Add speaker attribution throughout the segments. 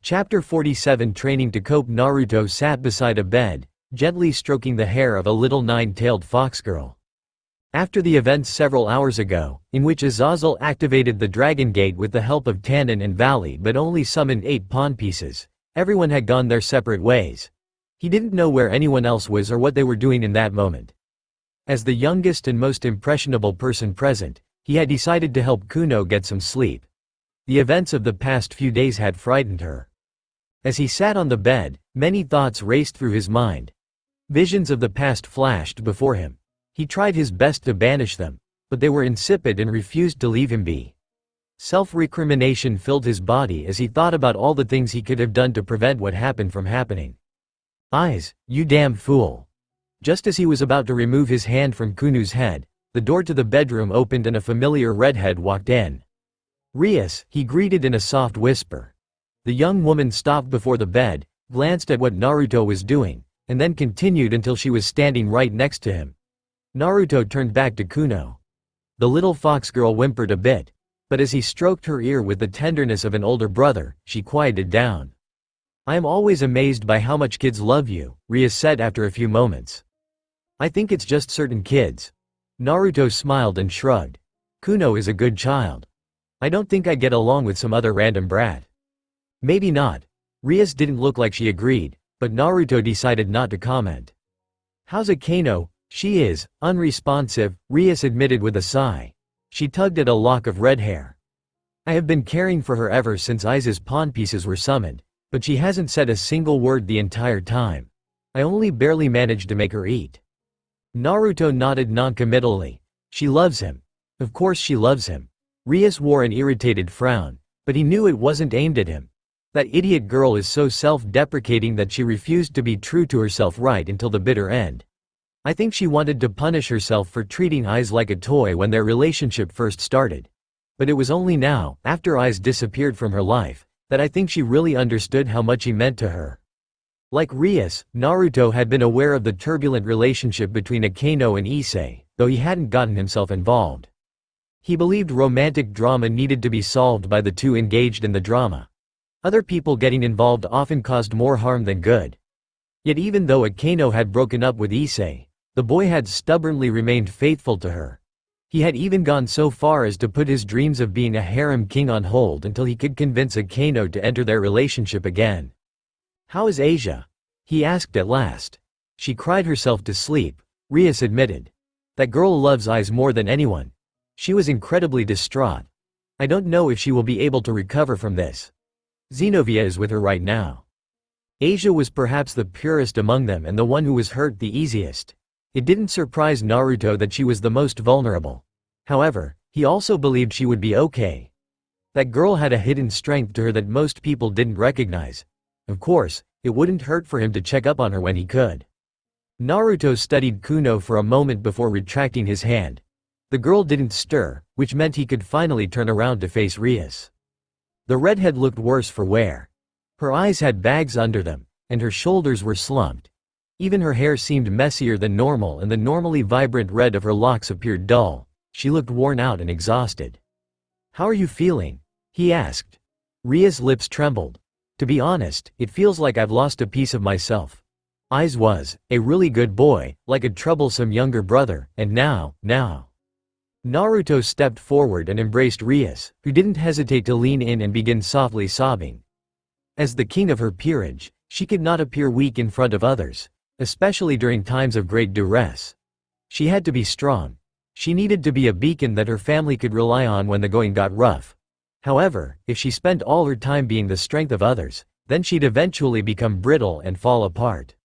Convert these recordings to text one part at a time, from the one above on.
Speaker 1: Chapter 47 Training to Cope. Naruto sat beside a bed, gently stroking the hair of a little nine-tailed fox girl. After the events several hours ago, in which Azazel activated the Dragon Gate with the help of Tannen and Valley but only summoned 8 pawn pieces, everyone had gone their separate ways. He didn't know where anyone else was or what they were doing in that moment. As the youngest and most impressionable person present, he had decided to help Kuno get some sleep. The events of the past few days had frightened her. As he sat on the bed, many thoughts raced through his mind. Visions of the past flashed before him. He tried his best to banish them, but they were insipid and refused to leave him be. Self-recrimination filled his body as he thought about all the things he could have done to prevent what happened from happening. Eyes, you damn fool. Just as he was about to remove his hand from Kuno's head, the door to the bedroom opened and a familiar redhead walked in. Rias, he greeted in a soft whisper. The young woman stopped before the bed, glanced at what Naruto was doing, and then continued until she was standing right next to him. Naruto turned back to Kuno. The little fox girl whimpered a bit, but as he stroked her ear with the tenderness of an older brother, she quieted down. I am always amazed by how much kids love you, Rias said after a few moments. I think it's just certain kids. Naruto smiled and shrugged. Kuno is a good child. I don't think I get along with some other random brat. Maybe not. Rias didn't look like she agreed, but Naruto decided not to comment. How's Akano? She is unresponsive, Rias admitted with a sigh. She tugged at a lock of red hair. I have been caring for her ever since Aiza's pawn pieces were summoned, but she hasn't said a single word the entire time. I only barely managed to make her eat. Naruto nodded noncommittally. She loves him. Of course she loves him. Rias wore an irritated frown, but he knew it wasn't aimed at him. That idiot girl is so self-deprecating that she refused to be true to herself right until the bitter end. I think she wanted to punish herself for treating Aiz like a toy when their relationship first started. But it was only now, after Aiz disappeared from her life, that I think she really understood how much he meant to her. Like Rias, Naruto had been aware of the turbulent relationship between Akano and Issei, though he hadn't gotten himself involved. He believed romantic drama needed to be solved by the two engaged in the drama. Other people getting involved often caused more harm than good. Yet even though Akano had broken up with Issei, the boy had stubbornly remained faithful to her. He had even gone so far as to put his dreams of being a harem king on hold until he could convince Akano to enter their relationship again. How is Asia? He asked at last. She cried herself to sleep, Rias admitted. That girl loves Aiz more than anyone. She was incredibly distraught. I don't know if she will be able to recover from this. Xenovia is with her right now. Asia was perhaps the purest among them and the one who was hurt the easiest. It didn't surprise Naruto that she was the most vulnerable. However, he also believed she would be okay. That girl had a hidden strength to her that most people didn't recognize. Of course, it wouldn't hurt for him to check up on her when he could. Naruto studied Kuno for a moment before retracting his hand. The girl didn't stir, which meant he could finally turn around to face Rias. The redhead looked worse for wear. Her eyes had bags under them, and her shoulders were slumped. Even her hair seemed messier than normal and the normally vibrant red of her locks appeared dull. She looked worn out and exhausted. How are you feeling? He asked. Ria's lips trembled. To be honest, it feels like I've lost a piece of myself. Aiz was a really good boy, like a troublesome younger brother, and now. Naruto stepped forward and embraced Rias, who didn't hesitate to lean in and begin softly sobbing. As the king of her peerage, she could not appear weak in front of others, especially during times of great duress. She had to be strong. She needed to be a beacon that her family could rely on when the going got rough. However, if she spent all her time being the strength of others, then she'd eventually become brittle and fall apart.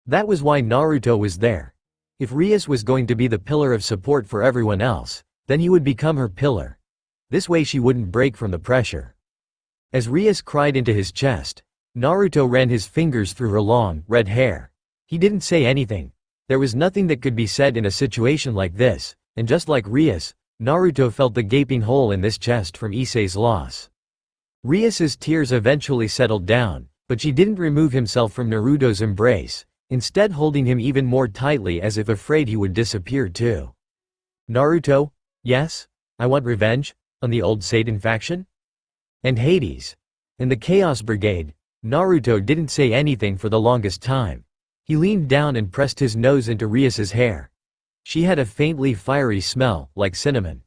Speaker 1: That was why Naruto was there. If Rias was going to be the pillar of support for everyone else, then he would become her pillar. This way she wouldn't break from the pressure. As Rias cried into his chest, Naruto ran his fingers through her long, red hair. He didn't say anything. There was nothing that could be said in a situation like this, and just like Rias, Naruto felt the gaping hole in this chest from Issei's loss. Rias's tears eventually settled down, but she didn't remove himself from Naruto's embrace, instead holding him even more tightly as if afraid he would disappear too. Naruto? Yes? I want revenge? On the old Satan faction? And Hades? In the Chaos Brigade, Naruto didn't say anything for the longest time. He leaned down and pressed his nose into Rias's hair. She had a faintly fiery smell, like cinnamon.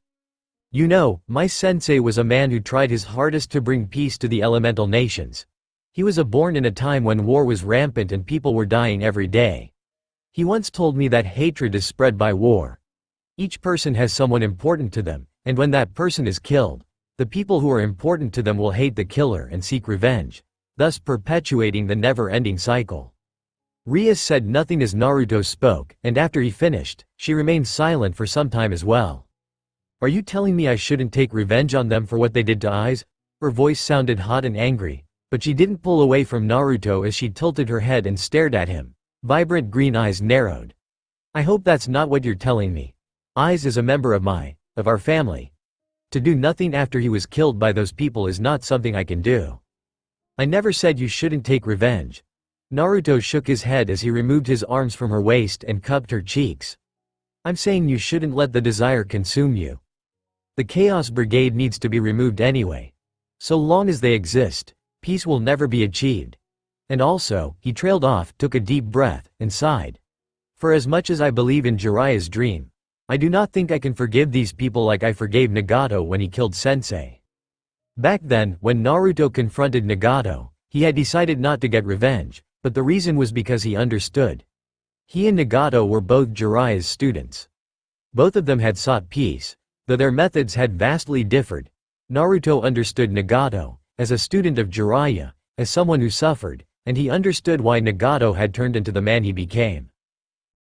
Speaker 1: You know, my sensei was a man who tried his hardest to bring peace to the elemental nations. He was born in a time when war was rampant and people were dying every day. He once told me that hatred is spread by war. Each person has someone important to them, and when that person is killed, the people who are important to them will hate the killer and seek revenge, thus perpetuating the never-ending cycle. Rias said nothing as Naruto spoke, and after he finished, she remained silent for some time as well. Are you telling me I shouldn't take revenge on them for what they did to Aiz? Her voice sounded hot and angry, but she didn't pull away from Naruto as she tilted her head and stared at him. Vibrant green eyes narrowed. I hope that's not what you're telling me. Aiz is a member of our family. To do nothing after he was killed by those people is not something I can do. I never said you shouldn't take revenge. Naruto shook his head as he removed his arms from her waist and cupped her cheeks. I'm saying you shouldn't let the desire consume you. The Chaos Brigade needs to be removed anyway. So long as they exist, peace will never be achieved. And also, he trailed off, took a deep breath, and sighed. For as much as I believe in Jiraiya's dream, I do not think I can forgive these people like I forgave Nagato when he killed Sensei. Back then, when Naruto confronted Nagato, he had decided not to get revenge, but the reason was because he understood. He and Nagato were both Jiraiya's students. Both of them had sought peace, though their methods had vastly differed. Naruto understood Nagato, as a student of Jiraiya, as someone who suffered, and he understood why Nagato had turned into the man he became.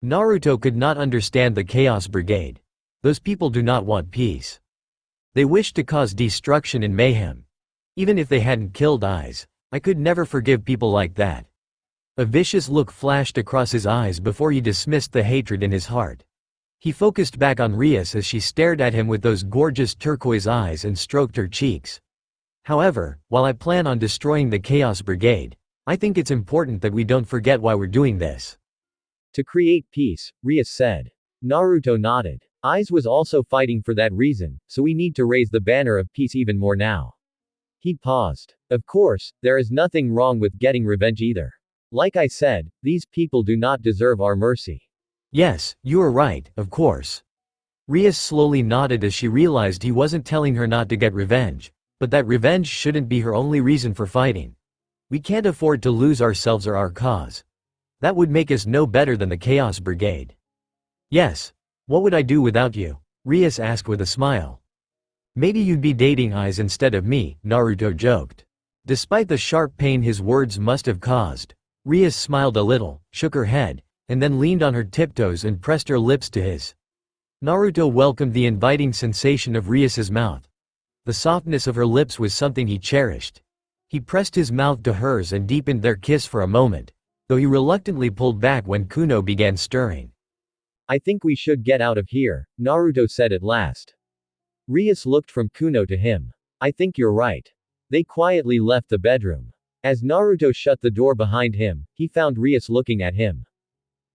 Speaker 1: Naruto could not understand the Chaos Brigade. Those people do not want peace. They wish to cause destruction and mayhem. Even if they hadn't killed Aiz, I could never forgive people like that. A vicious look flashed across his eyes before he dismissed the hatred in his heart. He focused back on Rias as she stared at him with those gorgeous turquoise eyes and stroked her cheeks. However, while I plan on destroying the Chaos Brigade, I think it's important that we don't forget why we're doing this. To create peace, Rias said. Naruto nodded. Aiz was also fighting for that reason, so we need to raise the banner of peace even more now. He paused. Of course, there is nothing wrong with getting revenge either. Like I said, these people do not deserve our mercy. Yes, you are right, of course. Rias slowly nodded as she realized he wasn't telling her not to get revenge, but that revenge shouldn't be her only reason for fighting. We can't afford to lose ourselves or our cause. That would make us no better than the Chaos Brigade. Yes. What would I do without you? Rias asked with a smile. Maybe you'd be dating Aiz instead of me, Naruto joked. Despite the sharp pain his words must have caused, Rias smiled a little, shook her head, and then leaned on her tiptoes and pressed her lips to his. Naruto welcomed the inviting sensation of Rias's mouth. The softness of her lips was something he cherished. He pressed his mouth to hers and deepened their kiss for a moment, though he reluctantly pulled back when Kuno began stirring. I think we should get out of here, Naruto said at last. Rias looked from Kuno to him. I think you're right. They quietly left the bedroom. As Naruto shut the door behind him, he found Rias looking at him.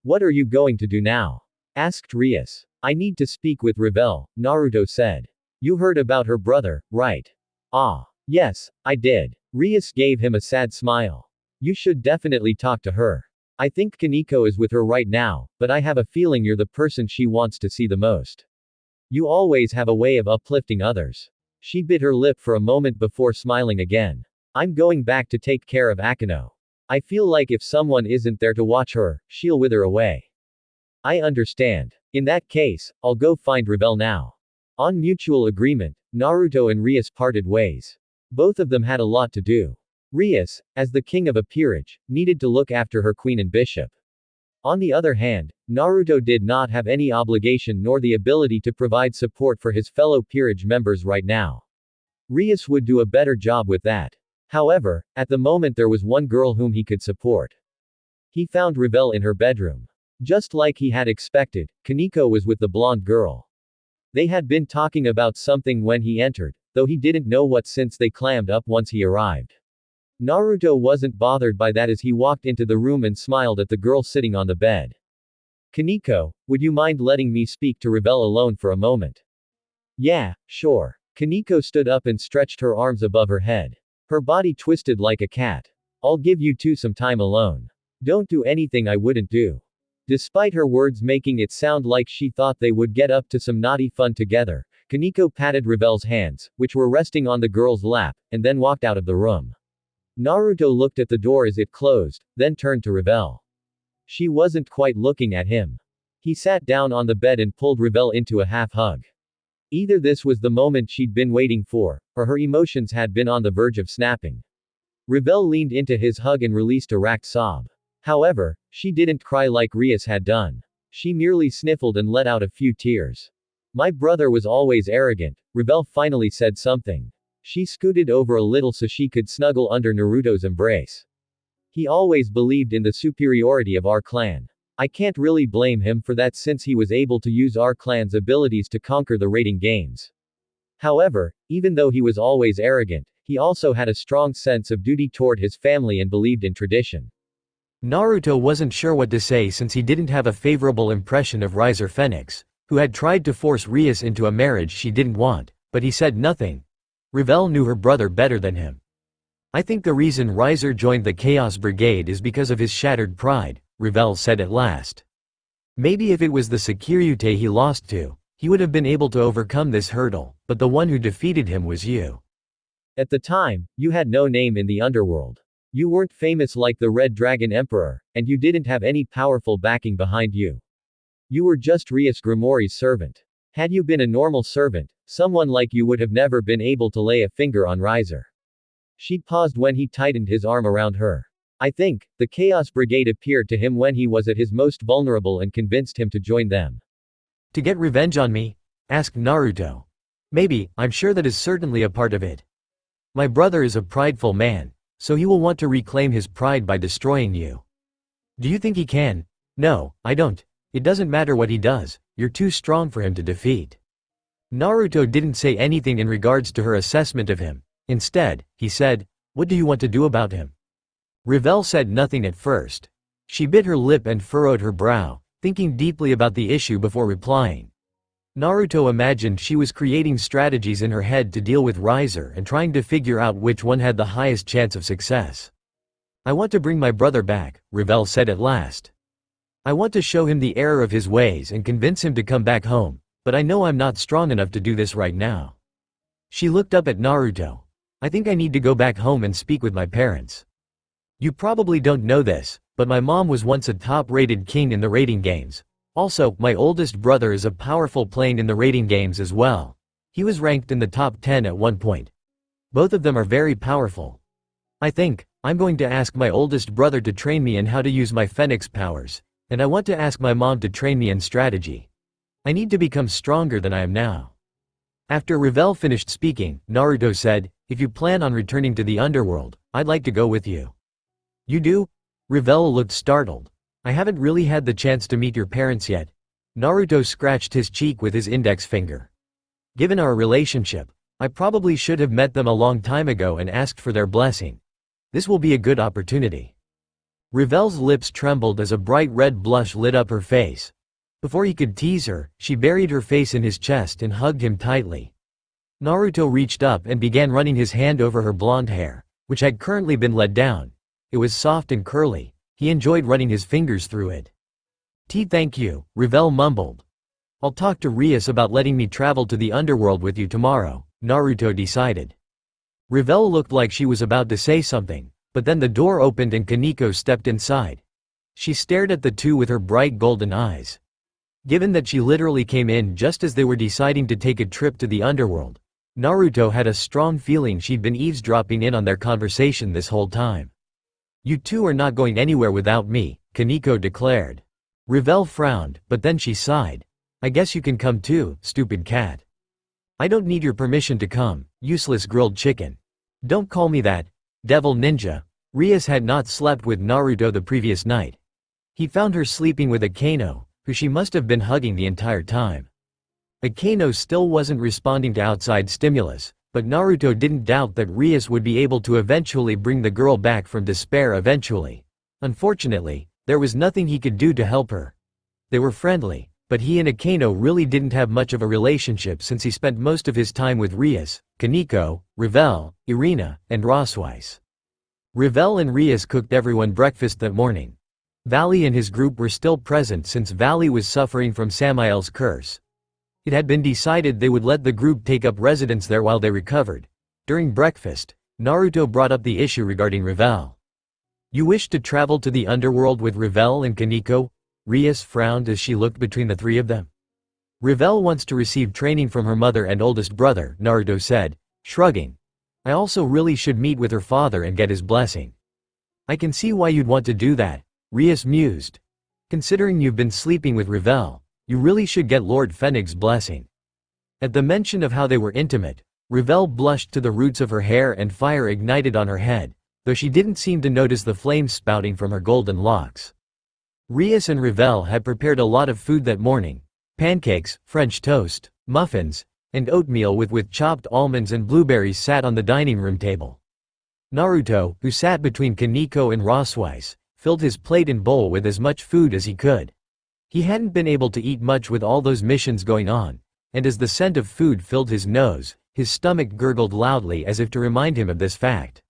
Speaker 1: What are you going to do now? Asked Rias. I need to speak with Revel, Naruto said. You heard about her brother, right? Ah. Yes, I did. Rias gave him a sad smile. You should definitely talk to her. I think Kaneko is with her right now, but I have a feeling you're the person she wants to see the most. You always have a way of uplifting others. She bit her lip for a moment before smiling again. I'm going back to take care of Akano. I feel like if someone isn't there to watch her, she'll wither away. I understand. In that case, I'll go find Revel now. On mutual agreement, Naruto and Rias parted ways. Both of them had a lot to do. Rias, as the king of a peerage, needed to look after her queen and bishop. On the other hand, Naruto did not have any obligation nor the ability to provide support for his fellow peerage members right now. Rias would do a better job with that. However, at the moment there was one girl whom he could support. He found Revel in her bedroom. Just like he had expected, Kaneko was with the blonde girl. They had been talking about something when he entered, though he didn't know what since they clammed up once he arrived. Naruto wasn't bothered by that as he walked into the room and smiled at the girl sitting on the bed. Kaneko, would you mind letting me speak to Revel alone for a moment? Yeah, sure. Kaneko stood up and stretched her arms above her head. Her body twisted like a cat. I'll give you two some time alone. Don't do anything I wouldn't do. Despite her words making it sound like she thought they would get up to some naughty fun together, Kaneko patted Revel's hands, which were resting on the girl's lap, and then walked out of the room. Naruto looked at the door as it closed, then turned to Revel. She wasn't quite looking at him. He sat down on the bed and pulled Revel into a half-hug. Either this was the moment she'd been waiting for, or her emotions had been on the verge of snapping. Revel leaned into his hug and released a racked sob. However, she didn't cry like Rias had done. She merely sniffled and let out a few tears. My brother was always arrogant, Revel finally said something. She scooted over a little so she could snuggle under Naruto's embrace. He always believed in the superiority of our clan. I can't really blame him for that since he was able to use our clan's abilities to conquer the rating games. However, even though he was always arrogant, he also had a strong sense of duty toward his family and believed in tradition. Naruto wasn't sure what to say since he didn't have a favorable impression of Riser Phoenix, who had tried to force Rias into a marriage she didn't want, but he said nothing. Revel knew her brother better than him. I think the reason Riser joined the Chaos Brigade is because of his shattered pride, Revel said at last. Maybe if it was the Securite he lost to, he would have been able to overcome this hurdle, but the one who defeated him was you. At the time, you had no name in the underworld. You weren't famous like the Red Dragon Emperor, and you didn't have any powerful backing behind you. You were just Rias Grimori's servant. Had you been a normal servant, someone like you would have never been able to lay a finger on Riser. She paused when he tightened his arm around her. I think, the Chaos Brigade appeared to him when he was at his most vulnerable and convinced him to join them. To get revenge on me? Asked Naruto. Maybe, I'm sure that is certainly a part of it. My brother is a prideful man, so he will want to reclaim his pride by destroying you. Do you think he can? No, I don't. It doesn't matter what he does, you're too strong for him to defeat. Naruto didn't say anything in regards to her assessment of him. Instead, he said, what do you want to do about him? Revel said nothing at first. She bit her lip and furrowed her brow, thinking deeply about the issue before replying. Naruto imagined she was creating strategies in her head to deal with Riser and trying to figure out which one had the highest chance of success. I want to bring my brother back, Revel said at last. I want to show him the error of his ways and convince him to come back home, but I know I'm not strong enough to do this right now. She looked up at Naruto. I think I need to go back home and speak with my parents. You probably don't know this, but my mom was once a top-rated king in the rating games. Also, my oldest brother is a powerful plane in the rating games as well. He was ranked in the top 10 at one point. Both of them are very powerful. I think, I'm going to ask my oldest brother to train me in how to use my Phoenix powers, and I want to ask my mom to train me in strategy. I need to become stronger than I am now. After Revel finished speaking, Naruto said, if you plan on returning to the underworld, I'd like to go with you. You do? Revel looked startled. I haven't really had the chance to meet your parents yet. Naruto scratched his cheek with his index finger. Given our relationship, I probably should have met them a long time ago and asked for their blessing. This will be a good opportunity. Revel's lips trembled as a bright red blush lit up her face. Before he could tease her, she buried her face in his chest and hugged him tightly. Naruto reached up and began running his hand over her blonde hair, which had currently been let down. It was soft and curly. He enjoyed running his fingers through it. Thank you, Revel mumbled. I'll talk to Rias about letting me travel to the underworld with you tomorrow, Naruto decided. Revel looked like she was about to say something, but then the door opened and Kaneko stepped inside. She stared at the two with her bright golden eyes. Given that she literally came in just as they were deciding to take a trip to the underworld, Naruto had a strong feeling she'd been eavesdropping in on their conversation this whole time. You two are not going anywhere without me, Kaneko declared. Revel frowned, but then she sighed. I guess you can come too, stupid cat. I don't need your permission to come, useless grilled chicken. Don't call me that, devil ninja. Rias had not slept with Naruto the previous night. He found her sleeping with Akano, who she must have been hugging the entire time. Akano still wasn't responding to outside stimulus, but Naruto didn't doubt that Rias would be able to eventually bring the girl back from despair eventually. Unfortunately, there was nothing he could do to help her. They were friendly, but he and Akeno really didn't have much of a relationship since he spent most of his time with Rias, Kaneko, Ravel, Irina, and Rosweiss. Ravel and Rias cooked everyone breakfast that morning. Valley and his group were still present since Valley was suffering from Samael's curse. It had been decided they would let the group take up residence there while they recovered. During breakfast, Naruto brought up the issue regarding Ravel. "You wish to travel to the underworld with Ravel and Kaneko?" Rias frowned as she looked between the three of them. "Ravel wants to receive training from her mother and oldest brother," Naruto said, shrugging. "I also really should meet with her father and get his blessing." "I can see why you'd want to do that," Rias mused. "Considering you've been sleeping with Ravel, you really should get Lord Phoenix's blessing." At the mention of how they were intimate, Ravel blushed to the roots of her hair and fire ignited on her head, though she didn't seem to notice the flames spouting from her golden locks. Rias and Ravel had prepared a lot of food that morning: pancakes, French toast, muffins, and oatmeal with chopped almonds and blueberries sat on the dining room table. Naruto, who sat between Kaneko and Rosweiss, filled his plate and bowl with as much food as he could. He hadn't been able to eat much with all those missions going on, and as the scent of food filled his nose, his stomach gurgled loudly as if to remind him of this fact.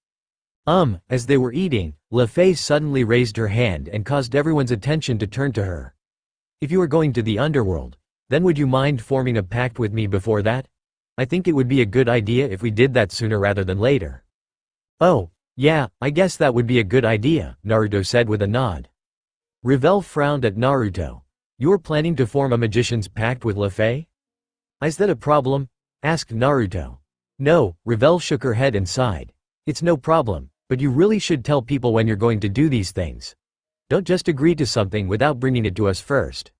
Speaker 1: As they were eating, LeFay suddenly raised her hand and caused everyone's attention to turn to her. "If you are going to the underworld, then would you mind forming a pact with me before that? I think it would be a good idea if we did that sooner rather than later." "Oh, yeah, I guess that would be a good idea," Naruto said with a nod. Ravel frowned at Naruto. "You are planning to form a magician's pact with LeFay? Is that a problem?" asked Naruto. "No," Ravel shook her head and sighed. "It's no problem, but you really should tell people when you're going to do these things. Don't just agree to something without bringing it to us first."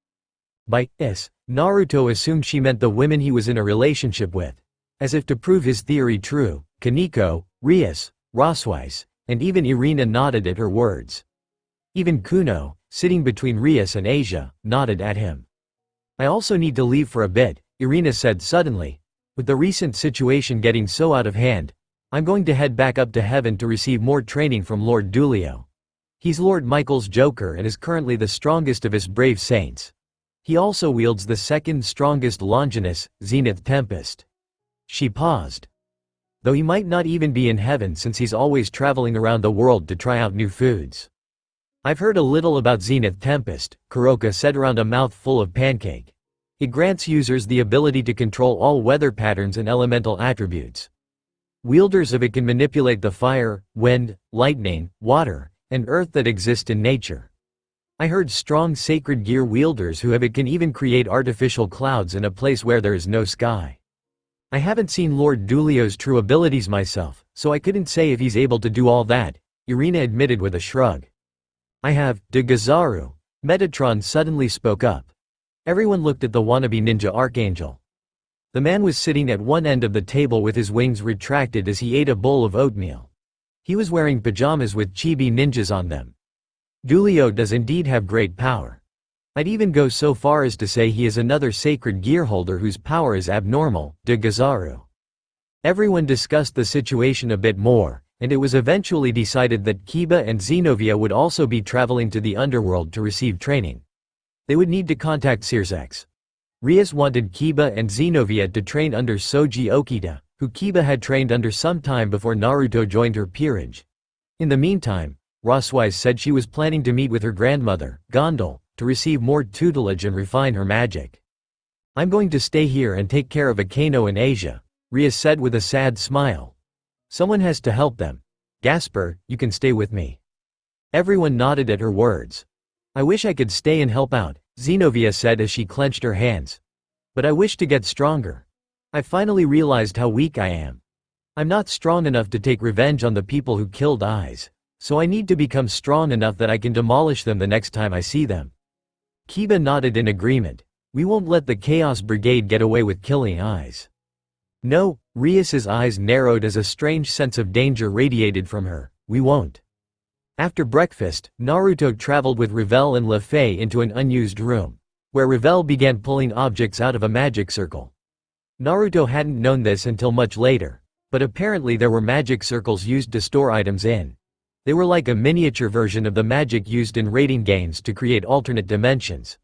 Speaker 1: By "this," Naruto assumed she meant the women he was in a relationship with. As if to prove his theory true, Kaneko, Rias, Rosweiss, and even Irina nodded at her words. Even Kuno, sitting between Rias and Asia, nodded at him. "I also need to leave for a bit," Irina said suddenly. "With the recent situation getting so out of hand, I'm going to head back up to heaven to receive more training from Lord Dulio. He's Lord Michael's Joker and is currently the strongest of his brave saints. He also wields the second strongest Longinus, Zenith Tempest." She paused. "Though he might not even be in heaven since he's always traveling around the world to try out new foods." "I've heard a little about Zenith Tempest," Kuroka said around a mouthful of pancake. "It grants users the ability to control all weather patterns and elemental attributes. Wielders of it can manipulate the fire, wind, lightning, water, and earth that exist in nature. I heard strong sacred gear wielders who have it can even create artificial clouds in a place where there is no sky. I haven't seen Lord Dulio's true abilities myself, so I couldn't say if he's able to do all that," Irina admitted with a shrug. "I have, de Gazaru," Metatron suddenly spoke up. Everyone looked at the wannabe ninja archangel. The man was sitting at one end of the table with his wings retracted as he ate a bowl of oatmeal. He was wearing pajamas with chibi ninjas on them. Dulio does indeed have great power. I'd even go so far as to say he is another sacred gear holder whose power is abnormal, de Gazaru. Everyone discussed the situation a bit more, and it was eventually decided that Kiba and Xenovia would also be traveling to the underworld to receive training. They would need to contact Circex. Rias wanted Kiba and Xenovia to train under Soji Okita, who Kiba had trained under some time before Naruto joined her peerage. In the meantime, Rosweiss said she was planning to meet with her grandmother, Gondal, to receive more tutelage and refine her magic. "I'm going to stay here and take care of Akeno and Asia," Rias said with a sad smile. "Someone has to help them. Gasper, you can stay with me." Everyone nodded at her words. "I wish I could stay and help out," Xenovia said as she clenched her hands. "But I wish to get stronger. I finally realized how weak I am. I'm not strong enough to take revenge on the people who killed Eyes, so I need to become strong enough that I can demolish them the next time I see them." Kiba nodded in agreement. "We won't let the Chaos Brigade get away with killing Eyes." "No," Rias's eyes narrowed as a strange sense of danger radiated from her. "We won't." After breakfast, Naruto traveled with Ravel and LeFay into an unused room, where Ravel began pulling objects out of a magic circle. Naruto hadn't known this until much later, but apparently there were magic circles used to store items in. They were like a miniature version of the magic used in raiding games to create alternate dimensions.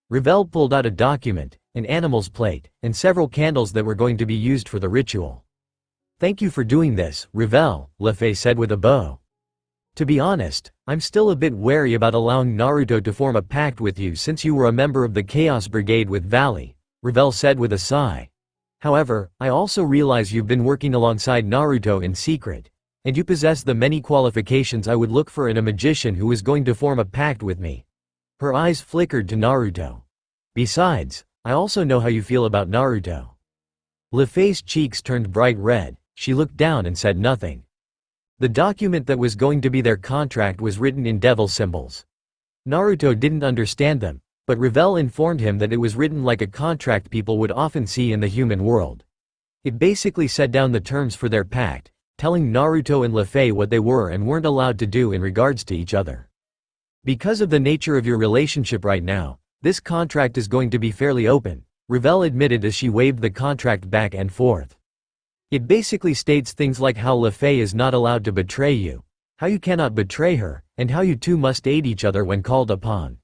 Speaker 1: Ravel pulled out a document, an animal's plate, and several candles that were going to be used for the ritual. "Thank you for doing this, Ravel," LeFay said with a bow. "To be honest, I'm still a bit wary about allowing Naruto to form a pact with you since you were a member of the Chaos Brigade with Valley," Ravel said with a sigh. "However, I also realize you've been working alongside Naruto in secret, and you possess the many qualifications I would look for in a magician who is going to form a pact with me." Her eyes flickered to Naruto. "Besides, I also know how you feel about Naruto." LeFay's cheeks turned bright red. She looked down and said nothing. The document that was going to be their contract was written in devil symbols. Naruto didn't understand them, but Ravel informed him that it was written like a contract people would often see in the human world. It basically set down the terms for their pact, telling Naruto and LeFay what they were and weren't allowed to do in regards to each other. "Because of the nature of your relationship right now, this contract is going to be fairly open," Ravel admitted as she waved the contract back and forth. "It basically states things like how LeFay is not allowed to betray you, how you cannot betray her, and how you two must aid each other when called upon.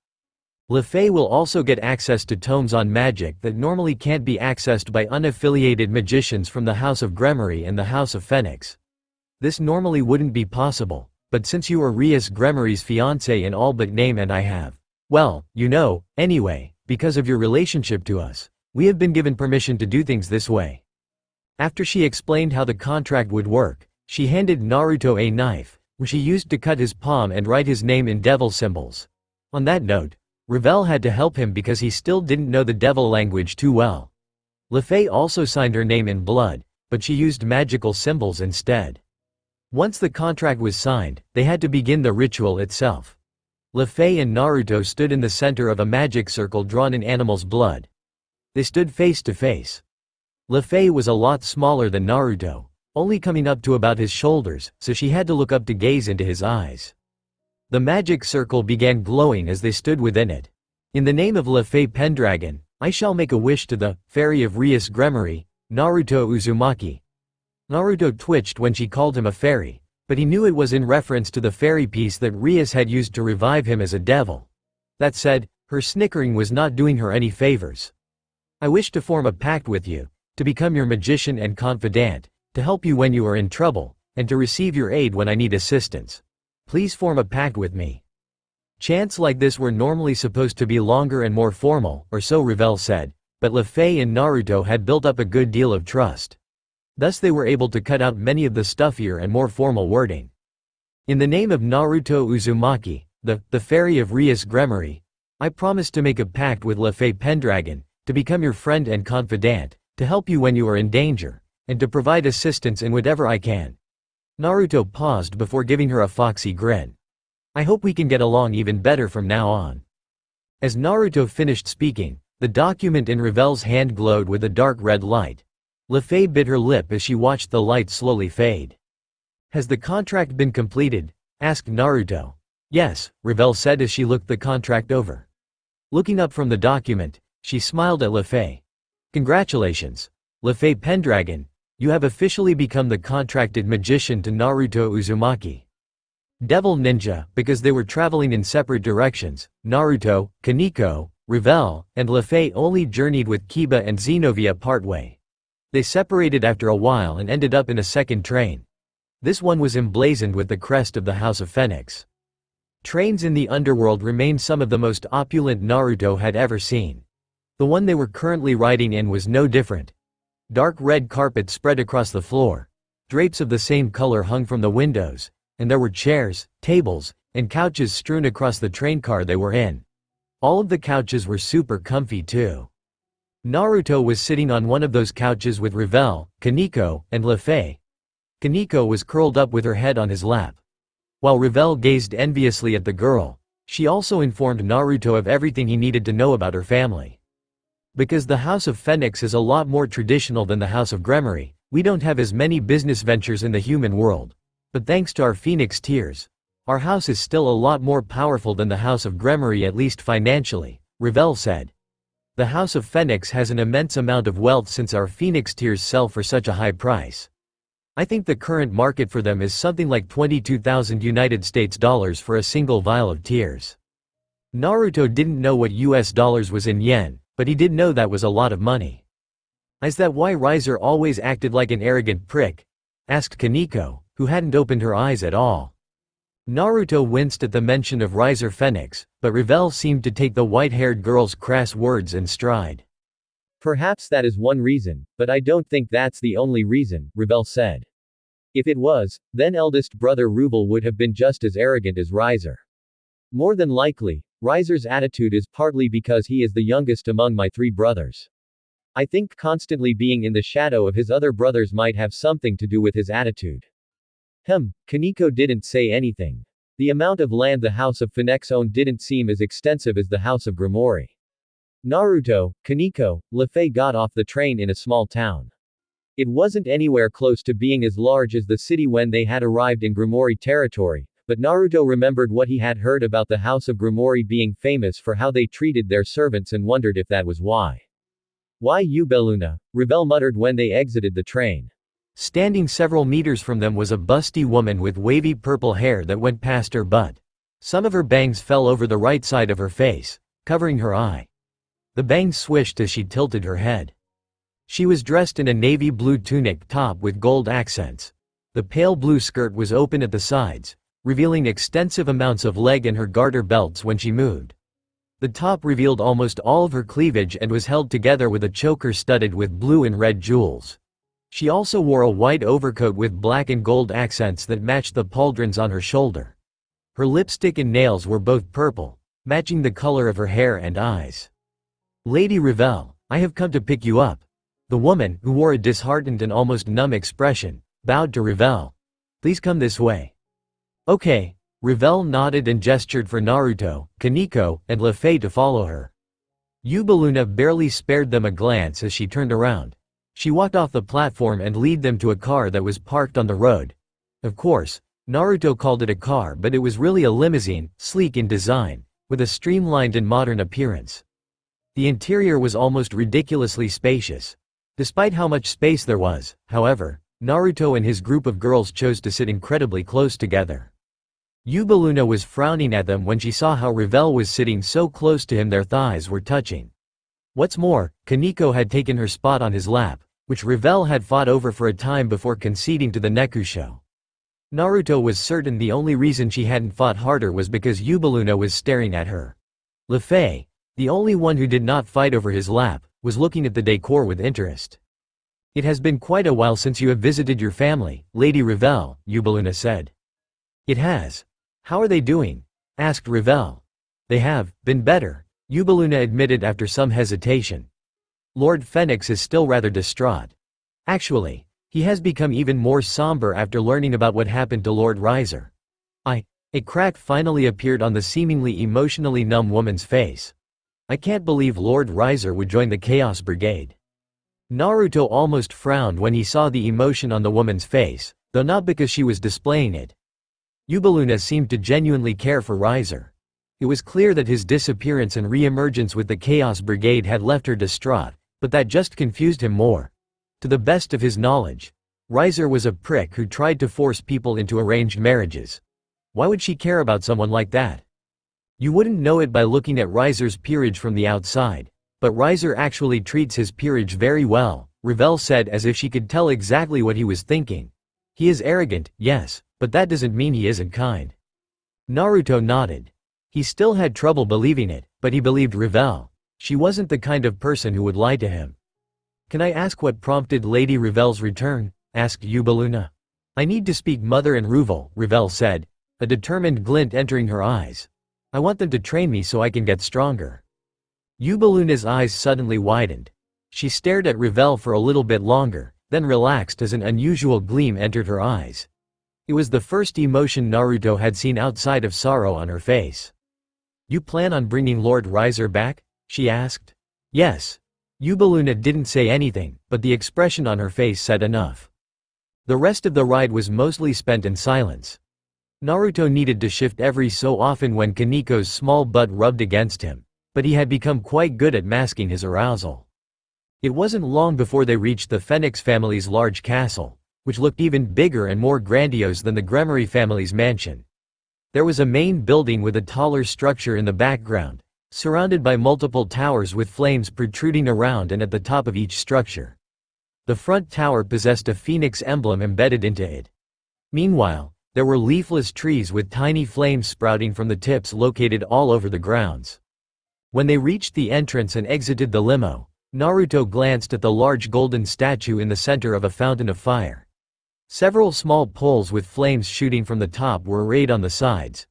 Speaker 1: LeFay will also get access to tomes on magic that normally can't be accessed by unaffiliated magicians from the House of Gremory and the House of Phoenix. This normally wouldn't be possible, but since you are Rias Gremory's fiancé in all but name and I have, well, you know, anyway, because of your relationship to us, we have been given permission to do things this way." After she explained how the contract would work, she handed Naruto a knife, which she used to cut his palm and write his name in devil symbols. On that note, Ravel had to help him because he still didn't know the devil language too well. LeFay also signed her name in blood, but she used magical symbols instead. Once the contract was signed, they had to begin the ritual itself. LeFay and Naruto stood in the center of a magic circle drawn in animal's blood. They stood face to face. LeFay was a lot smaller than Naruto, only coming up to about his shoulders, so she had to look up to gaze into his eyes. The magic circle began glowing as they stood within it. "In the name of LeFay Pendragon, I shall make a wish to the fairy of Rias Gremory, Naruto Uzumaki." Naruto twitched when she called him a fairy, but he knew it was in reference to the fairy piece that Rias had used to revive him as a devil. That said, her snickering was not doing her any favors. "I wish to form a pact with you, to become your magician and confidant, to help you when you are in trouble, and to receive your aid when I need assistance. Please form a pact with me." Chants like this were normally supposed to be longer and more formal, or so Ravel said, but LeFay and Naruto had built up a good deal of trust. Thus they were able to cut out many of the stuffier and more formal wording. "In the name of Naruto Uzumaki, the fairy of Rias Gremory, I promise to make a pact with LeFay Pendragon, to become your friend and confidant, to help you when you are in danger, and to provide assistance in whatever I can." Naruto paused before giving her a foxy grin. "I hope we can get along even better from now on." As Naruto finished speaking, the document in Ravel's hand glowed with a dark red light. LeFay bit her lip as she watched the light slowly fade. "Has the contract been completed?" asked Naruto. "Yes," Ravel said as she looked the contract over. Looking up from the document, she smiled at LeFay. "Congratulations, LeFay Pendragon, you have officially become the contracted magician to Naruto Uzumaki." Devil Ninja, because they were traveling in separate directions, Naruto, Kaneko, Ravel, and LeFay only journeyed with Kiba and Xenovia partway. They separated after a while and ended up in a second train. This one was emblazoned with the crest of the House of Phoenix. Trains in the underworld remained some of the most opulent Naruto had ever seen. The one they were currently riding in was no different. Dark red carpet spread across the floor. Drapes of the same color hung from the windows, and there were chairs, tables, and couches strewn across the train car they were in. All of the couches were super comfy too. Naruto was sitting on one of those couches with Ravel, Kaneko, and LeFay. Kaneko was curled up with her head on his lap. While Ravel gazed enviously at the girl, she also informed Naruto of everything he needed to know about her family. "Because the House of Phoenix is a lot more traditional than the House of Gremory, we don't have as many business ventures in the human world. But thanks to our Phoenix Tears, our house is still a lot more powerful than the House of Gremory, at least financially," Ravel said. "The House of Phoenix has an immense amount of wealth since our Phoenix Tears sell for such a high price. I think the current market for them is something like $22,000 US for a single vial of tears." Naruto didn't know what US dollars was in yen, but he did know that was a lot of money. Is that why Riser always acted like an arrogant prick? Asked Kaneko, who hadn't opened her eyes at all. Naruto winced at the mention of Riser Phoenix, but Revel seemed to take the white-haired girl's crass words in stride.
Speaker 2: Perhaps that is one reason, but I don't think that's the only reason, Revel said. If it was, then eldest brother Ruvel would have been just as arrogant as Riser. More than likely, Riser's attitude is partly because he is the youngest among my three brothers. I think constantly being in the shadow of his other brothers might have something to do with his attitude. Kaneko didn't say anything. The amount of land the House of Phoenix owned didn't seem as extensive as the House of Grimoire. Naruto, Kaneko, Luffy got off the train in a small town. It wasn't anywhere close to being as large as the city when they had arrived in Grimoire territory, but Naruto remembered what he had heard about the House of Grimoire being famous for how they treated their servants and wondered if that was why. Why Ubeluna? Revel muttered when they exited the train.
Speaker 1: Standing several meters from them was a busty woman with wavy purple hair that went past her butt. Some of her bangs fell over the right side of her face, covering her eye. The bangs swished as she tilted her head. She was dressed in a navy blue tunic top with gold accents. The pale blue skirt was open at the sides, revealing extensive amounts of leg and her garter belts when she moved. The top revealed almost all of her cleavage and was held together with a choker studded with blue and red jewels. She also wore a white overcoat with black and gold accents that matched the pauldrons on her shoulder. Her lipstick and nails were both purple, matching the color of her hair and eyes. Lady Revel, I have come to pick you up. The woman, who wore a disheartened and almost numb expression, bowed to Revel. Please come this way. Okay. Revel nodded and gestured for Naruto, Kaneko, and Luffy to follow her. Ubeluna barely spared them a glance as she turned around. She walked off the platform and led them to a car that was parked on the road. Of course, Naruto called it a car, but it was really a limousine, sleek in design, with a streamlined and modern appearance. The interior was almost ridiculously spacious. Despite how much space there was, however, Naruto and his group of girls chose to sit incredibly close together. Ubeluna was frowning at them when she saw how Revel was sitting so close to him their thighs were touching. What's more, Kaneko had taken her spot on his lap, which Revel had fought over for a time before conceding to the Nekusho. Naruto was certain the only reason she hadn't fought harder was because Ubeluna was staring at her. Luffy, the only one who did not fight over his lap, was looking at the decor with interest. It has been quite a while since you have visited your family, Lady Revel, Ubeluna said. It has. How are they doing? Asked Revel. They have been better, Ubeluna admitted after some hesitation. Lord Phoenix is still rather distraught. Actually, he has become even more somber after learning about what happened to Lord Riser. A crack finally appeared on the seemingly emotionally numb woman's face. I can't believe Lord Riser would join the Chaos Brigade. Naruto almost frowned when he saw the emotion on the woman's face, though not because she was displaying it. Ubeluna seemed to genuinely care for Riser. It was clear that his disappearance and re-emergence with the Chaos Brigade had left her distraught, but that just confused him more. To the best of his knowledge, Riser was a prick who tried to force people into arranged marriages. Why would she care about someone like that? You wouldn't know it by looking at Riser's peerage from the outside, but Riser actually treats his peerage very well, Revel said as if she could tell exactly what he was thinking. He is arrogant, yes, but that doesn't mean he isn't kind. Naruto nodded. He still had trouble believing it, but he believed Revel. She wasn't the kind of person who would lie to him. Can I ask what prompted Lady Revel's return? Asked Ubeluna. I need to speak Mother and Ruvel, Revel said, a determined glint entering her eyes. I want them to train me so I can get stronger. Ubeluna's eyes suddenly widened. She stared at Revel for a little bit longer, then relaxed as an unusual gleam entered her eyes. It was the first emotion Naruto had seen outside of sorrow on her face. You plan on bringing Lord Riser back? She asked. Yes. Ubeluna didn't say anything, but the expression on her face said enough. The rest of the ride was mostly spent in silence. Naruto needed to shift every so often when Kaneko's small butt rubbed against him, but he had become quite good at masking his arousal. It wasn't long before they reached the Phoenix family's large castle, which looked even bigger and more grandiose than the Grimoire family's mansion. There was a main building with a taller structure in the background, surrounded by multiple towers with flames protruding around and at the top of each structure. The front tower possessed a phoenix emblem embedded into it. Meanwhile, there were leafless trees with tiny flames sprouting from the tips located all over the grounds. When they reached the entrance and exited the limo, Naruto glanced at the large golden statue in the center of a fountain of fire. Several small poles with flames shooting from the top were arrayed on the sides.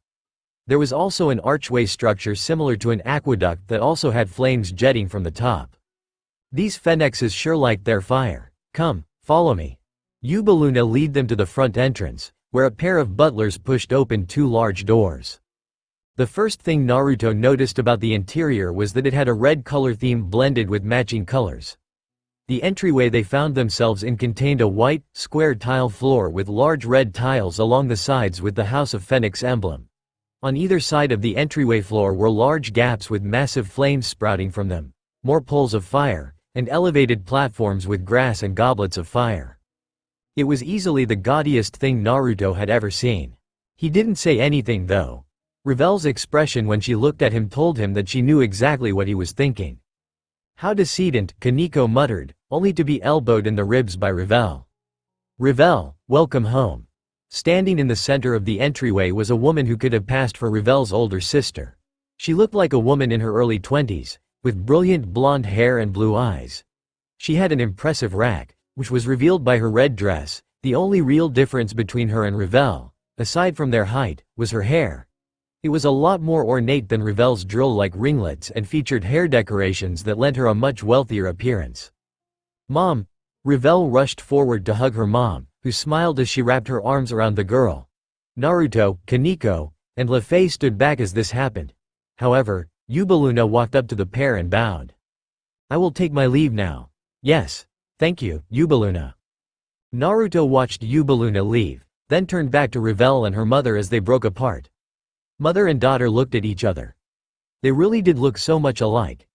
Speaker 1: There was also an archway structure similar to an aqueduct that also had flames jetting from the top. These phoenixes sure liked their fire. Come, follow me. Yubaluna led them to the front entrance, where a pair of butlers pushed open two large doors. The first thing Naruto noticed about the interior was that it had a red color theme blended with matching colors. The entryway they found themselves in contained a white, square tile floor with large red tiles along the sides with the House of Phoenix emblem. On either side of the entryway floor were large gaps with massive flames sprouting from them, more poles of fire, and elevated platforms with grass and goblets of fire. It was easily the gaudiest thing Naruto had ever seen. He didn't say anything though. Revel's expression when she looked at him told him that she knew exactly what he was thinking. How decedent, Kaneko muttered, only to be elbowed in the ribs by Revel. Revel, welcome home. Standing in the center of the entryway was a woman who could have passed for Revel's older sister. She looked like a woman in her early 20s, with brilliant blonde hair and blue eyes. She had an impressive rack, which was revealed by her red dress. The only real difference between her and Revel, aside from their height, was her hair. It was a lot more ornate than Revel's drill-like ringlets and featured hair decorations that lent her a much wealthier appearance. Mom! Revel rushed forward to hug her mom, who smiled as she wrapped her arms around the girl. Naruto, Kaneko, and Luffy stood back as this happened. However, Yubaluna walked up to the pair and bowed. I will take my leave now. Yes. Thank you, Yubaluna. Naruto watched Yubaluna leave, then turned back to Revel and her mother as they broke apart. Mother and daughter looked at each other. They really did look so much alike.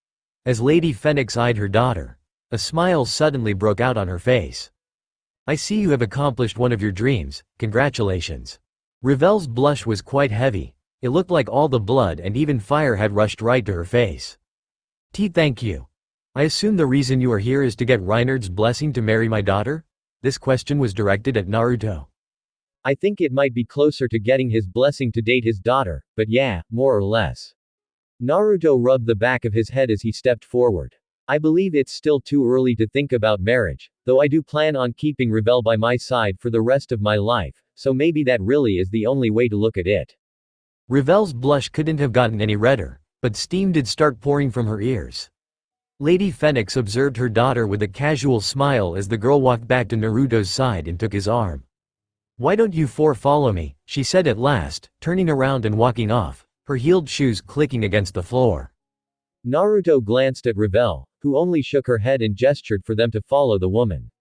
Speaker 1: As Lady Phoenix eyed her daughter, a smile suddenly broke out on her face. I see you have accomplished one of your dreams, congratulations. Revel's blush was quite heavy. It looked like all the blood and even fire had rushed right to her face. Thank you. I assume the reason you are here is to get Reiner's blessing to marry my daughter? This question was directed at Naruto.
Speaker 2: I think it might be closer to getting his blessing to date his daughter, but yeah, more or less. Naruto rubbed the back of his head as he stepped forward. I believe it's still too early to think about marriage, though I do plan on keeping Revel by my side for the rest of my life, so maybe that really is the only way to look at it.
Speaker 1: Revel's blush couldn't have gotten any redder, but steam did start pouring from her ears. Lady Phoenix observed her daughter with a casual smile as the girl walked back to Naruto's side and took his arm. Why don't you four follow me, she said at last, turning around and walking off, her heeled shoes clicking against the floor.
Speaker 2: Naruto glanced at Revel, who only shook her head and gestured for them to follow the woman.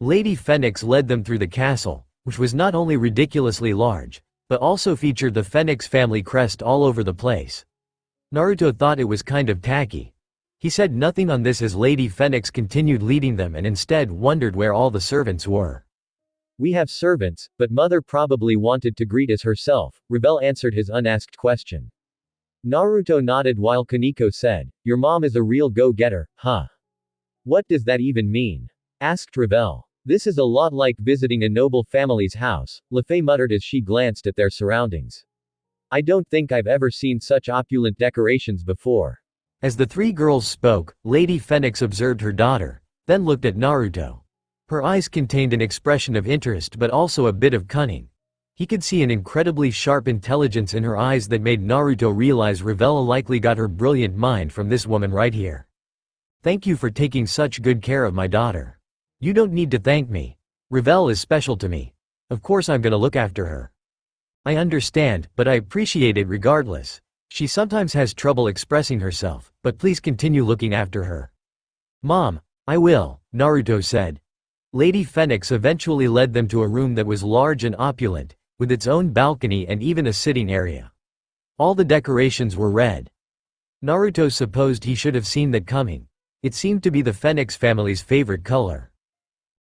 Speaker 1: Lady Phoenix led them through the castle, which was not only ridiculously large, but also featured the Phoenix family crest all over the place. Naruto thought it was kind of tacky. He said nothing on this as Lady Phoenix continued leading them and instead wondered where all the servants were.
Speaker 2: We have servants, but mother probably wanted to greet us herself, Revel answered his unasked question. Naruto nodded while Kaneko said, your mom is a real go-getter, huh? What does that even mean? Asked Revel. This is a lot like visiting a noble family's house, Luffy muttered as she glanced at their surroundings. I don't think I've ever seen such opulent decorations before.
Speaker 1: As the three girls spoke, Lady Phoenix observed her daughter, then looked at Naruto. Her eyes contained an expression of interest but also a bit of cunning. He could see an incredibly sharp intelligence in her eyes that made Naruto realize Revel likely got her brilliant mind from this woman right here. Thank you for taking such good care of my daughter. You don't need to thank me. Revel is special to me. Of course I'm gonna look after her. I understand, but I appreciate it regardless. She sometimes has trouble expressing herself, but please continue looking after her. Mom, I will, Naruto said. Lady Phoenix eventually led them to a room that was large and opulent, with its own balcony and even a sitting area. All the decorations were red. Naruto supposed he should have seen that coming. It seemed to be the Phoenix family's favorite color.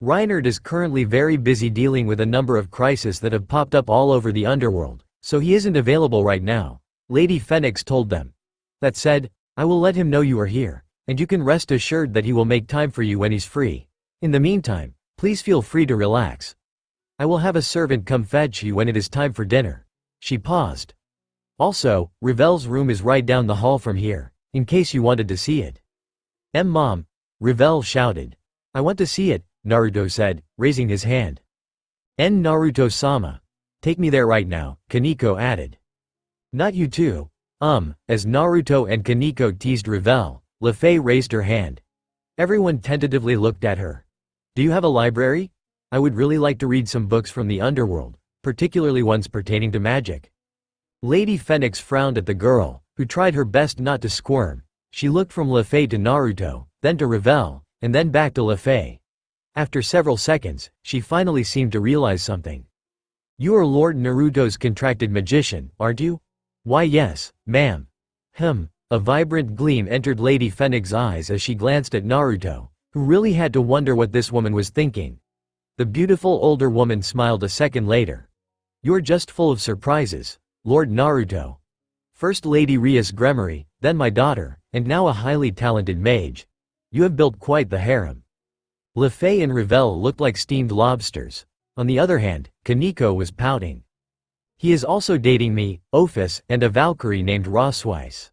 Speaker 1: Reiner is currently very busy dealing with a number of crises that have popped up all over the underworld, So he isn't available right now, Lady Phoenix told them. That said, I will let him know you are here, and you can rest assured that he will make time for you when he's free. In the meantime, please feel free to relax. I will have a servant come fetch you when it is time for dinner. She paused. Also, Revel's room is right down the hall from here, in case you wanted to see it. Mom, Revel shouted. I want to see it, Naruto said, raising his hand. Naruto-sama. Take me there right now, Kaneko added. Not you too. As Naruto and Kaneko teased Revel, Lefei raised her hand. Everyone tentatively looked at her. Do you have a library? I would really like to read some books from the underworld, particularly ones pertaining to magic. Lady Phoenix frowned at the girl, who tried her best not to squirm. She looked from Lefei to Naruto, then to Revel, and then back to Lefei. After several seconds, she finally seemed to realize something. You are Lord Naruto's contracted magician, aren't you? Why yes, ma'am. A vibrant gleam entered Lady Phoenix's eyes as she glanced at Naruto, who really had to wonder what this woman was thinking. The beautiful older woman smiled a second later. You're just full of surprises, Lord Naruto. First Lady Rias Gremory, then my daughter, and now a highly talented mage. You have built quite the harem. Lefei and Revel looked like steamed lobsters. On the other hand, Kaneko was pouting. He is also dating me, Ophis, and a Valkyrie named Rosweiss.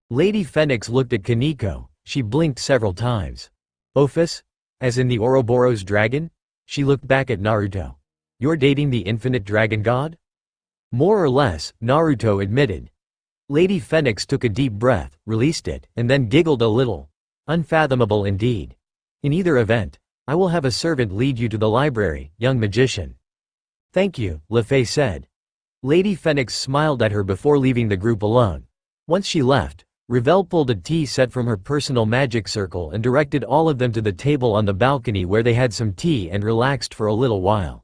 Speaker 1: Lady Phoenix looked at Kaneko. She blinked several times. Ophis? As in the Ouroboros dragon? She looked back at Naruto. You're dating the infinite dragon god? More or less, Naruto admitted. Lady Phoenix took a deep breath, released it, and then giggled a little. Unfathomable indeed. In either event, I will have a servant lead you to the library, young magician. Thank you, Lefei said. Lady Phoenix smiled at her before leaving the group alone. Once she left, Revel pulled a tea set from her personal magic circle and directed all of them to the table on the balcony where they had some tea and relaxed for a little while.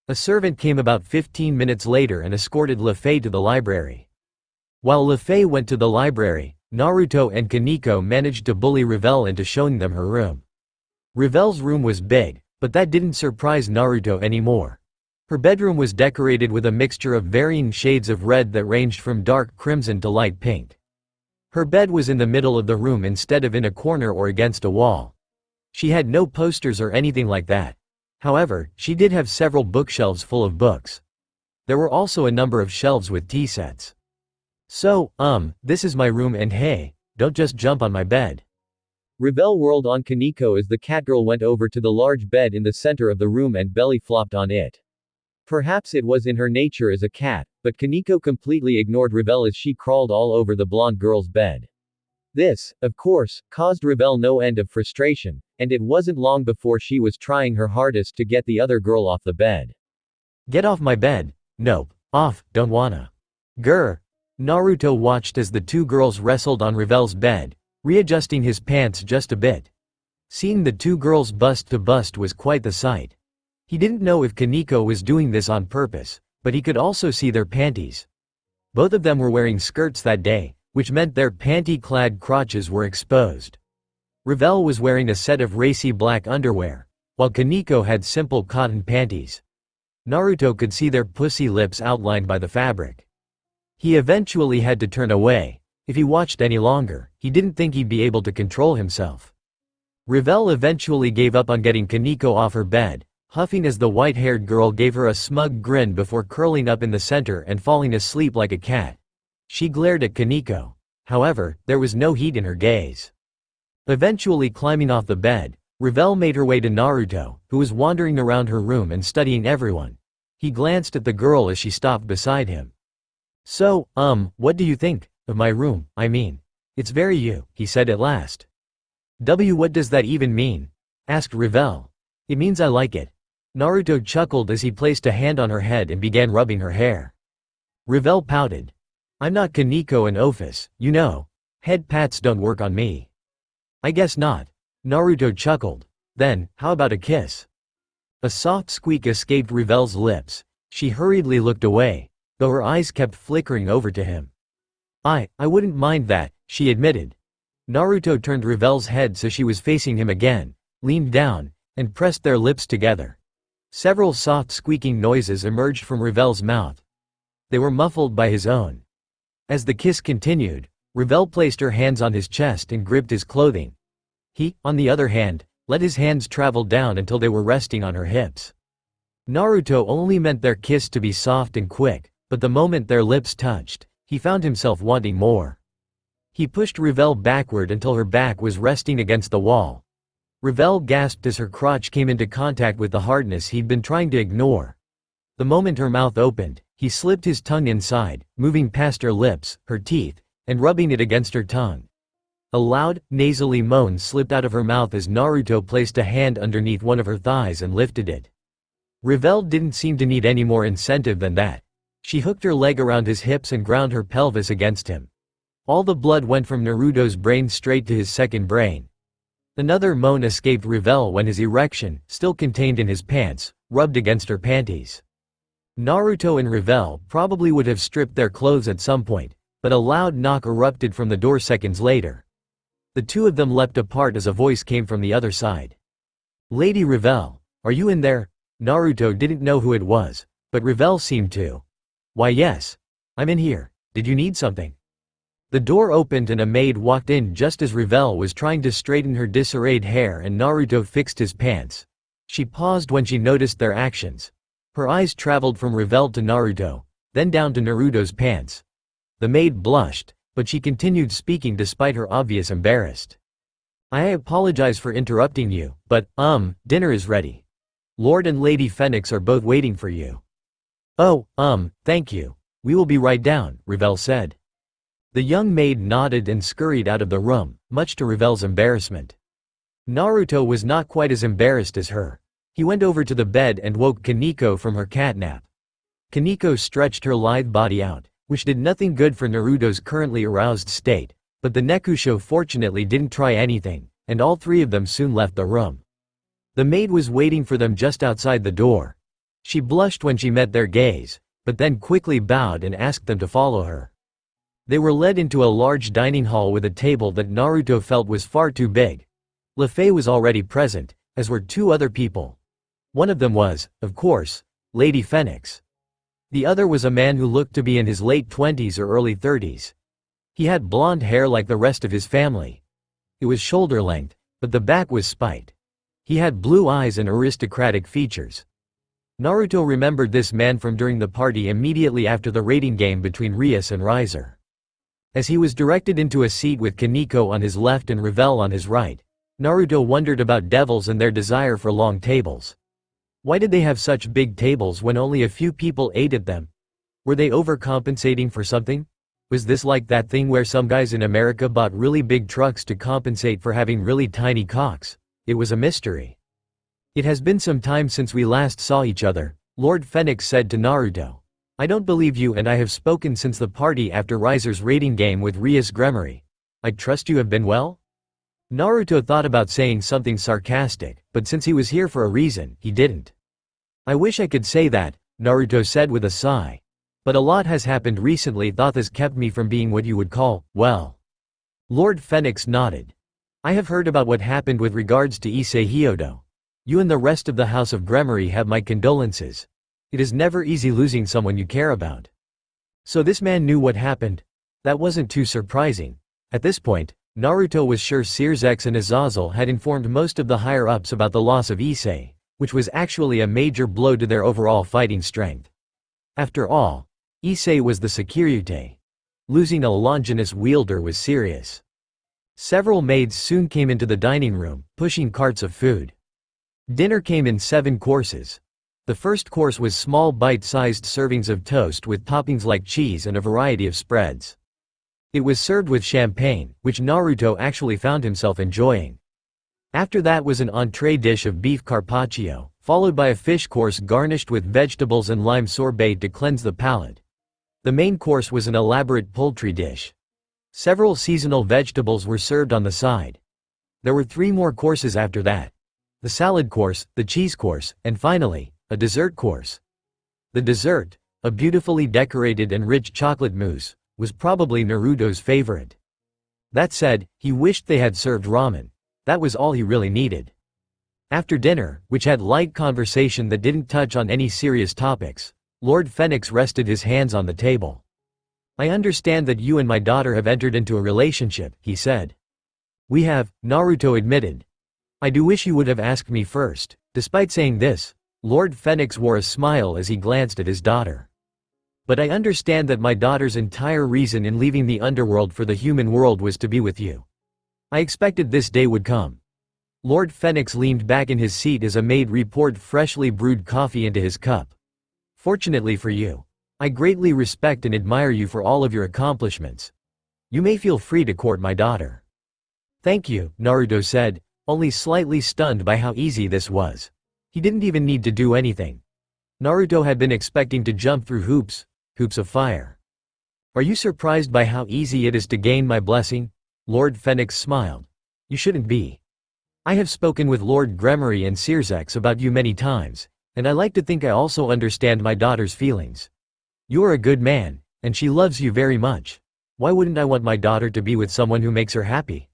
Speaker 1: A servant came about 15 minutes later and escorted Lefei to the library. While Lefei went to the library, Naruto and Kaneko managed to bully Revel into showing them her room. Revel's room was big, but that didn't surprise Naruto anymore. Her bedroom was decorated with a mixture of varying shades of red that ranged from dark crimson to light pink. Her bed was in the middle of the room instead of in a corner or against a wall. She had no posters or anything like that. However, she did have several bookshelves full of books. There were also a number of shelves with tea sets. So, this is my room and hey, don't just jump on my bed. Revel whirled on Kaneko as the catgirl went over to the large bed in the center of the room and belly flopped on it. Perhaps it was in her nature as a cat, but Kaneko completely ignored Revel as she crawled all over the blonde girl's bed. This, of course, caused Revel no end of frustration, and it wasn't long before she was trying her hardest to get the other girl off the bed. Get off my bed. Nope. Off, don't wanna. Grr. Naruto watched as the two girls wrestled on Revel's bed, readjusting his pants just a bit. Seeing the two girls bust to bust was quite the sight. He didn't know if Kaneko was doing this on purpose, but he could also see their panties. Both of them were wearing skirts that day, which meant their panty-clad crotches were exposed. Revel was wearing a set of racy black underwear, while Kaneko had simple cotton panties. Naruto could see their pussy lips outlined by the fabric. He eventually had to turn away. If he watched any longer, he didn't think he'd be able to control himself. Revel eventually gave up on getting Kaneko off her bed, huffing as the white-haired girl gave her a smug grin before curling up in the center and falling asleep like a cat. She glared at Kaneko. However, there was no heat in her gaze. Eventually climbing off the bed, Revel made her way to Naruto, who was wandering around her room and studying everyone. He glanced at the girl as she stopped beside him. So, what do you think of my room? I mean, it's very you, he said at last. What does that even mean? Asked Revel. It means I like it. Naruto chuckled as he placed a hand on her head and began rubbing her hair. Revel pouted. I'm not Kaneko and Ophis, you know. Head pats don't work on me. I guess not. Naruto chuckled. Then, how about a kiss? A soft squeak escaped Revel's lips. She hurriedly looked away, though her eyes kept flickering over to him. I wouldn't mind that, she admitted. Naruto turned Revel's head so she was facing him again, leaned down, and pressed their lips together. Several soft squeaking noises emerged from Revel's mouth. They were muffled by his own. As the kiss continued, Revel placed her hands on his chest and gripped his clothing. He, on the other hand, let his hands travel down until they were resting on her hips. Naruto only meant their kiss to be soft and quick, but the moment their lips touched, he found himself wanting more. He pushed Revel backward until her back was resting against the wall. Revel gasped as her crotch came into contact with the hardness he'd been trying to ignore. The moment her mouth opened, he slipped his tongue inside, moving past her lips, her teeth, and rubbing it against her tongue. A loud, nasally moan slipped out of her mouth as Naruto placed a hand underneath one of her thighs and lifted it. Revel didn't seem to need any more incentive than that. She hooked her leg around his hips and ground her pelvis against him. All the blood went from Naruto's brain straight to his second brain. Another moan escaped Revel when his erection, still contained in his pants, rubbed against her panties. Naruto and Revel probably would have stripped their clothes at some point, but a loud knock erupted from the door seconds later. The two of them leapt apart as a voice came from the other side. "Lady Revel, are you in there?" Naruto didn't know who it was, but Revel seemed to. "Why yes. I'm in here. Did you need something?" The door opened and a maid walked in just as Revel was trying to straighten her disarrayed hair and Naruto fixed his pants. She paused when she noticed their actions. Her eyes traveled from Revel to Naruto, then down to Naruto's pants. The maid blushed, but she continued speaking despite her obvious embarrassed. "I apologize for interrupting you, but, dinner is ready. Lord and Lady Phoenix are both waiting for you." "Oh, thank you. We will be right down," Revel said. The young maid nodded and scurried out of the room, much to Revel's embarrassment. Naruto was not quite as embarrassed as her. He went over to the bed and woke Kaneko from her catnap. Kaneko stretched her lithe body out, which did nothing good for Naruto's currently aroused state, but the Nekusho fortunately didn't try anything, and all three of them soon left the room. The maid was waiting for them just outside the door. She blushed when she met their gaze, but then quickly bowed and asked them to follow her. They were led into a large dining hall with a table that Naruto felt was far too big. Lefei was already present, as were two other people. One of them was, of course, Lady Phoenix. The other was a man who looked to be in his late 20s or early 30s. He had blonde hair like the rest of his family. It was shoulder length, but the back was spiked. He had blue eyes and aristocratic features. Naruto remembered this man from during the party immediately after the rating game between Rias and Riser. As he was directed into a seat with Kaneko on his left and Revel on his right, Naruto wondered about devils and their desire for long tables. Why did they have such big tables when only a few people ate at them? Were they overcompensating for something? Was this like that thing where some guys in America bought really big trucks to compensate for having really tiny cocks? It was a mystery. "It has been some time since we last saw each other," Lord Phoenix said to Naruto. "I don't believe you and I have spoken since the party after Riser's rating game with Rias Gremory. I trust you have been well?" Naruto thought about saying something sarcastic, but since he was here for a reason, he didn't. "I wish I could say that," Naruto said with a sigh. "But a lot has happened recently that has kept me from being what you would call, well." Lord Phoenix nodded. "I have heard about what happened with regards to Issei Hyodo. You and the rest of the House of Gremory have my condolences. It is never easy losing someone you care about." So this man knew what happened? That wasn't too surprising. At this point, Naruto was sure Searzex and Azazel had informed most of the higher-ups about the loss of Issei, which was actually a major blow to their overall fighting strength. After all, Issei was the Securite. Losing a Longinus wielder was serious. Several maids soon came into the dining room, pushing carts of food. Dinner came in 7 courses. The first course was small bite-sized servings of toast with toppings like cheese and a variety of spreads. It was served with champagne, which Naruto actually found himself enjoying. After that was an entree dish of beef carpaccio, followed by a fish course garnished with vegetables and lime sorbet to cleanse the palate. The main course was an elaborate poultry dish. Several seasonal vegetables were served on the side. There were 3 more courses after that. The salad course, the cheese course, and finally, a dessert course. The dessert, a beautifully decorated and rich chocolate mousse, was probably Naruto's favorite. That said, he wished they had served ramen. That was all he really needed. After dinner, which had light conversation that didn't touch on any serious topics, Lord Phoenix rested his hands on the table. I understand that you and my daughter have entered into a relationship, he said. We have, Naruto admitted. I do wish you would have asked me first. Despite saying this, Lord Phoenix wore a smile as he glanced at his daughter. But I understand that my daughter's entire reason in leaving the underworld for the human world was to be with you. I expected this day would come. Lord Phoenix leaned back in his seat as a maid poured freshly brewed coffee into his cup. Fortunately for you, I greatly respect and admire you for all of your accomplishments. You may feel free to court my daughter. Thank you, Naruto said, only slightly stunned by how easy this was. He didn't even need to do anything. Naruto had been expecting to jump through hoops of fire. Are you surprised by how easy it is to gain my blessing? Lord Phoenix smiled. You shouldn't be. I have spoken with Lord Gremory and Searsex about you many times, and I like to think I also understand my daughter's feelings. You are a good man, and she loves you very much. Why wouldn't I want my daughter to be with someone who makes her happy?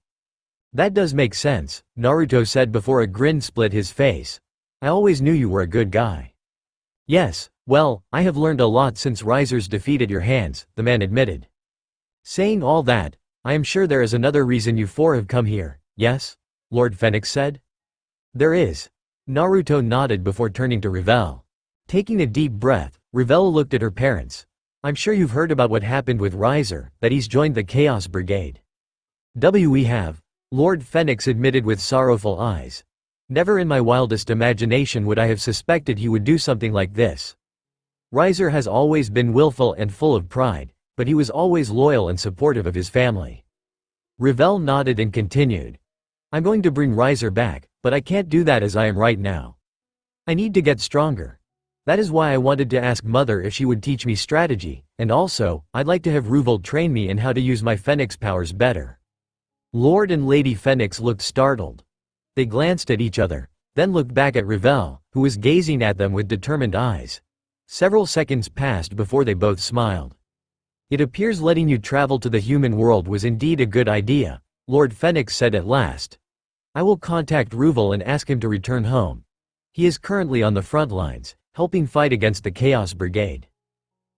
Speaker 1: That does make sense, Naruto said before a grin split his face. I always knew you were a good guy. Yes, well, I have learned a lot since Risers defeated your hands, the man admitted. Saying all that, I am sure there is another reason you four have come here, yes? Lord Phoenix said. There is. Naruto nodded before turning to Revel. Taking a deep breath, Revel looked at her parents. I'm sure you've heard about what happened with Riser, that he's joined the Chaos Brigade. We have, Lord Phoenix admitted with sorrowful eyes. Never in my wildest imagination would I have suspected he would do something like this. Riser has always been willful and full of pride, but he was always loyal and supportive of his family. Revel nodded and continued. I'm going to bring Riser back, but I can't do that as I am right now. I need to get stronger. That is why I wanted to ask Mother if she would teach me strategy, and also, I'd like to have Ruvel train me in how to use my Phoenix powers better. Lord and Lady Phoenix looked startled. They glanced at each other, then looked back at Revel, who was gazing at them with determined eyes. Several seconds passed before they both smiled. It appears letting you travel to the human world was indeed a good idea, Lord Phoenix said at last. I will contact Ruvel and ask him to return home. He is currently on the front lines, helping fight against the Chaos Brigade.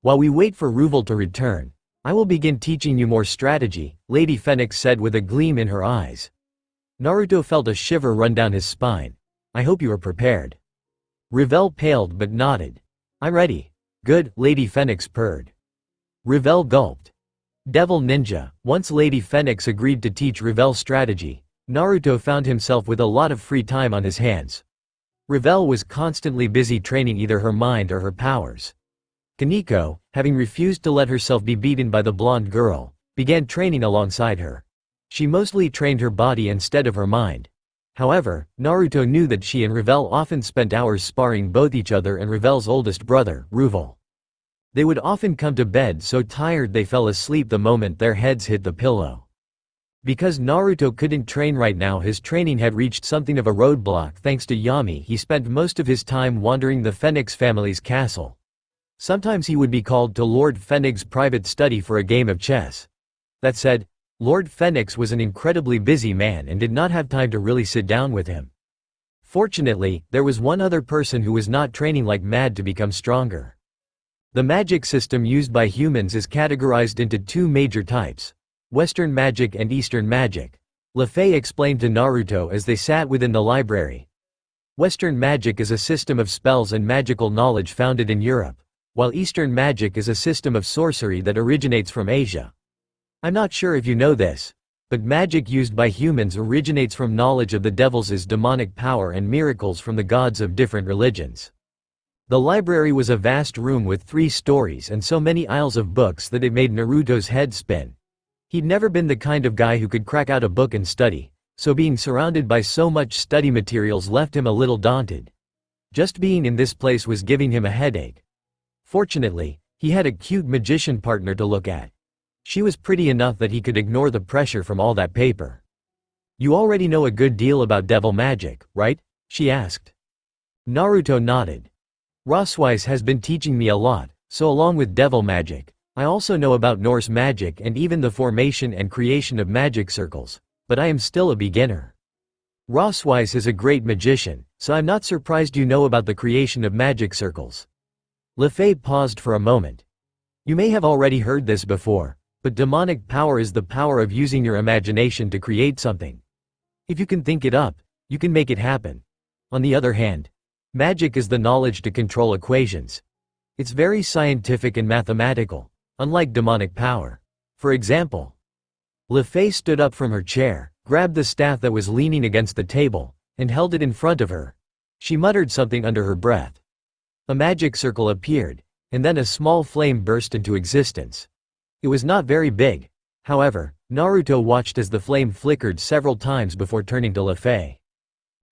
Speaker 1: While we wait for Ruvel to return, I will begin teaching you more strategy, Lady Phoenix said with a gleam in her eyes. Naruto felt a shiver run down his spine. I hope you are prepared. Revel paled but nodded. I'm ready. Good, Lady Phoenix purred. Revel gulped. Devil Ninja. Once Lady Phoenix agreed to teach Revel strategy, Naruto found himself with a lot of free time on his hands. Revel was constantly busy training either her mind or her powers. Kaneko, having refused to let herself be beaten by the blonde girl, began training alongside her. She mostly trained her body instead of her mind. However, Naruto knew that she and Revel often spent hours sparring both each other and Revel's oldest brother, Ruvel. They would often come to bed so tired they fell asleep the moment their heads hit the pillow. Because Naruto couldn't train right now, his training had reached something of a roadblock thanks to Yami. He spent most of his time wandering the Phoenix family's castle. Sometimes he would be called to Lord Phoenix's private study for a game of chess. That said, Lord Phoenix was an incredibly busy man and did not have time to really sit down with him. Fortunately, there was one other person who was not training like mad to become stronger. The magic system used by humans is categorized into two major types: Western magic and Eastern magic. Lefei explained to Naruto as they sat within the library. Western magic is a system of spells and magical knowledge founded in Europe, while Eastern magic is a system of sorcery that originates from Asia. I'm not sure if you know this, but magic used by humans originates from knowledge of the devil's demonic power and miracles from the gods of different religions. The library was a vast room with 3 stories and so many aisles of books that it made Naruto's head spin. He'd never been the kind of guy who could crack out a book and study, so being surrounded by so much study materials left him a little daunted. Just being in this place was giving him a headache. Fortunately, he had a cute magician partner to look at. She was pretty enough that he could ignore the pressure from all that paper. You already know a good deal about devil magic, right? She asked. Naruto nodded. Roswise has been teaching me a lot, so along with devil magic, I also know about Norse magic and even the formation and creation of magic circles, but I am still a beginner. Roswise is a great magician, so I'm not surprised you know about the creation of magic circles. LeFay paused for a moment. You may have already heard this before, but demonic power is the power of using your imagination to create something. If you can think it up, you can make it happen. On the other hand, magic is the knowledge to control equations. It's very scientific and mathematical, unlike demonic power. For example, LeFay stood up from her chair, grabbed the staff that was leaning against the table, and held it in front of her. She muttered something under her breath. A magic circle appeared, and then a small flame burst into existence. It was not very big. However, Naruto watched as the flame flickered several times before turning to LeFay.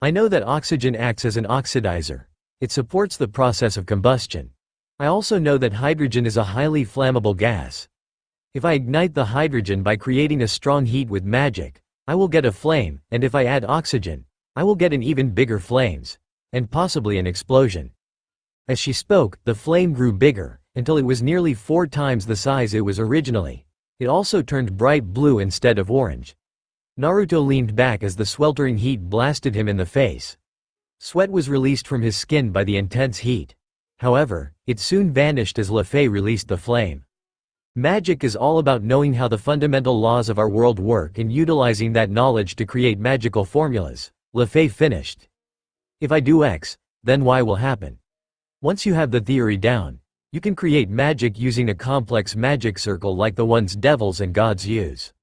Speaker 1: I know that oxygen acts as an oxidizer. It supports the process of combustion. I also know that hydrogen is a highly flammable gas. If I ignite the hydrogen by creating a strong heat with magic, I will get a flame, and if I add oxygen, I will get an even bigger flames, and possibly an explosion. As she spoke, the flame grew bigger, until it was nearly 4 times the size it was originally. It also turned bright blue instead of orange. Naruto leaned back as the sweltering heat blasted him in the face. Sweat was released from his skin by the intense heat. However, it soon vanished as LeFay released the flame. Magic is all about knowing how the fundamental laws of our world work and utilizing that knowledge to create magical formulas, LeFay finished. If I do X, then Y will happen. Once you have the theory down, you can create magic using a complex magic circle like the ones devils and gods use.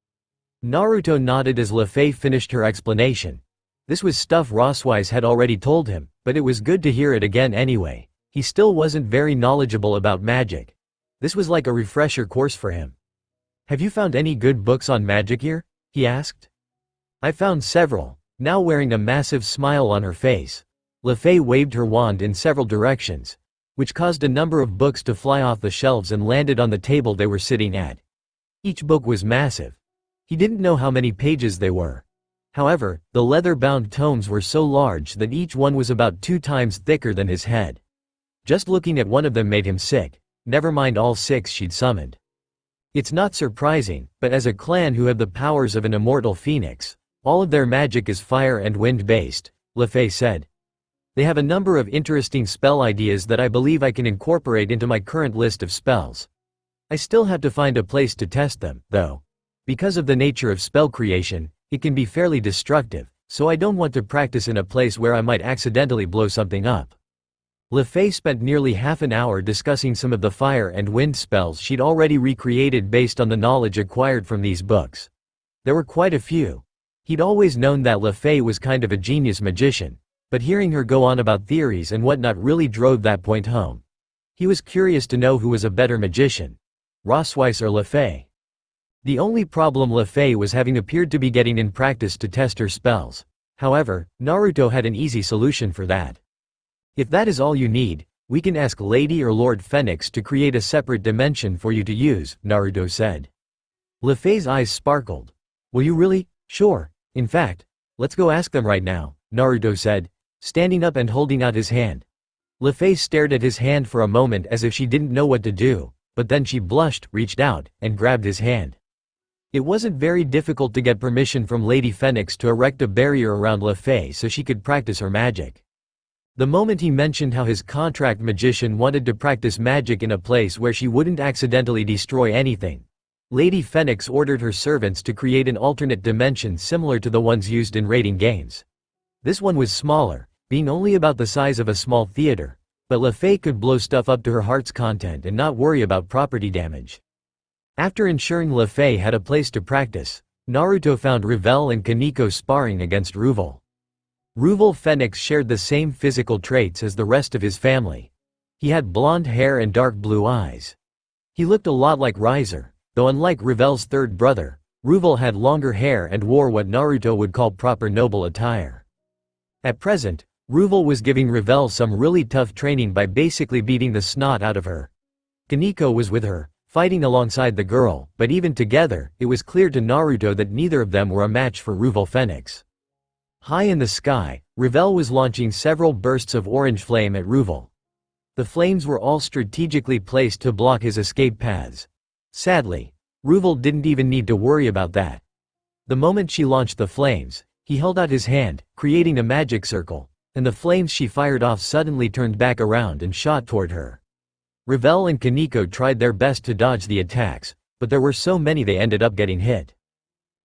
Speaker 1: Naruto nodded as LeFay finished her explanation. This was stuff Rosswise had already told him, but it was good to hear it again anyway. He still wasn't very knowledgeable about magic. This was like a refresher course for him. Have you found any good books on magic here? He asked. I found several, now wearing a massive smile on her face. LeFay waved her wand in several directions, which caused a number of books to fly off the shelves and landed on the table they were sitting at. Each book was massive. He didn't know how many pages they were. However, the leather-bound tomes were so large that each one was about 2 times thicker than his head. Just looking at one of them made him sick, never mind all 6 she'd summoned. It's not surprising, but as a clan who have the powers of an immortal phoenix, all of their magic is fire and wind-based, LeFay said. They have a number of interesting spell ideas that I believe I can incorporate into my current list of spells. I still have to find a place to test them, though. Because of the nature of spell creation, it can be fairly destructive, so I don't want to practice in a place where I might accidentally blow something up. LeFay spent nearly half an hour discussing some of the fire and wind spells she'd already recreated based on the knowledge acquired from these books. There were quite a few. He'd always known that LeFay was kind of a genius magician, but hearing her go on about theories and whatnot really drove that point home. He was curious to know who was a better magician, Rosswise or LeFay. The only problem LeFay was having appeared to be getting in practice to test her spells. However, Naruto had an easy solution for that. If that is all you need, we can ask Lady or Lord Phoenix to create a separate dimension for you to use, Naruto said. LeFay's eyes sparkled. Will you really? Sure. In fact, let's go ask them right now, Naruto said, standing up and holding out his hand. LeFay stared at his hand for a moment as if she didn't know what to do, but then she blushed, reached out, and grabbed his hand. It wasn't very difficult to get permission from Lady Phoenix to erect a barrier around LeFay so she could practice her magic. The moment he mentioned how his contract magician wanted to practice magic in a place where she wouldn't accidentally destroy anything, Lady Phoenix ordered her servants to create an alternate dimension similar to the ones used in raiding games. This one was smaller, being only about the size of a small theater, but LeFay could blow stuff up to her heart's content and not worry about property damage. After ensuring LeFay had a place to practice, Naruto found Revel and Kaneko sparring against Ruvel. Ruvel Phoenix shared the same physical traits as the rest of his family. He had blonde hair and dark blue eyes. He looked a lot like Riser, though unlike Revel's third brother, Ruvel had longer hair and wore what Naruto would call proper noble attire. At present, Ruvel was giving Revel some really tough training by basically beating the snot out of her. Kaneko was with her, fighting alongside the girl, but even together, it was clear to Naruto that neither of them were a match for Ruvel Phoenix. High in the sky, Revel was launching several bursts of orange flame at Ruvel. The flames were all strategically placed to block his escape paths. Sadly, Ruvel didn't even need to worry about that. The moment she launched the flames, he held out his hand, creating a magic circle, and the flames she fired off suddenly turned back around and shot toward her. Revel and Kaneko tried their best to dodge the attacks, but there were so many they ended up getting hit.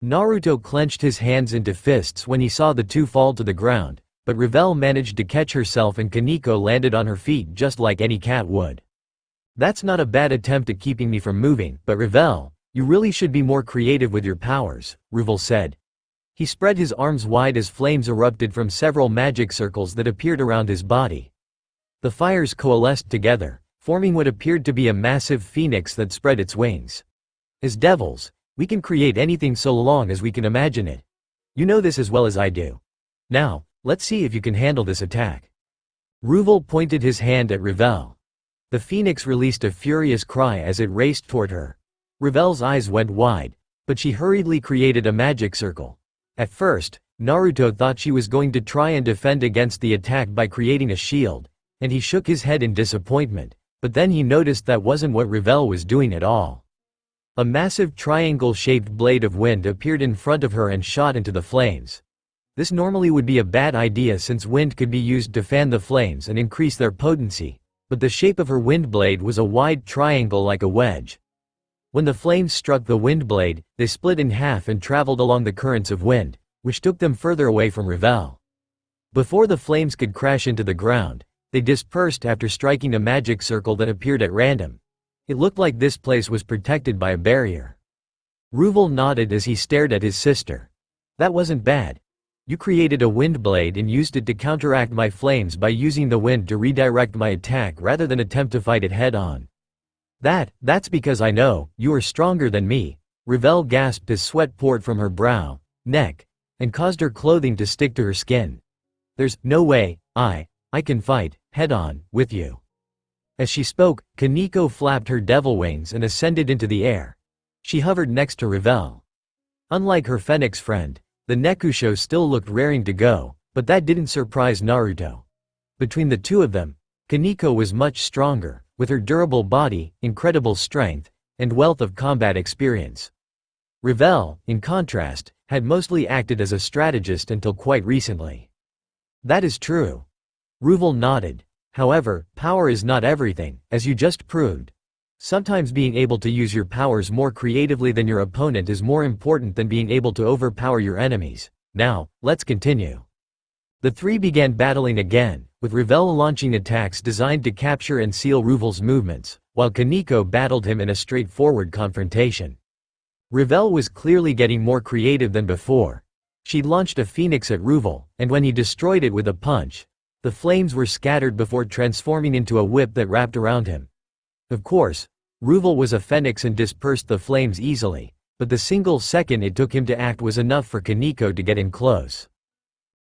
Speaker 1: Naruto clenched his hands into fists when he saw the two fall to the ground, but Revel managed to catch herself and Kaneko landed on her feet just like any cat would. That's not a bad attempt at keeping me from moving, but Revel, you really should be more creative with your powers, Revel said. He spread his arms wide as flames erupted from several magic circles that appeared around his body. The fires coalesced together, forming what appeared to be a massive phoenix that spread its wings. As devils, we can create anything so long as we can imagine it. You know this as well as I do. Now, let's see if you can handle this attack. Revel pointed his hand at Revel. The phoenix released a furious cry as it raced toward her. Revel's eyes went wide, but she hurriedly created a magic circle. At first, Naruto thought she was going to try and defend against the attack by creating a shield, and he shook his head in disappointment, but then he noticed that wasn't what Revel was doing at all. A massive triangle-shaped blade of wind appeared in front of her and shot into the flames. This normally would be a bad idea since wind could be used to fan the flames and increase their potency, but the shape of her wind blade was a wide triangle like a wedge. When the flames struck the wind blade, they split in half and traveled along the currents of wind, which took them further away from Revel. Before the flames could crash into the ground, they dispersed after striking a magic circle that appeared at random. It looked like this place was protected by a barrier. Revel nodded as he stared at his sister. That wasn't bad. You created a wind blade and used it to counteract my flames by using the wind to redirect my attack rather than attempt to fight it head-on. That's because I know, you are stronger than me, Revel gasped as sweat poured from her brow, neck, and caused her clothing to stick to her skin. There's no way, I can fight, head-on, with you. As she spoke, Kaneko flapped her devil wings and ascended into the air. She hovered next to Revel. Unlike her phoenix friend, the Nekusho still looked raring to go, but that didn't surprise Naruto. Between the two of them, Kaneko was much stronger, with her durable body, incredible strength, and wealth of combat experience. Revel, in contrast, had mostly acted as a strategist until quite recently. That is true. Revel nodded. However, power is not everything, as you just proved. Sometimes being able to use your powers more creatively than your opponent is more important than being able to overpower your enemies. Now, let's continue. The three began battling again, with Revel launching attacks designed to capture and seal Revel's movements, while Kaneko battled him in a straightforward confrontation. Revel was clearly getting more creative than before. She launched a phoenix at Revel, and when he destroyed it with a punch, the flames were scattered before transforming into a whip that wrapped around him. Of course, Revel was a phoenix and dispersed the flames easily, but the single second it took him to act was enough for Kaneko to get in close.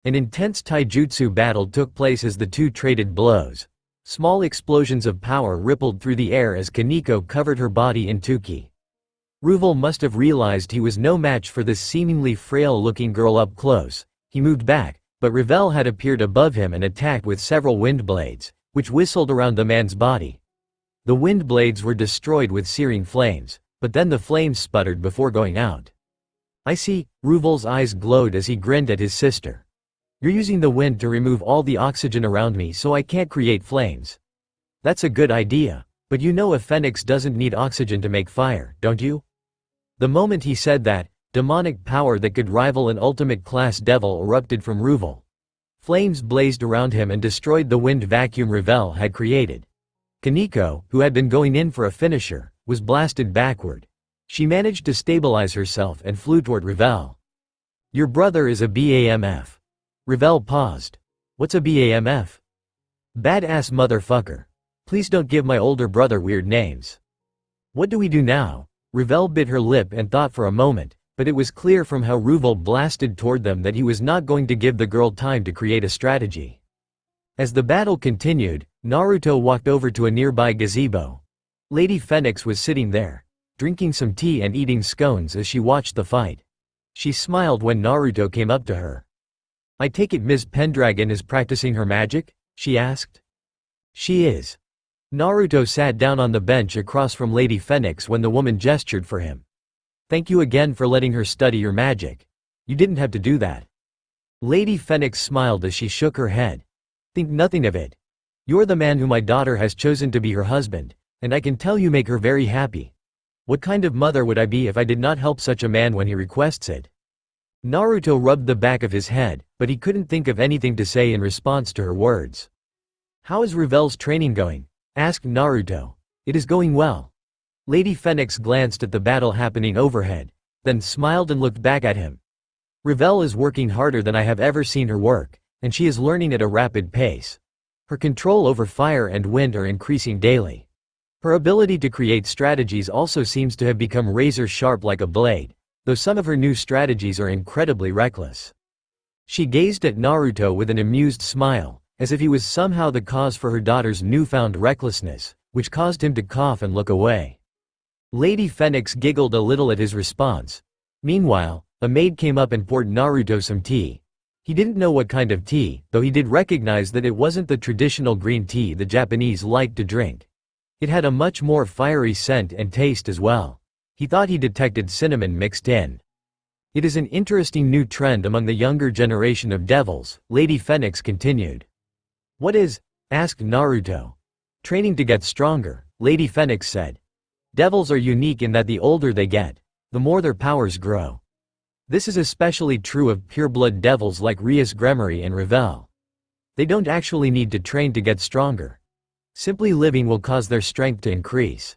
Speaker 1: An intense taijutsu battle took place as the two traded blows. Small explosions of power rippled through the air as Kaneko covered her body in tuki. Revel must have realized he was no match for this seemingly frail-looking girl up close. He moved back, but Revel had appeared above him and attacked with several wind blades, which whistled around the man's body. The wind blades were destroyed with searing flames, but then the flames sputtered before going out. I see, Revel's eyes glowed as he grinned at his sister. You're using the wind to remove all the oxygen around me so I can't create flames. That's a good idea, but you know a phoenix doesn't need oxygen to make fire, don't you? The moment he said that, demonic power that could rival an ultimate-class devil erupted from Revel. Flames blazed around him and destroyed the wind vacuum Revel had created. Kaneko, who had been going in for a finisher, was blasted backward. She managed to stabilize herself and flew toward Revel. Your brother is a BAMF. Revel paused. What's a BAMF? Badass motherfucker. Please don't give my older brother weird names. What do we do now? Revel bit her lip and thought for a moment, but it was clear from how Revel blasted toward them that he was not going to give the girl time to create a strategy. As the battle continued, Naruto walked over to a nearby gazebo. Lady Phoenix was sitting there, drinking some tea and eating scones as she watched the fight. She smiled when Naruto came up to her. I take it Ms. Pendragon is practicing her magic? She asked. She is. Naruto sat down on the bench across from Lady Phoenix when the woman gestured for him. Thank you again for letting her study your magic. You didn't have to do that. Lady Phoenix smiled as she shook her head. Think nothing of it. You're the man who my daughter has chosen to be her husband, And I can tell you make her very happy. What kind of mother would I be if I did not help such a man when he requests it? Naruto rubbed the back of his head, but he couldn't think of anything to say in response to her words. How is Revel's training going? Asked Naruto. It is going well. Lady Phoenix glanced at the battle happening overhead, then smiled and looked back at him. Revel is working harder than I have ever seen her work, and she is learning at a rapid pace. Her control over fire and wind are increasing daily. Her ability to create strategies also seems to have become razor sharp like a blade, though some of her new strategies are incredibly reckless. She gazed at Naruto with an amused smile, as if he was somehow the cause for her daughter's newfound recklessness, which caused him to cough and look away. Lady Phoenix giggled a little at his response. Meanwhile, a maid came up and poured Naruto some tea. He didn't know what kind of tea, though he did recognize that it wasn't the traditional green tea the Japanese liked to drink. It had a much more fiery scent and taste as well. He thought he detected cinnamon mixed in. It is an interesting new trend among the younger generation of devils, Lady Phoenix continued. What is? Asked Naruto. Training to get stronger, Lady Phoenix said. Devils are unique in that the older they get, the more their powers grow. This is especially true of pureblood devils like Rias Gremory and Revel. They don't actually need to train to get stronger. Simply living will cause their strength to increase.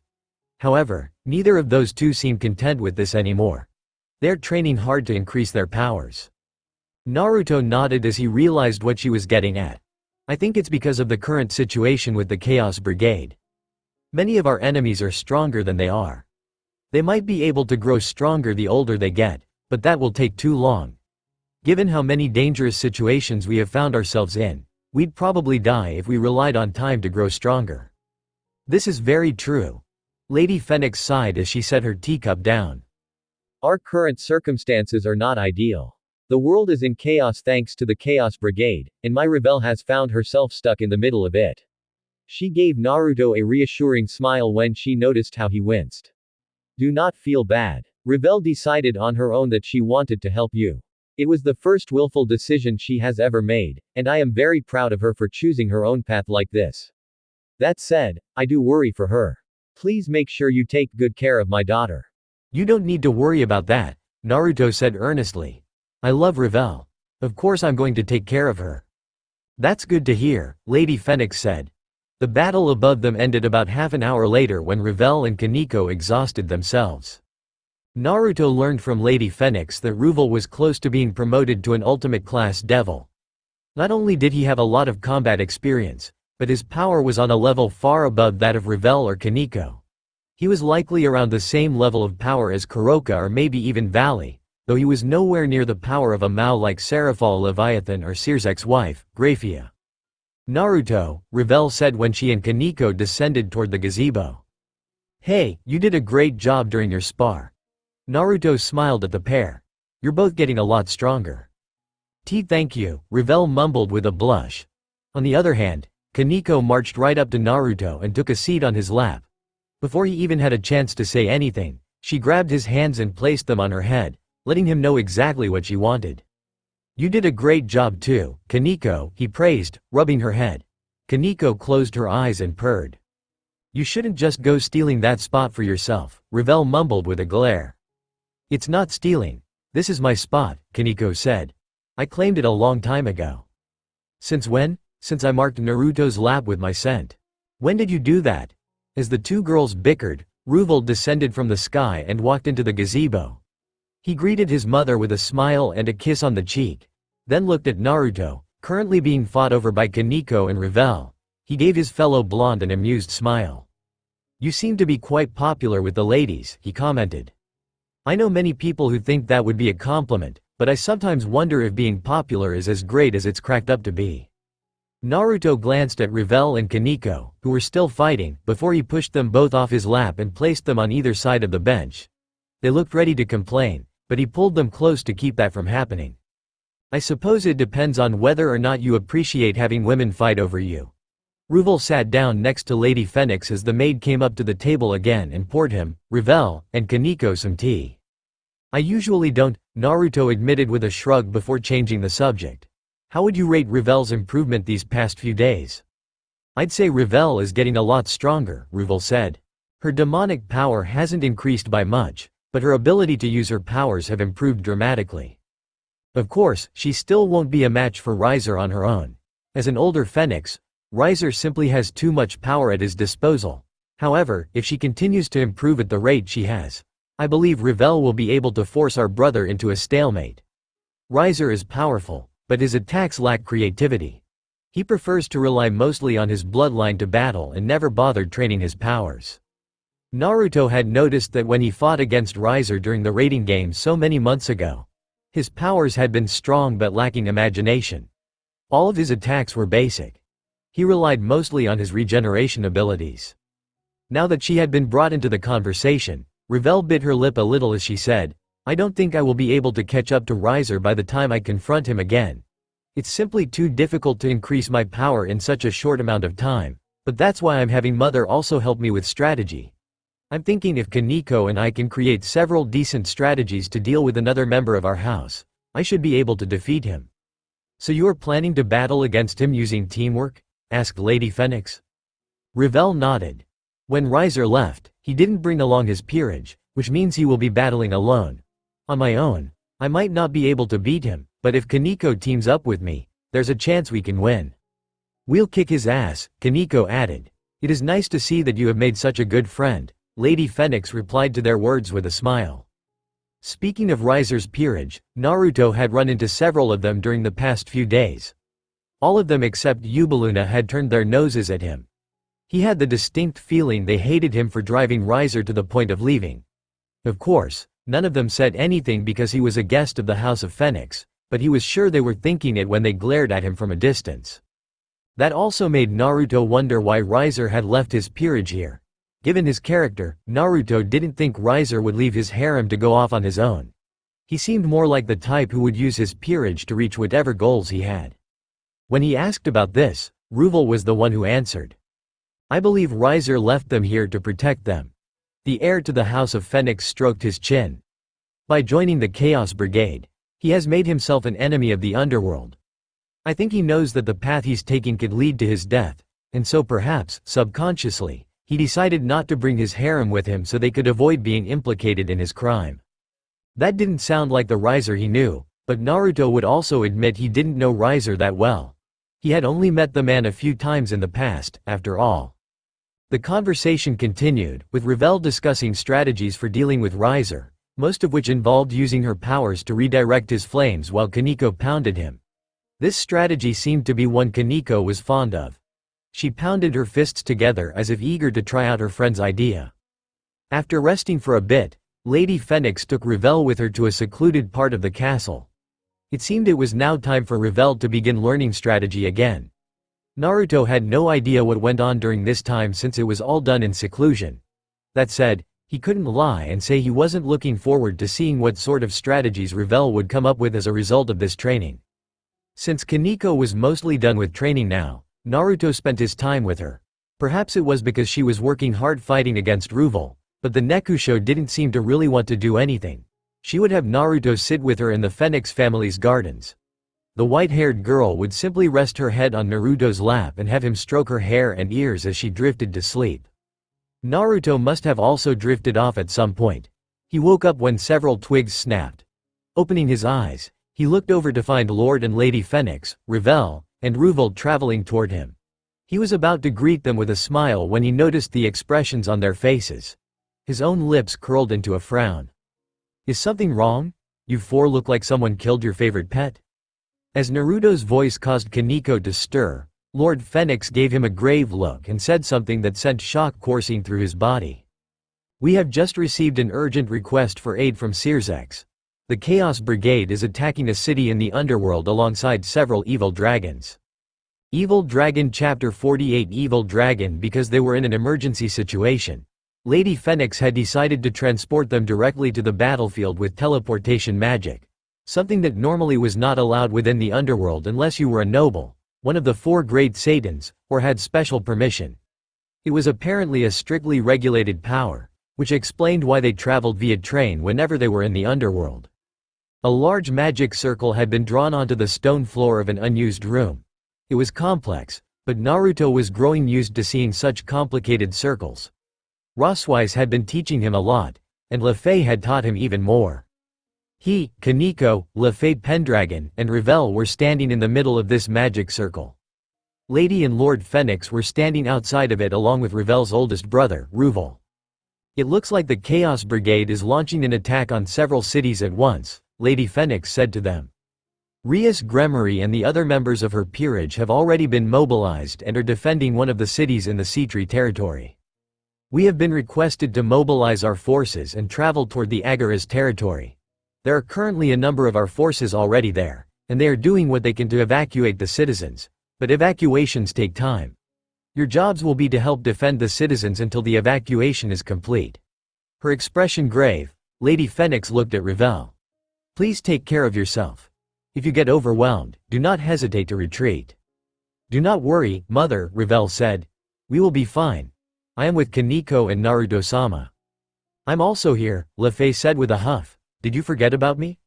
Speaker 1: However, neither of those two seem content with this anymore. They're training hard to increase their powers. Naruto nodded as he realized what she was getting at. I think it's because of the current situation with the Chaos Brigade. Many of our enemies are stronger than they are. They might be able to grow stronger the older they get, but that will take too long. Given how many dangerous situations we have found ourselves in, we'd probably die if we relied on time to grow stronger. This is very true. Lady Phoenix sighed as she set her teacup down. Our current circumstances are not ideal. The world is in chaos thanks to the Chaos Brigade, and my Revel has found herself stuck in the middle of it. She gave Naruto a reassuring smile when she noticed how he winced. Do not feel bad. Revel decided on her own that she wanted to help you. It was the first willful decision she has ever made, and I am very proud of her for choosing her own path like this. That said, I do worry for her. Please make sure you take good care of my daughter. You don't need to worry about that, Naruto said earnestly. I love Revel. Of course I'm going to take care of her. That's good to hear, Lady Phoenix said. The battle above them ended about half an hour later when Revel and Kaneko exhausted themselves. Naruto learned from Lady Phoenix that Ruvel was close to being promoted to an ultimate class devil. Not only did he have a lot of combat experience, but his power was on a level far above that of Revel or Kaneko. He was likely around the same level of power as Kuroka or maybe even Valley, though he was nowhere near the power of a Mao like Seraphal Leviathan or Searzek's wife, Graphia. Naruto, Revel said when she and Kaneko descended toward the gazebo. Hey, you did a great job during your spar. Naruto smiled at the pair. You're both getting a lot stronger. Thank you, Revel mumbled with a blush. On the other hand, Kaneko marched right up to Naruto and took a seat on his lap. Before he even had a chance to say anything, she grabbed his hands and placed them on her head, letting him know exactly what she wanted. You did a great job too, Kaneko, he praised, rubbing her head. Kaneko closed her eyes and purred. You shouldn't just go stealing that spot for yourself, Revel mumbled with a glare. It's not stealing. This is my spot, Kaneko said. I claimed it a long time ago. Since when? Since I marked Naruto's lap with my scent. When did you do that? As the two girls bickered, Ruvel descended from the sky and walked into the gazebo. He greeted his mother with a smile and a kiss on the cheek, then looked at Naruto, currently being fought over by Kaneko and Revel. He gave his fellow blonde an amused smile. You seem to be quite popular with the ladies, he commented. I know many people who think that would be a compliment, but I sometimes wonder if being popular is as great as it's cracked up to be. Naruto glanced at Revel and Kaneko, who were still fighting, before he pushed them both off his lap and placed them on either side of the bench. They looked ready to complain, but he pulled them close to keep that from happening. I suppose it depends on whether or not you appreciate having women fight over you. Ruvel sat down next to Lady Phoenix as the maid came up to the table again and poured him, Revel, and Kaneko some tea. I usually don't, Naruto admitted with a shrug before changing the subject. How would you rate Revel's improvement these past few days? I'd say Revel is getting a lot stronger, Ruvel said. Her demonic power hasn't increased by much, but her ability to use her powers have improved dramatically. Of course, she still won't be a match for Riser on her own. As an older Phoenix, Riser simply has too much power at his disposal. However, if she continues to improve at the rate she has, I believe Revel will be able to force our brother into a stalemate. Riser is powerful, but his attacks lack creativity. He prefers to rely mostly on his bloodline to battle and never bothered training his powers. Naruto had noticed that when he fought against Riser during the raiding game so many months ago, his powers had been strong but lacking imagination. All of his attacks were basic. He relied mostly on his regeneration abilities. Now that she had been brought into the conversation, Revel bit her lip a little as she said, I don't think I will be able to catch up to Riser by the time I confront him again. It's simply too difficult to increase my power in such a short amount of time, but that's why I'm having Mother also help me with strategy. I'm thinking if Kaneko and I can create several decent strategies to deal with another member of our house, I should be able to defeat him. So you are planning to battle against him using teamwork? Asked Lady Phoenix. Revel nodded. When Riser left, he didn't bring along his peerage, which means he will be battling alone. On my own, I might not be able to beat him, but if Kaneko teams up with me, there's a chance we can win. We'll kick his ass, Kaneko added. It is nice to see that you have made such a good friend, Lady Phoenix replied to their words with a smile. Speaking of Riser's peerage, Naruto had run into several of them during the past few days. All of them except Yubaluna had turned their noses at him. He had the distinct feeling they hated him for driving Riser to the point of leaving. Of course, none of them said anything because he was a guest of the House of Phoenix, but he was sure they were thinking it when they glared at him from a distance. That also made Naruto wonder why Riser had left his peerage here. Given his character, Naruto didn't think Riser would leave his harem to go off on his own. He seemed more like the type who would use his peerage to reach whatever goals he had. When he asked about this, Ruvel was the one who answered. I believe Riser left them here to protect them. The heir to the House of Phoenix stroked his chin. By joining the Chaos Brigade, he has made himself an enemy of the underworld. I think he knows that the path he's taking could lead to his death, and so perhaps, subconsciously, he decided not to bring his harem with him so they could avoid being implicated in his crime. That didn't sound like the Riser he knew, but Naruto would also admit he didn't know Riser that well. He had only met the man a few times in the past, after all. The conversation continued, with Revel discussing strategies for dealing with Riser, most of which involved using her powers to redirect his flames while Kaneko pounded him. This strategy seemed to be one Kaneko was fond of. She pounded her fists together as if eager to try out her friend's idea. After resting for a bit, Lady Phoenix took Revel with her to a secluded part of the castle. It seemed it was now time for Revel to begin learning strategy again. Naruto had no idea what went on during this time since it was all done in seclusion. That said, he couldn't lie and say he wasn't looking forward to seeing what sort of strategies Revel would come up with as a result of this training. Since Kaneko was mostly done with training now, Naruto spent his time with her. Perhaps it was because she was working hard fighting against Ruvel, but the Nekusho didn't seem to really want to do anything. She would have Naruto sit with her in the Phoenix family's gardens. The white-haired girl would simply rest her head on Naruto's lap and have him stroke her hair and ears as she drifted to sleep. Naruto must have also drifted off at some point. He woke up when several twigs snapped. Opening his eyes, he looked over to find Lord and Lady Phoenix, Revel, and Ruvel traveling toward him. He was about to greet them with a smile when he noticed the expressions on their faces. His own lips curled into a frown. Is something wrong? You four look like someone killed your favorite pet. As Naruto's voice caused Kaneko to stir, Lord Phoenix gave him a grave look and said something that sent shock coursing through his body. We have just received an urgent request for aid from Searsex. The Chaos Brigade is attacking a city in the underworld alongside several evil dragons. Evil Dragon Chapter 48 Evil Dragon. Because they were in an emergency situation, Lady Phoenix had decided to transport them directly to the battlefield with teleportation magic. Something that normally was not allowed within the underworld unless you were a noble, one of the 4 great Satans, or had special permission. It was apparently a strictly regulated power, which explained why they traveled via train whenever they were in the underworld. A large magic circle had been drawn onto the stone floor of an unused room. It was complex, But Naruto was growing used to seeing such complicated circles. Roswise had been teaching him a lot, and Lefay had taught him even more. He, Kaneko, Lefay Pendragon, and Revel were standing in the middle of this magic circle. Lady and Lord Phoenix were standing outside of it along with Revel's oldest brother, Ruvel. It looks like the Chaos Brigade is launching an attack on several cities at once, Lady Phoenix said to them. Rias Gremory and the other members of her peerage have already been mobilized and are defending one of the cities in the Citri territory. We have been requested to mobilize our forces and travel toward the Agaras territory. There are currently a number of our forces already there, and they are doing what they can to evacuate the citizens, but evacuations take time. Your jobs will be to help defend the citizens until the evacuation is complete. Her expression grave, Lady Phoenix looked at Revel. Please take care of yourself. If you get overwhelmed, do not hesitate to retreat. Do not worry, Mother, Revel said. We will be fine. I am with Kaneko and Naruto-sama. I'm also here, Lefay said with a huff. Did you forget about me?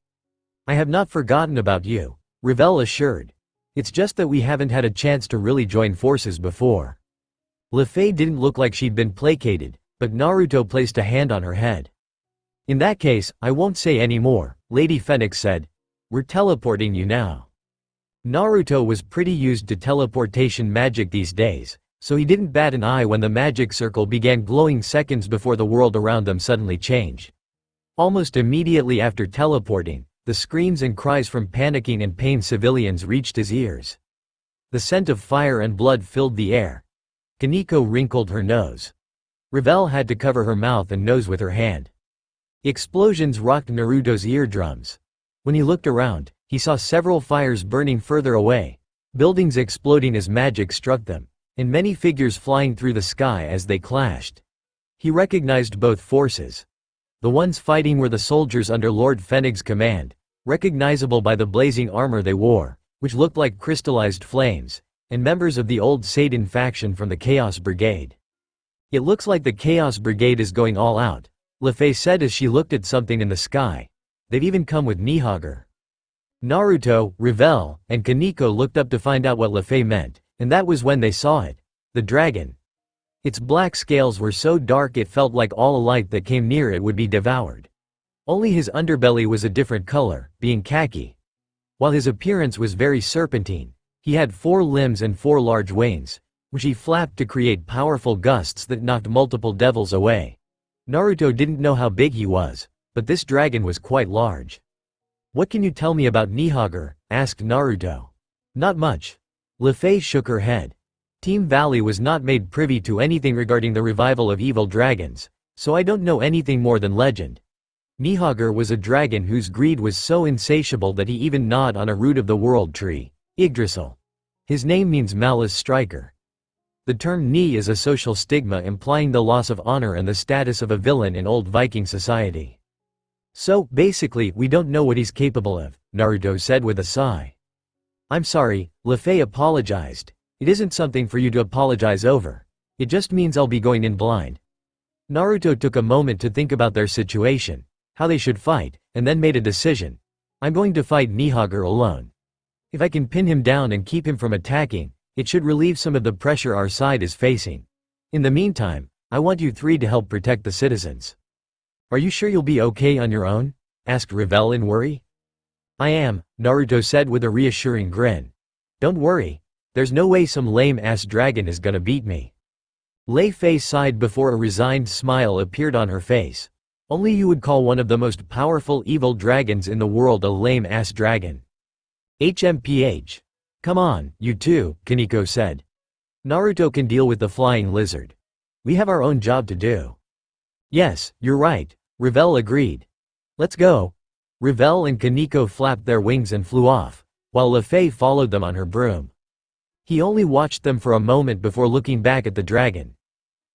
Speaker 1: I have not forgotten about you, Revel assured. It's just that we haven't had a chance to really join forces before. Lefay didn't look like she'd been placated, but Naruto placed a hand on her head. In that case, I won't say any more, Lady Phoenix said. We're teleporting you now. Naruto was pretty used to teleportation magic these days, so he didn't bat an eye when the magic circle began glowing seconds before the world around them suddenly changed. Almost immediately after teleporting, the screams and cries from panicking and pained civilians reached his ears. The scent of fire and blood filled the air. Kaneko wrinkled her nose. Revel had to cover her mouth and nose with her hand. Explosions rocked Naruto's eardrums. When he looked around, he saw several fires burning further away, buildings exploding as magic struck them, and many figures flying through the sky as they clashed. He recognized both forces. The ones fighting were the soldiers under Lord Phoenix's command, recognizable by the blazing armor they wore, which looked like crystallized flames, and members of the old Satan faction from the Chaos Brigade. It looks like the Chaos Brigade is going all out, Lefay said as she looked at something in the sky. They've even come with Nihage. Naruto, Revel, and Kaneko looked up to find out what Lefay meant, and that was when they saw it. The dragon. Its black scales were so dark it felt like all light that came near it would be devoured. Only his underbelly was a different color, being khaki. While his appearance was very serpentine, he had 4 limbs and 4 large wings, which he flapped to create powerful gusts that knocked multiple devils away. Naruto didn't know how big he was, but this dragon was quite large. What can you tell me about Nihage? Asked Naruto. Not much. Lefay shook her head. Team Valley was not made privy to anything regarding the revival of evil dragons, so I don't know anything more than legend. Nihage was a dragon whose greed was so insatiable that he even gnawed on a root of the world tree, Yggdrasil. His name means malice striker. The term Ni is a social stigma implying the loss of honor and the status of a villain in old Viking society. So, basically, we don't know what he's capable of, Naruto said with a sigh. I'm sorry, Lefay apologized. It isn't something for you to apologize over. It just means I'll be going in blind. Naruto took a moment to think about their situation, how they should fight, and then made a decision. I'm going to fight Nihage alone. If I can pin him down and keep him from attacking, it should relieve some of the pressure our side is facing. In the meantime, I want you 3 to help protect the citizens. Are you sure you'll be okay on your own? Asked Revel in worry. I am, Naruto said with a reassuring grin. Don't worry. There's no way some lame-ass dragon is gonna beat me. Lefay sighed before a resigned smile appeared on her face. Only you would call one of the most powerful evil dragons in the world a lame-ass dragon. HMPH. Come on, you two, Kaneko said. Naruto can deal with the flying lizard. We have our own job to do. Yes, you're right, Revel agreed. Let's go. Revel and Kaneko flapped their wings and flew off, while Lefay followed them on her broom. He only watched them for a moment before looking back at the dragon.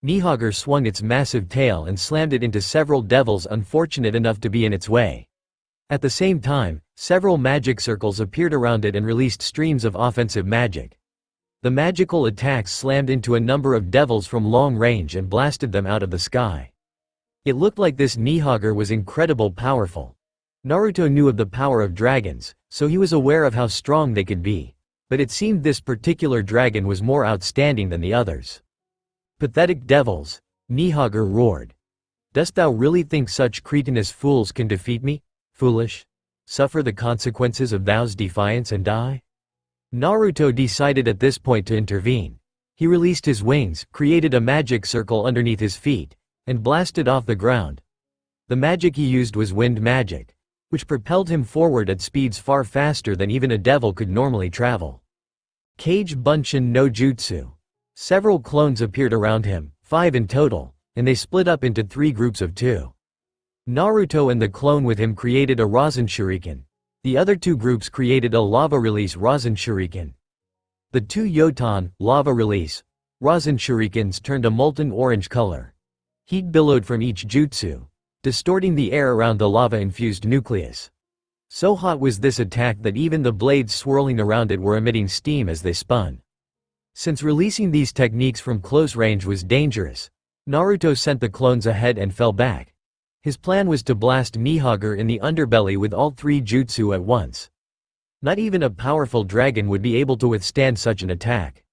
Speaker 1: Nihage swung its massive tail and slammed it into several devils unfortunate enough to be in its way. At the same time, several magic circles appeared around it and released streams of offensive magic. The magical attacks slammed into a number of devils from long range and blasted them out of the sky. It looked like this Nihage was incredibly powerful. Naruto knew of the power of dragons, so he was aware of how strong they could be. But it seemed this particular dragon was more outstanding than the others. "Pathetic devils," Nihagr roared. "Dost thou really think such cretinous fools can defeat me? Foolish? Suffer the consequences of thou's defiance and die?" Naruto decided at this point to intervene. He released his wings, created a magic circle underneath his feet, and blasted off the ground. The magic he used was wind magic, which propelled him forward at speeds far faster than even a devil could normally travel. Kage Bunshin no Jutsu. Several clones appeared around him, 5 in total, and they split up into 3 groups of 2. Naruto and the clone with him created a Rasen Shuriken. The other 2 groups created a lava release Rasen Shuriken. The 2 Yotan, lava release, Rasen Shurikens turned a molten orange color. Heat billowed from each jutsu, distorting the air around the lava-infused nucleus. So hot was this attack that even the blades swirling around it were emitting steam as they spun. Since releasing these techniques from close range was dangerous, Naruto sent the clones ahead and fell back. His plan was to blast Nihagr in the underbelly with all 3 jutsu at once. Not even a powerful dragon would be able to withstand such an attack.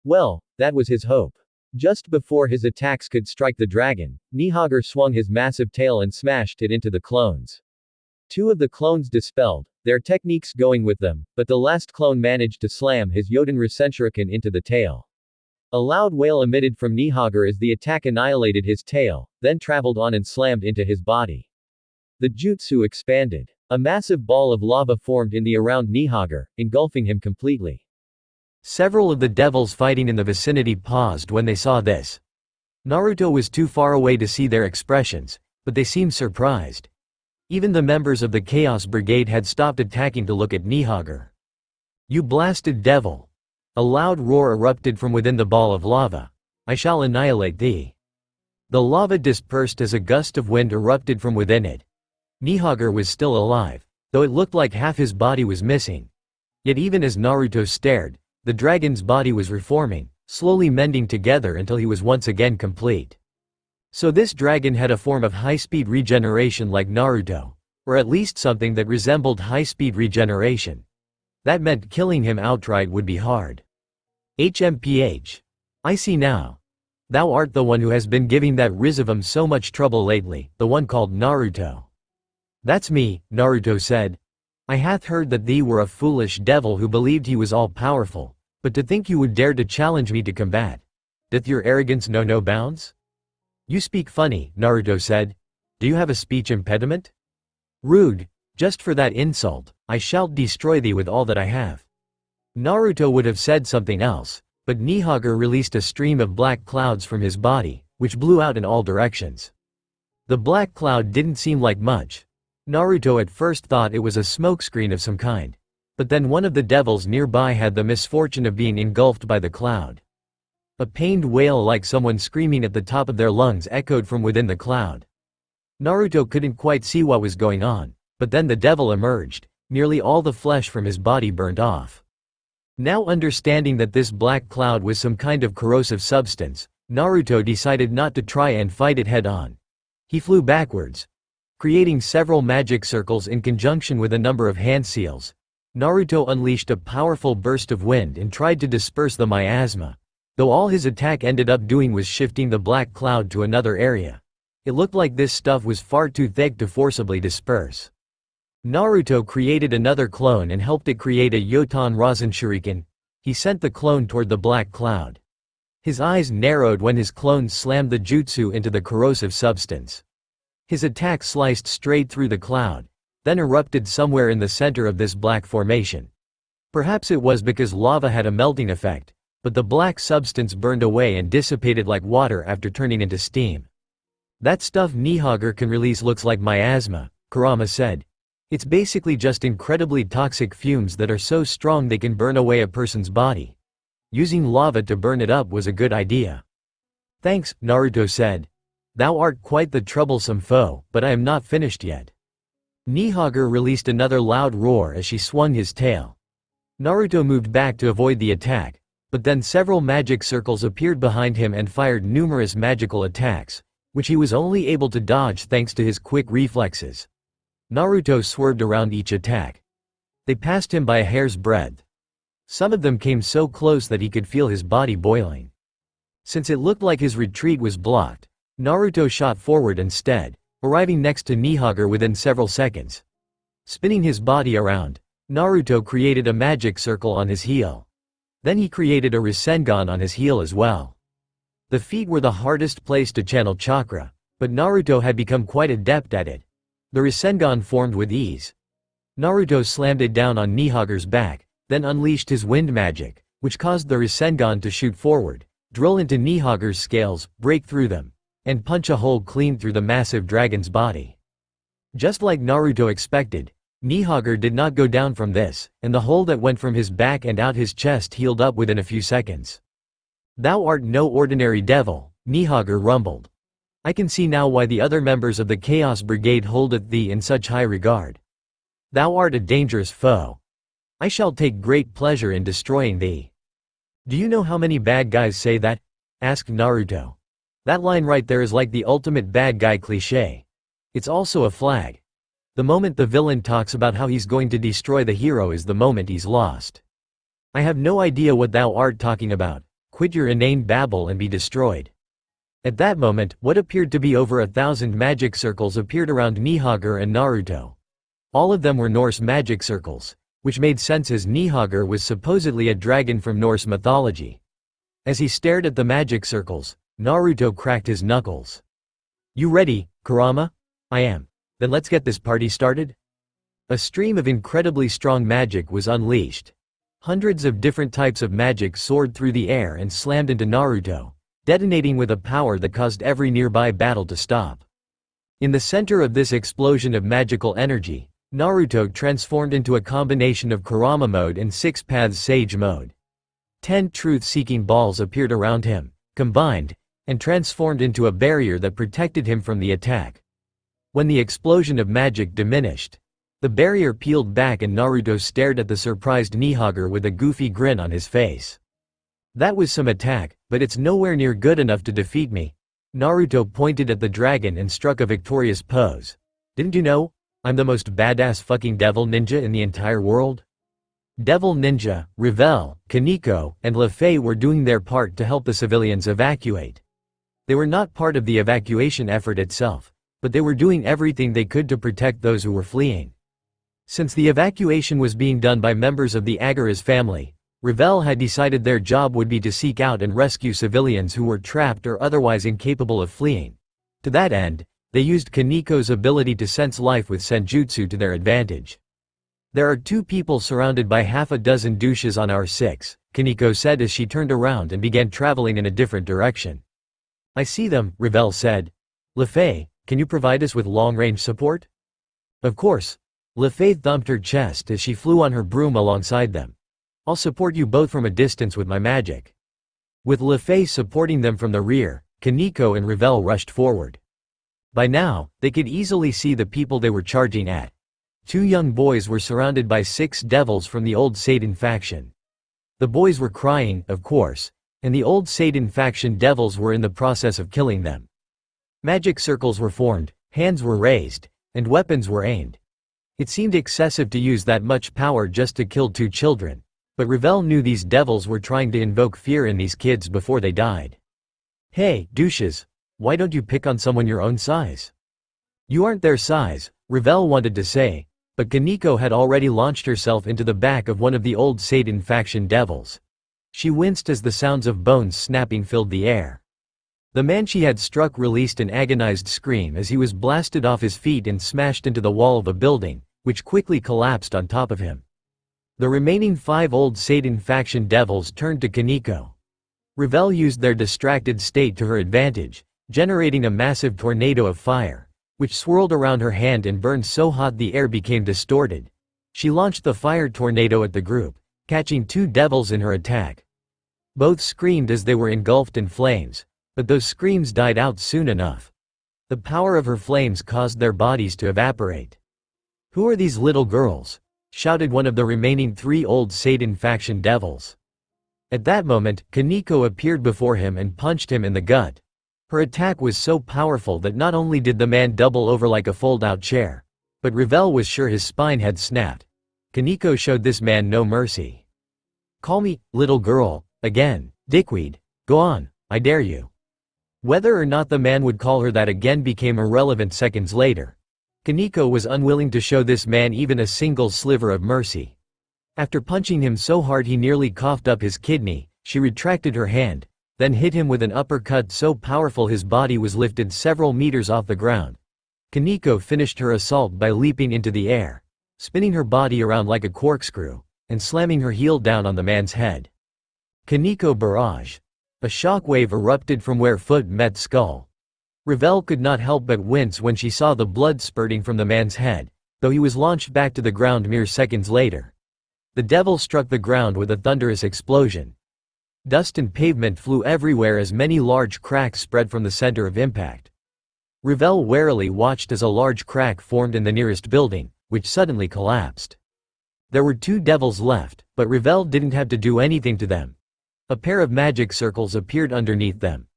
Speaker 2: Well, that was his hope. Just before his attacks could strike the dragon, Nihagr swung his massive tail and smashed it into the clones. 2 of the clones dispelled, their techniques going with them, but the last clone managed to slam his Yoden Rasenshuriken into the tail. A loud wail emitted from Nihagr as the attack annihilated his tail, then traveled on and slammed into his body. The jutsu expanded. A massive ball of lava formed in the around Nihagr, engulfing him completely.
Speaker 1: Several of the devils fighting in the vicinity paused when they saw this. Naruto was too far away to see their expressions, but they seemed surprised. Even the members of the Chaos Brigade had stopped attacking to look at Nihagr. "You blasted devil!" A loud roar erupted from within the ball of lava. "I shall annihilate thee." The lava dispersed as a gust of wind erupted from within it. Nihagr was still alive, though it looked like half his body was missing. Yet even as Naruto stared, the dragon's body was reforming, slowly mending together until he was once again complete. So this dragon had a form of high-speed regeneration like Naruto, or at least something that resembled high-speed regeneration. That meant killing him outright would be hard. HMPH. I see now. Thou art the one who has been giving that Rizavam so much trouble lately, the one called Naruto. That's me, Naruto said. I hath heard that thee were a foolish devil who believed he was all-powerful, but to think you would dare to challenge me to combat. Doth your arrogance know no bounds? You speak funny, Naruto said. Do you have a speech impediment? Rude, just for that insult, I shall destroy thee with all that I have. Naruto would have said something else, but Nihagr released a stream of black clouds from his body, which blew out in all directions. The black cloud didn't seem like much. Naruto at first thought it was a smokescreen of some kind. But then one of the devils nearby had the misfortune of being engulfed by the cloud. A pained wail like someone screaming at the top of their lungs echoed from within the cloud. Naruto couldn't quite see what was going on, but then the devil emerged, nearly all the flesh from his body burned off. Now understanding that this black cloud was some kind of corrosive substance, Naruto decided not to try and fight it head-on. He flew backwards, creating several magic circles in conjunction with a number of hand seals. Naruto unleashed a powerful burst of wind and tried to disperse the miasma, though all his attack ended up doing was shifting the black cloud to another area. It looked like this stuff was far too thick to forcibly disperse. Naruto created another clone and helped it create a Yotan Rasen Shuriken. He sent the clone toward the black cloud. His eyes narrowed when his clone slammed the jutsu into the corrosive substance. His attack sliced straight through the cloud, then erupted somewhere in the center of this black formation. Perhaps it was because lava had a melting effect, but the black substance burned away and dissipated like water after turning into steam. That stuff Nihagr can release looks like miasma, Kurama said. It's basically just incredibly toxic fumes that are so strong they can burn away a person's body. Using lava to burn it up was a good idea. Thanks, Naruto said. Thou art quite the troublesome foe, but I am not finished yet. Nihagr released another loud roar as she swung his tail. Naruto moved back to avoid the attack, but then several magic circles appeared behind him and fired numerous magical attacks, which he was only able to dodge thanks to his quick reflexes. Naruto swerved around each attack. They passed him by a hair's breadth. Some of them came so close that he could feel his body boiling. Since it looked like his retreat was blocked, Naruto shot forward instead, arriving next to Nihage within several seconds. Spinning his body around, Naruto created a magic circle on his heel. Then he created a Rasengan on his heel as well. The feet were the hardest place to channel chakra, but Naruto had become quite adept at it. The Rasengan formed with ease. Naruto slammed it down on Nihage's back, then unleashed his wind magic, which caused the Rasengan to shoot forward, drill into Nihage's scales, break through them, and punch a hole clean through the massive dragon's body. Just like Naruto expected, Nihage did not go down from this, and the hole that went from his back and out his chest healed up within a few seconds. "Thou art no ordinary devil," Nihage rumbled. "I can see now why the other members of the Chaos Brigade holdeth thee in such high regard. Thou art a dangerous foe. I shall take great pleasure in destroying thee." "Do you know how many bad guys say that?" asked Naruto. "That line right there is like the ultimate bad guy cliché. It's also a flag. The moment the villain talks about how he's going to destroy the hero is the moment he's lost. I have no idea what thou art talking about. Quit your inane babble and be destroyed." At that moment, what appeared to be over 1,000 magic circles appeared around Nihage and Naruto. All of them were Norse magic circles, which made sense as Nihage was supposedly a dragon from Norse mythology. As he stared at the magic circles, Naruto cracked his knuckles. "You ready, Kurama?" "I am." "Then let's get this party started." A stream of incredibly strong magic was unleashed. Hundreds of different types of magic soared through the air and slammed into Naruto, detonating with a power that caused every nearby battle to stop. In the center of this explosion of magical energy, Naruto transformed into a combination of Kurama mode and Six Paths Sage mode. 10 truth-seeking balls appeared around him, combined, and transformed into a barrier that protected him from the attack. When the explosion of magic diminished, the barrier peeled back and Naruto stared at the surprised Nihage with a goofy grin on his face. "That was some attack, but it's nowhere near good enough to defeat me." Naruto pointed at the dragon and struck a victorious pose. "Didn't you know? I'm the most badass fucking devil ninja in the entire world." Devil Ninja, Revel, Kaneko, and Lefei were doing their part to help the civilians evacuate. They were not part of the evacuation effort itself, but they were doing everything they could to protect those who were fleeing. Since the evacuation was being done by members of the Agara's family, Revel had decided their job would be to seek out and rescue civilians who were trapped or otherwise incapable of fleeing. To that end, they used Kaneko's ability to sense life with senjutsu to their advantage. "There are 2 people surrounded by half a dozen douches on our 6, Kaneko said as she turned around and began traveling in a different direction. "I see them," Revel said. "Lefei, can you provide us with long-range support?" "Of course." Lefei thumped her chest as she flew on her broom alongside them. "I'll support you both from a distance with my magic." With Lefei supporting them from the rear, Kaneko and Revel rushed forward. By now, they could easily see the people they were charging at. 2 young boys were surrounded by 6 devils from the old Satan faction. The boys were crying, of course, and the old Satan faction devils were in the process of killing them. Magic circles were formed, hands were raised, and weapons were aimed. It seemed excessive to use that much power just to kill 2 children, but Revel knew these devils were trying to invoke fear in these kids before they died. "Hey, douches, why don't you pick on someone your own size?" "You aren't their size," Revel wanted to say, but Kaneko had already launched herself into the back of one of the old Satan faction devils. She winced as the sounds of bones snapping filled the air. The man she had struck released an agonized scream as he was blasted off his feet and smashed into the wall of a building, which quickly collapsed on top of him. The remaining 5 old Satan faction devils turned to Kaneko. Revel used their distracted state to her advantage, generating a massive tornado of fire, which swirled around her hand and burned so hot the air became distorted. She launched the fire tornado at the group, catching 2 devils in her attack. Both screamed as they were engulfed in flames, but those screams died out soon enough. The power of her flames caused their bodies to evaporate. "Who are these little girls?" shouted one of the remaining 3 old Satan faction devils. At that moment, Kaneko appeared before him and punched him in the gut. Her attack was so powerful that not only did the man double over like a fold-out chair, but Revel was sure his spine had snapped. Kaneko showed this man no mercy. Call me, little girl, again, dickweed. Go on, I dare you. Whether or not the man would call her that again became irrelevant seconds later. Kaneko was unwilling to show this man even a single sliver of mercy. After punching him so hard he nearly coughed up his kidney, she retracted her hand, then hit him with an uppercut so powerful his body was lifted several meters off the ground. Kaneko finished her assault by leaping into the air, spinning her body around like a corkscrew, and slamming her heel down on the man's head. Kaneko barrage. A shockwave erupted from where foot met skull. Ravel could not help but wince when she saw the blood spurting from the man's head, though he was launched back to the ground mere seconds later. The devil struck the ground with a thunderous explosion. Dust and pavement flew everywhere as many large cracks spread from the center of impact. Ravel warily watched as a large crack formed in the nearest building, which suddenly collapsed. There were 2 devils left, but Ravel didn't have to do anything to them. A pair of magic circles appeared underneath them.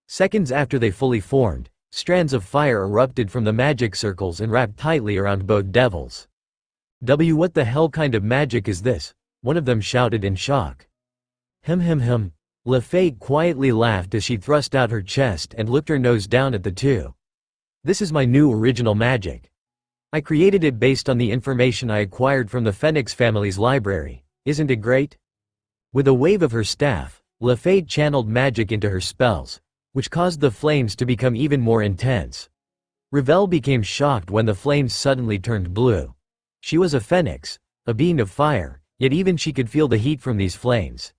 Speaker 1: Seconds after they fully formed, strands of fire erupted from the magic circles and wrapped tightly around both devils. What the hell kind of magic is this? One of them shouted in shock. Him. Le Fay quietly laughed as she thrust out her chest and looked her nose down at the 2. This is my new original magic. I created it based on the information I acquired from the Phoenix family's library. Isn't it great? With a wave of her staff, Le Fay channeled magic into her spells, which caused the flames to become even more intense. Ravel became shocked when the flames suddenly turned blue. She was a phoenix, a being of fire, yet even she could feel the heat from these flames.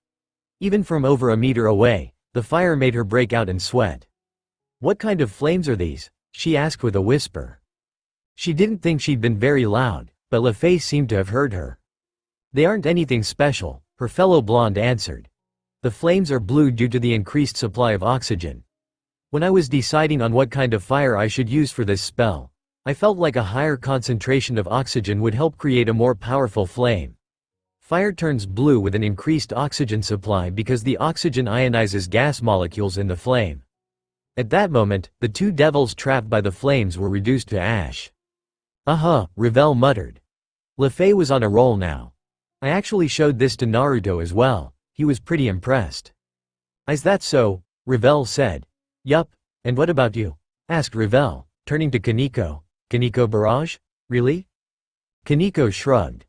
Speaker 1: Even from over a meter away, the fire made her break out in sweat. What kind of flames are these? She asked with a whisper. She didn't think she'd been very loud, but Le Fay seemed to have heard her. They aren't anything special, her fellow blonde answered. The flames are blue due to the increased supply of oxygen. When I was deciding on what kind of fire I should use for this spell, I felt like a higher concentration of oxygen would help create a more powerful flame. Fire turns blue with an increased oxygen supply because the oxygen ionizes gas molecules in the flame. At that moment, the 2 devils trapped by the flames were reduced to ash. Ravel muttered. Le Fay was on a roll now. I actually showed this to Naruto as well. He was pretty impressed. Is that so? Ravel said. Yup, and what about you? Asked Ravel, turning to Kaneko. Kaneko barrage? Really? Kaneko shrugged.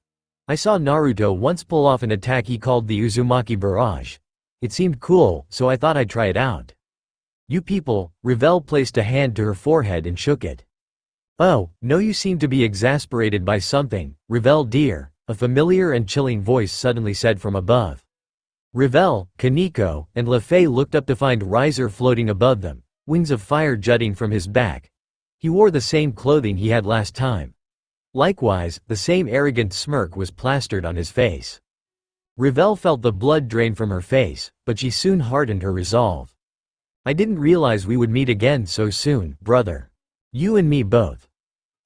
Speaker 1: I saw Naruto once pull off an attack he called the Uzumaki barrage. It seemed cool, so I thought I'd try it out. You people, Ravel placed a hand to her forehead and shook it. Oh, no, you seem to be exasperated by something, Ravel dear, a familiar and chilling voice suddenly said from above. Ravel, Kaneko, and Le Fay looked up to find Riser floating above them, wings of fire jutting from his back. He wore the same clothing he had last time. Likewise, the same arrogant smirk was plastered on his face. Ravel felt the blood drain from her face, but she soon hardened her resolve. I didn't realize we would meet again so soon, brother. You and me both.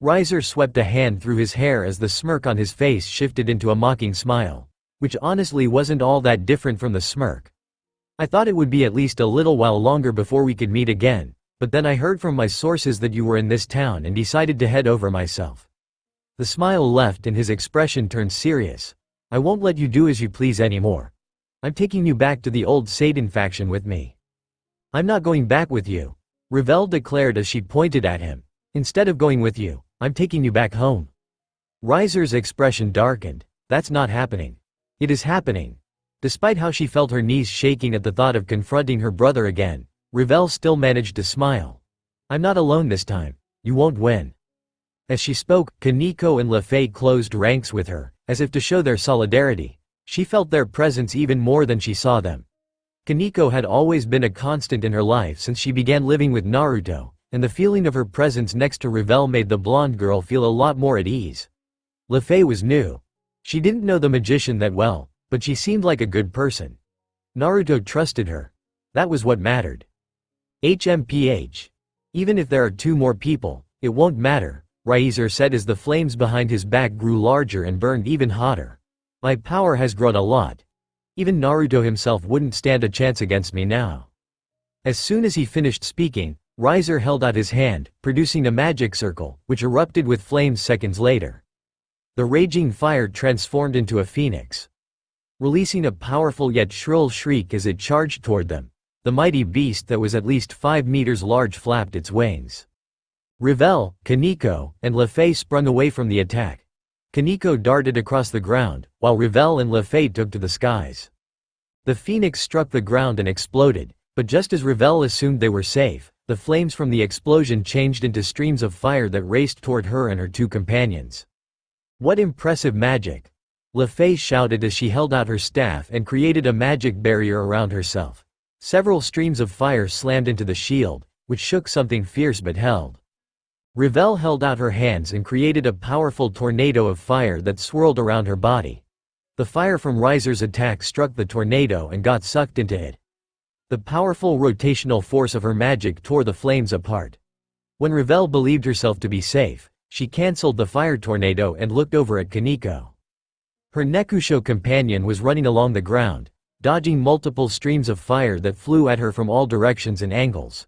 Speaker 1: Riser swept a hand through his hair as the smirk on his face shifted into a mocking smile, which honestly wasn't all that different from the smirk. I thought it would be at least a little while longer before we could meet again, but then I heard from my sources that you were in this town and decided to head over myself. The smile left and his expression turned serious. I won't let you do as you please anymore. I'm taking you back to the old Satan faction with me. I'm not going back with you, Ravel declared as she pointed at him. Instead of going with you, I'm taking you back home. Riser's expression darkened. That's not happening. It is happening. Despite how she felt her knees shaking at the thought of confronting her brother again, Ravel still managed to smile. I'm not alone this time. You won't win. As she spoke, Kaneko and Le Fay closed ranks with her, as if to show their solidarity. She felt their presence even more than she saw them. Kaneko had always been a constant in her life since she began living with Naruto, and the feeling of her presence next to Ravel made the blonde girl feel a lot more at ease. Le Fay was new. She didn't know the magician that well, but she seemed like a good person. Naruto trusted her. That was what mattered. HMPH. Even if there are 2 more people, it won't matter, Riser said as the flames behind his back grew larger and burned even hotter. My power has grown a lot. Even Naruto himself wouldn't stand a chance against me now. As soon as he finished speaking, Riser held out his hand, producing a magic circle, which erupted with flames seconds later. The raging fire transformed into a phoenix. releasing a powerful yet shrill shriek as it charged toward them. The mighty beast that was at least 5 meters large flapped its wings. Revel, Kaneko, and LeFay sprung away from the attack. Kaneko darted across the ground, while Revel and LeFay took to the skies. The phoenix struck the ground and exploded, but just as Revel assumed they were safe, the flames from the explosion changed into streams of fire that raced toward her and her two companions. "What impressive magic!" LeFay shouted as she held out her staff and created a magic barrier around herself. Several streams of fire slammed into the shield, which shook something fierce but held. Revel held out her hands and created a powerful tornado of fire that swirled around her body. The fire from Riser's attack struck the tornado and got sucked into it. The powerful rotational force of her magic tore the flames apart. When Revel believed herself to be safe, she cancelled the fire tornado and looked over at Kaneko. Her Nekusho companion was running along the ground, dodging multiple streams of fire that flew at her from all directions and angles.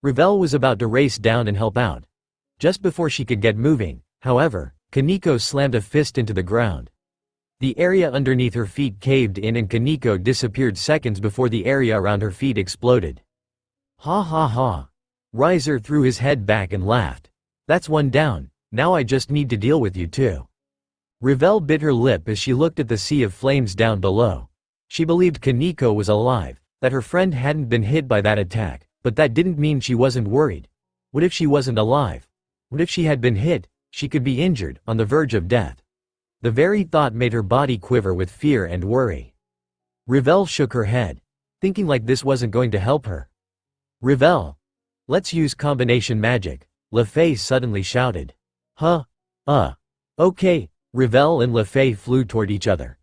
Speaker 1: Revel was about to race down and help out. Just before she could get moving, however, Kaneko slammed a fist into the ground. The area underneath her feet caved in and Kaneko disappeared seconds before the area around her feet exploded. "Ha ha ha." Riser threw his head back and laughed. "That's one down, now I just need to deal with you too." Revel bit her lip as she looked at the sea of flames down below. She believed Kaneko was alive, that her friend hadn't been hit by that attack, but that didn't mean she wasn't worried. What if she wasn't alive? What if she had been hit? She could be injured, on the verge of death. The very thought made her body quiver with fear and worry. Revel shook her head, thinking like this wasn't going to help her. "Revel, let's use combination magic," LeFay suddenly shouted. Okay." Revel and LeFay flew toward each other.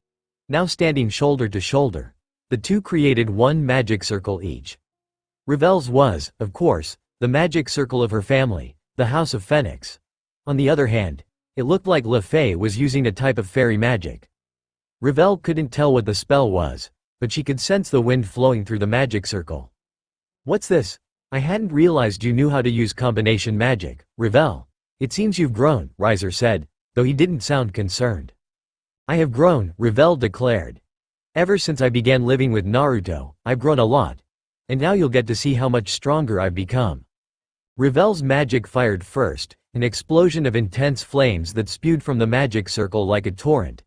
Speaker 1: Now standing shoulder to shoulder, the two created one magic circle each. Revel's was, of course, the magic circle of her family, the House of Phoenix. On the other hand, it looked like LeFay was using a type of fairy magic. Revel couldn't tell what the spell was, but she could sense the wind flowing through the magic circle. "What's this? I hadn't realized you knew how to use combination magic, Revel. It seems you've grown," Riser said, though he didn't sound concerned. "I have grown," Revel declared. "Ever since I began living with Naruto, I've grown a lot. And now you'll get to see how much stronger I've become." Revel's magic fired first, an explosion of intense flames that spewed from the magic circle like a torrent.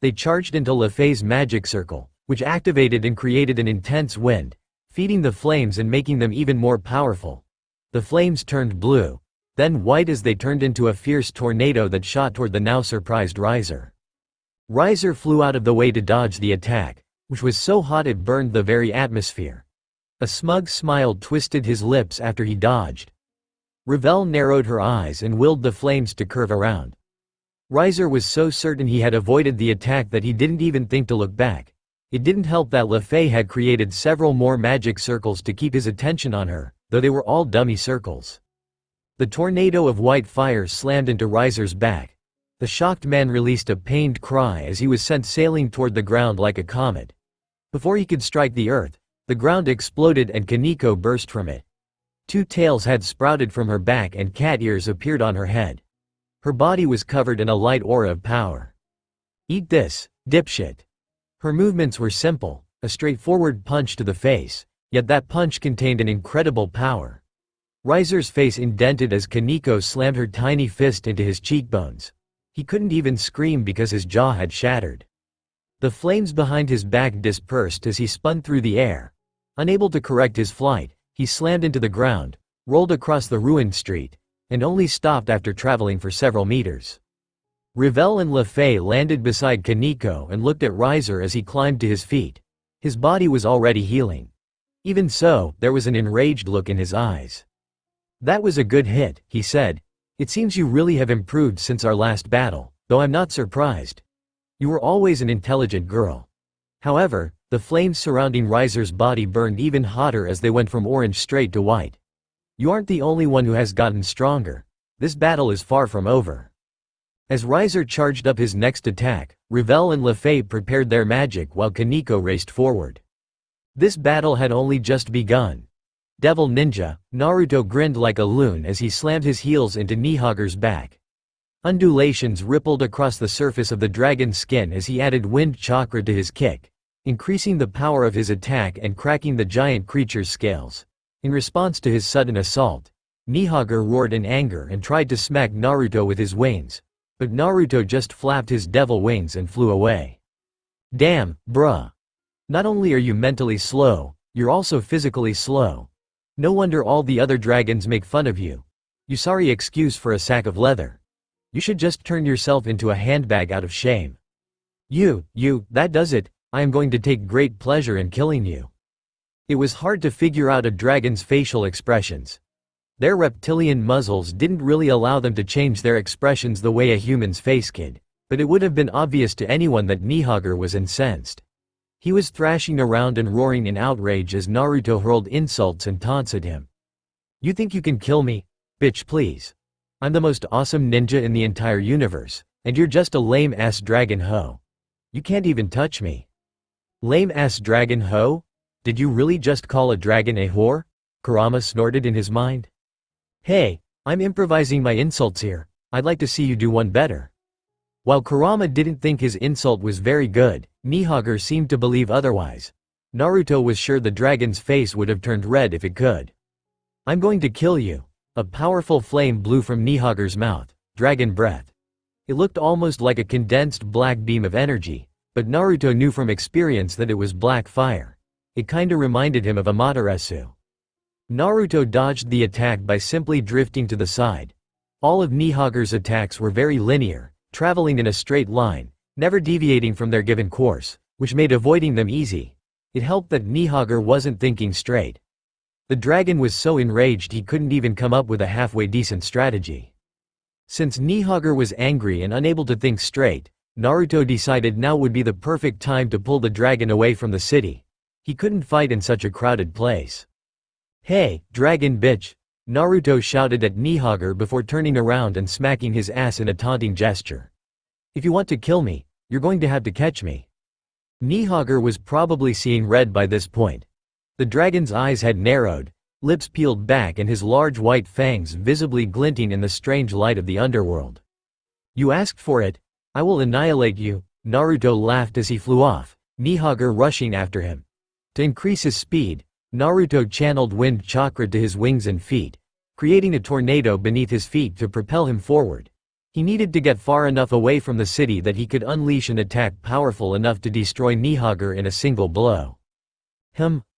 Speaker 1: They charged into LeFay's magic circle, which activated and created an intense wind, feeding the flames and making them even more powerful. The flames turned blue, then white as they turned into a fierce tornado that shot toward the now surprised Riser. Riser flew out of the way to dodge the attack, which was so hot it burned the very atmosphere. A smug smile twisted his lips after he dodged. Revel narrowed her eyes and willed the flames to curve around. Riser was so certain he had avoided the attack that he didn't even think to look back. It didn't help that LeFay had created several more magic circles to keep his attention on her, though they were all dummy circles. The tornado of white fire slammed into Riser's back. The shocked man released a pained cry as he was sent sailing toward the ground like a comet. Before he could strike the earth, the ground exploded and Kaneko burst from it. Two tails had sprouted from her back and cat ears appeared on her head. Her body was covered in a light aura of power. "Eat this, dipshit." Her movements were simple, a straightforward punch to the face, yet that punch contained an incredible power. Riser's face indented as Kaneko slammed her tiny fist into his cheekbones. He couldn't even scream because his jaw had shattered. The flames behind his back dispersed as he spun through the air. Unable to correct his flight, he slammed into the ground, rolled across the ruined street, and only stopped after traveling for several meters. Revel and LeFay landed beside Kaneko and looked at Riser as he climbed to his feet. His body was already healing. Even so, there was an enraged look in his eyes. "That was a good hit," he said. "It seems you really have improved since our last battle, though I'm not surprised. You were always an intelligent girl." However, the flames surrounding Riser's body burned even hotter as they went from orange straight to white. "You aren't the only one who has gotten stronger. This battle is far from over." As Riser charged up his next attack, Revel and LeFay prepared their magic while Kaneko raced forward. This battle had only just begun. Devil Ninja, Naruto grinned like a loon as he slammed his heels into Nihaga's back. Undulations rippled across the surface of the dragon's skin as he added wind chakra to his kick, increasing the power of his attack and cracking the giant creature's scales. In response to his sudden assault, Nihage roared in anger and tried to smack Naruto with his wings, but Naruto just flapped his devil wings and flew away. Damn, bruh. Not only are you mentally slow, you're also physically slow. No wonder all the other dragons make fun of you. You sorry excuse for a sack of leather. You should just turn yourself into a handbag out of shame. That does it. I am going to take great pleasure in killing you. It was hard to figure out a dragon's facial expressions. Their reptilian muzzles didn't really allow them to change their expressions the way a human's face could, but it would have been obvious to anyone that Nihage was incensed. He was thrashing around and roaring in outrage as Naruto hurled insults and taunts at him. You think you can kill me? Bitch, please. I'm the most awesome ninja in the entire universe, and you're just a lame-ass dragon hoe. You can't even touch me. Lame-ass dragon hoe? Did you really just call a dragon a whore? Kurama snorted in his mind. Hey, I'm improvising my insults here. I'd like to see you do one better. While Kurama didn't think his insult was very good, Nihage seemed to believe otherwise. Naruto was sure the dragon's face would have turned red if it could. I'm going to kill you. A powerful flame blew from Nihage's mouth, dragon breath. It looked almost like a condensed black beam of energy, but Naruto knew from experience that it was black fire. It kinda reminded him of Amaterasu. Naruto dodged the attack by simply drifting to the side. All of Nihage's attacks were very linear, traveling in a straight line, never deviating from their given course, which made avoiding them easy. It helped that Nihage wasn't thinking straight. The dragon was so enraged he couldn't even come up with a halfway decent strategy. Since Nihage was angry and unable to think straight, Naruto decided now would be the perfect time to pull the dragon away from the city. He couldn't fight in such a crowded place. Hey, dragon bitch! Naruto shouted at Nihage before turning around and smacking his ass in a taunting gesture. If you want to kill me, you're going to have to catch me. Nihage was probably seeing red by this point. The dragon's eyes had narrowed, lips peeled back and his large white fangs visibly glinting in the strange light of the underworld. You asked for it. I will annihilate you, Naruto laughed as he flew off, Nihage rushing after him. To increase his speed, Naruto channeled wind chakra to his wings and feet, creating a tornado beneath his feet to propel him forward. He needed to get far enough away from the city that he could unleash an attack powerful enough to destroy Nihage in a single blow.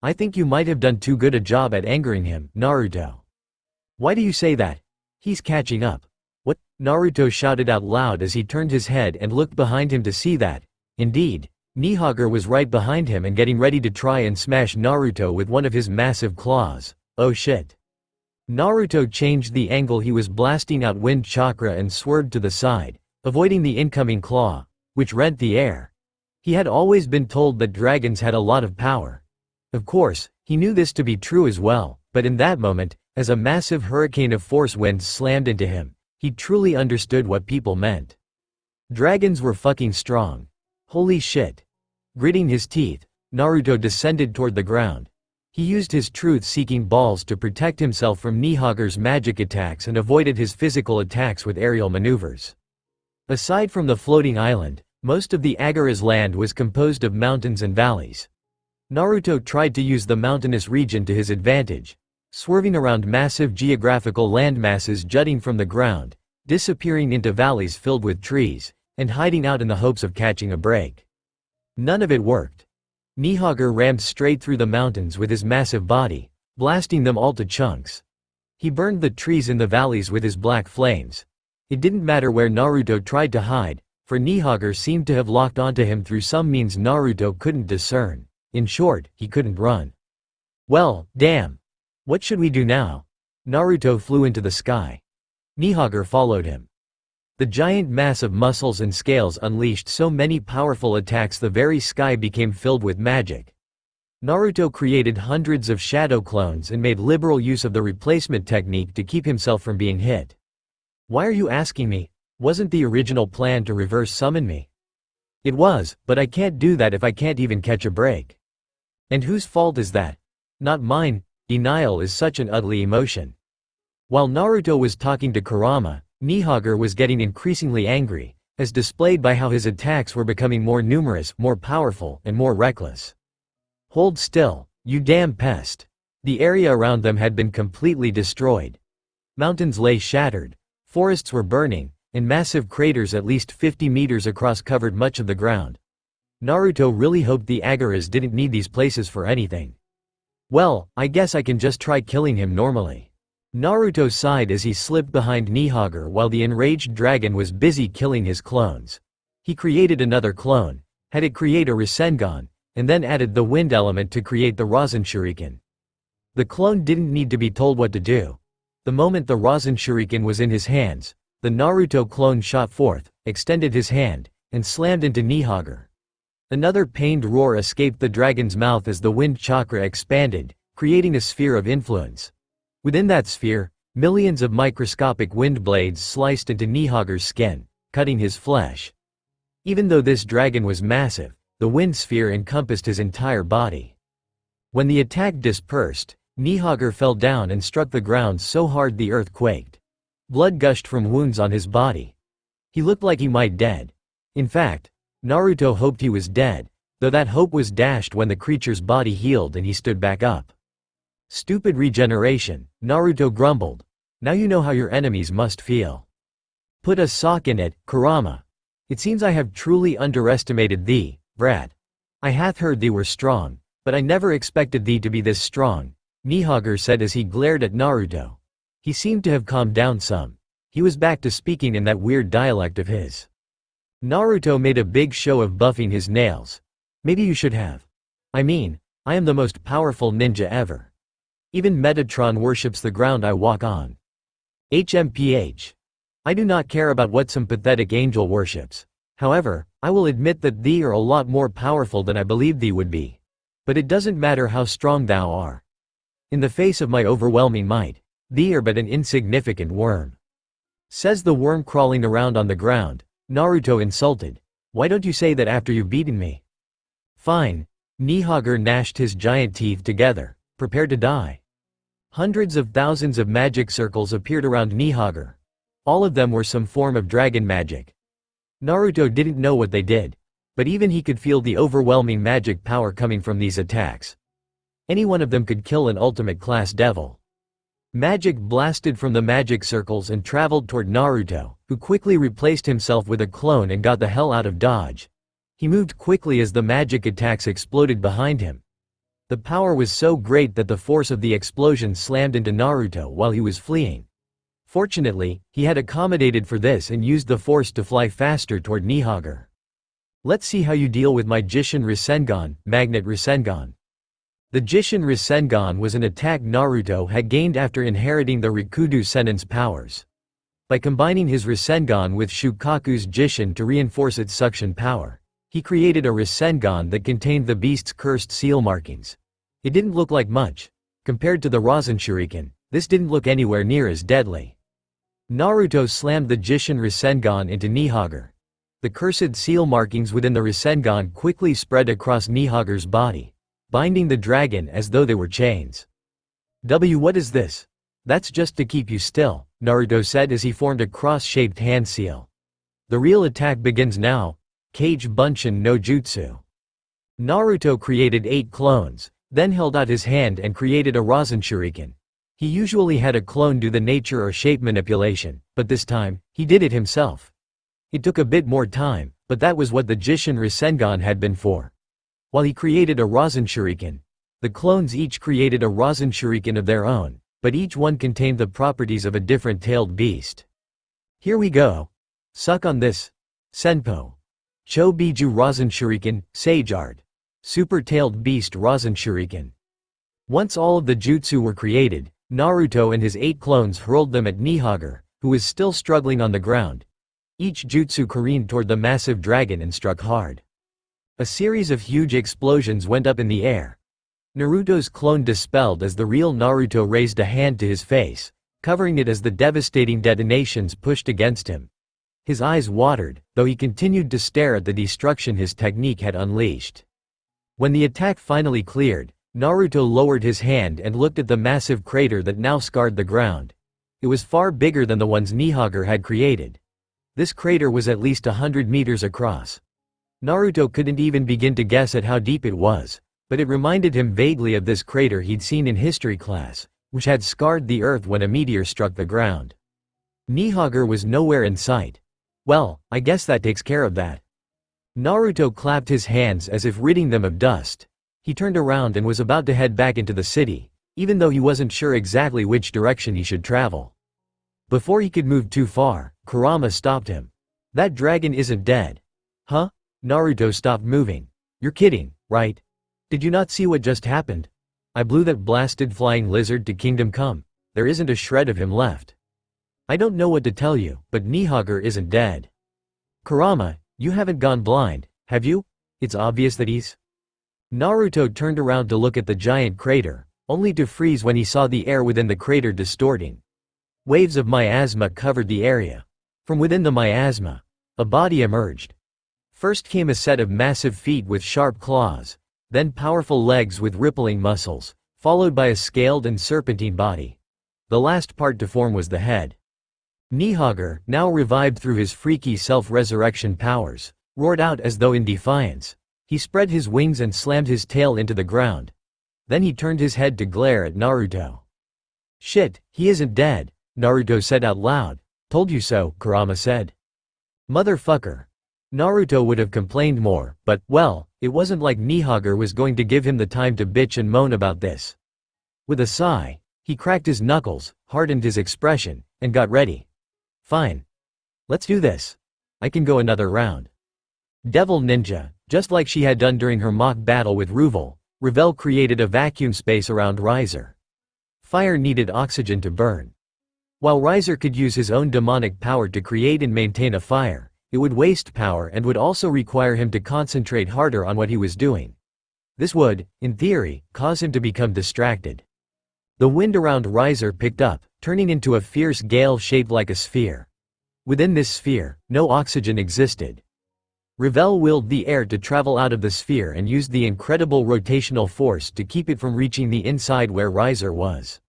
Speaker 1: I think you might have done too good a job at angering him, Naruto. Why do you say that? He's catching up. What? Naruto shouted out loud as he turned his head and looked behind him to see that, indeed, Nihage was right behind him and getting ready to try and smash Naruto with one of his massive claws. Oh shit. Naruto changed the angle he was blasting out wind chakra and swerved to the side, avoiding the incoming claw, which rent the air. He had always been told that dragons had a lot of power. Of course, he knew this to be true as well, but in that moment, as a massive hurricane of force winds slammed into him, he truly understood what people meant. Dragons were fucking strong. Holy shit. Gritting his teeth, Naruto descended toward the ground. He used his truth-seeking balls to protect himself from Nihage's magic attacks and avoided his physical attacks with aerial maneuvers. Aside from the floating island, most of the Agara's land was composed of mountains and valleys. Naruto tried to use the mountainous region to his advantage, swerving around massive geographical landmasses jutting from the ground, disappearing into valleys filled with trees, and hiding out in the hopes of catching a break. None of it worked. Nihage rammed straight through the mountains with his massive body, blasting them all to chunks. He burned the trees in the valleys with his black flames. It didn't matter where Naruto tried to hide, for Nihage seemed to have locked onto him through some means Naruto couldn't discern. In short, he couldn't run. Well, damn. What should we do now? Naruto flew into the sky. Nihage followed him. The giant mass of muscles and scales unleashed so many powerful attacks the very sky became filled with magic. Naruto created hundreds of shadow clones and made liberal use of the replacement technique to keep himself from being hit. Why are you asking me? Wasn't the original plan to reverse summon me? It was, but I can't do that if I can't even catch a break. And whose fault is that? Not mine. Denial is such an ugly emotion. While Naruto was talking to Kurama, Nihage was getting increasingly angry, as displayed by how his attacks were becoming more numerous, more powerful, and more reckless. Hold still, you damn pest. The area around them had been completely destroyed. Mountains lay shattered, forests were burning, and massive craters at least 50 meters across covered much of the ground. Naruto really hoped the Agaras didn't need these places for anything. Well, I guess I can just try killing him normally. Naruto sighed as he slipped behind Nihage while the enraged dragon was busy killing his clones. He created another clone, had it create a Rasengan, and then added the wind element to create the Rasen Shuriken. The clone didn't need to be told what to do. The moment the Rasen Shuriken was in his hands, the Naruto clone shot forth, extended his hand, and slammed into Nihage. Another pained roar escaped the dragon's mouth as the wind chakra expanded, creating a sphere of influence. Within that sphere, millions of microscopic wind blades sliced into Nihage's skin, cutting his flesh. Even though this dragon was massive, the wind sphere encompassed his entire body. When the attack dispersed, Nihage fell down and struck the ground so hard the earth quaked. Blood gushed from wounds on his body. He looked like he might dead. In fact, Naruto hoped he was dead, though that hope was dashed when the creature's body healed and he stood back up. Stupid regeneration, Naruto grumbled. Now you know how your enemies must feel. Put a sock in it, Kurama. It seems I have truly underestimated thee, brat. I hath heard thee were strong, but I never expected thee to be this strong, Nihage said as he glared at Naruto. He seemed to have calmed down some. He was back to speaking in that weird dialect of his. Naruto made a big show of buffing his nails. Maybe you should have. I mean, I am the most powerful ninja ever. Even Metatron worships the ground I walk on. HMPH. I do not care about what some pathetic angel worships. However, I will admit that thee are a lot more powerful than I believed thee would be. But it doesn't matter how strong thou are. In the face of my overwhelming might, thee are but an insignificant worm. Says the worm crawling around on the ground, Naruto insulted. Why don't you say that after you've beaten me? Fine. Nihage gnashed his giant teeth together, prepared to die. Hundreds of thousands of magic circles appeared around Nihage. All of them were some form of dragon magic. Naruto didn't know what they did, but even he could feel the overwhelming magic power coming from these attacks. Any one of them could kill an ultimate class devil. Magic blasted from the magic circles and traveled toward Naruto, who quickly replaced himself with a clone and got the hell out of dodge. He moved quickly as the magic attacks exploded behind him. The power was so great that the force of the explosion slammed into Naruto while he was fleeing. Fortunately, he had accommodated for this and used the force to fly faster toward Nihage. Let's see how you deal with my Jishin Rasengan, Magnet Rasengan. The Jishin Rasengan was an attack Naruto had gained after inheriting the Rikudo Sennin's powers. By combining his Rasengan with Shukaku's Jishin to reinforce its suction power, he created a Rasengan that contained the beast's cursed seal markings. It didn't look like much. Compared to the Rasen Shuriken, this didn't look anywhere near as deadly. Naruto slammed the Jishin Rasengan into Nihage. The cursed seal markings within the Rasengan quickly spread across Nihage's body, binding the dragon as though they were chains. What is this? That's just to keep you still, Naruto said as he formed a cross-shaped hand seal. The real attack begins now. Kage Bunshin no Jutsu. Naruto created 8 clones, then held out his hand and created a Rasen Shuriken. He usually had a clone do the nature or shape manipulation, but this time, he did it himself. It took a bit more time, but that was what the Jishin Rasengan had been for. While he created a Rasen Shuriken, the clones each created a Rasen Shuriken of their own, but each one contained the properties of a different tailed beast. Here we go. Suck on this. Senpo. Cho Biju Rasen Shuriken, Sage Art. Super-tailed beast Rasen Shuriken. Once all of the jutsu were created, Naruto and his 8 clones hurled them at Nihage, who was still struggling on the ground. Each jutsu careened toward the massive dragon and struck hard. A series of huge explosions went up in the air. Naruto's clone dispelled as the real Naruto raised a hand to his face, covering it as the devastating detonations pushed against him. His eyes watered, though he continued to stare at the destruction his technique had unleashed. When the attack finally cleared, Naruto lowered his hand and looked at the massive crater that now scarred the ground. It was far bigger than the ones Nihage had created. This crater was at least 100 meters across. Naruto couldn't even begin to guess at how deep it was, but it reminded him vaguely of this crater he'd seen in history class, which had scarred the earth when a meteor struck the ground. Nihage was nowhere in sight. Well, I guess that takes care of that. Naruto clapped his hands as if ridding them of dust. He turned around and was about to head back into the city, even though he wasn't sure exactly which direction he should travel. Before he could move too far, Kurama stopped him. That dragon isn't dead. Huh? Naruto stopped moving. You're kidding, right? Did you not see what just happened? I blew that blasted flying lizard to Kingdom Come. There isn't a shred of him left. I don't know what to tell you, but Nihage isn't dead. Kurama, you haven't gone blind, have you? It's obvious that he's... Naruto turned around to look at the giant crater, only to freeze when he saw the air within the crater distorting. Waves of miasma covered the area. From within the miasma, a body emerged. First came a set of massive feet with sharp claws, then powerful legs with rippling muscles, followed by a scaled and serpentine body. The last part to form was the head. Nihage, now revived through his freaky self-resurrection powers, roared out as though in defiance. He spread his wings and slammed his tail into the ground. Then he turned his head to glare at Naruto. Shit, he isn't dead, Naruto said out loud. Told you so, Kurama said. Motherfucker. Naruto would have complained more, but, well, it wasn't like Nihage was going to give him the time to bitch and moan about this. With a sigh, he cracked his knuckles, hardened his expression, and got ready. Fine. Let's do this. I can go another round. Devil Ninja, just like she had done during her mock battle with Revel created a vacuum space around Riser. Fire needed oxygen to burn. While Riser could use his own demonic power to create and maintain a fire, it would waste power and would also require him to concentrate harder on what he was doing. This would, in theory, cause him to become distracted. The wind around Riser picked up, turning into a fierce gale shaped like a sphere. Within this sphere, no oxygen existed. Revel willed the air to travel out of the sphere and used the incredible rotational force to keep it from reaching the inside where Riser was.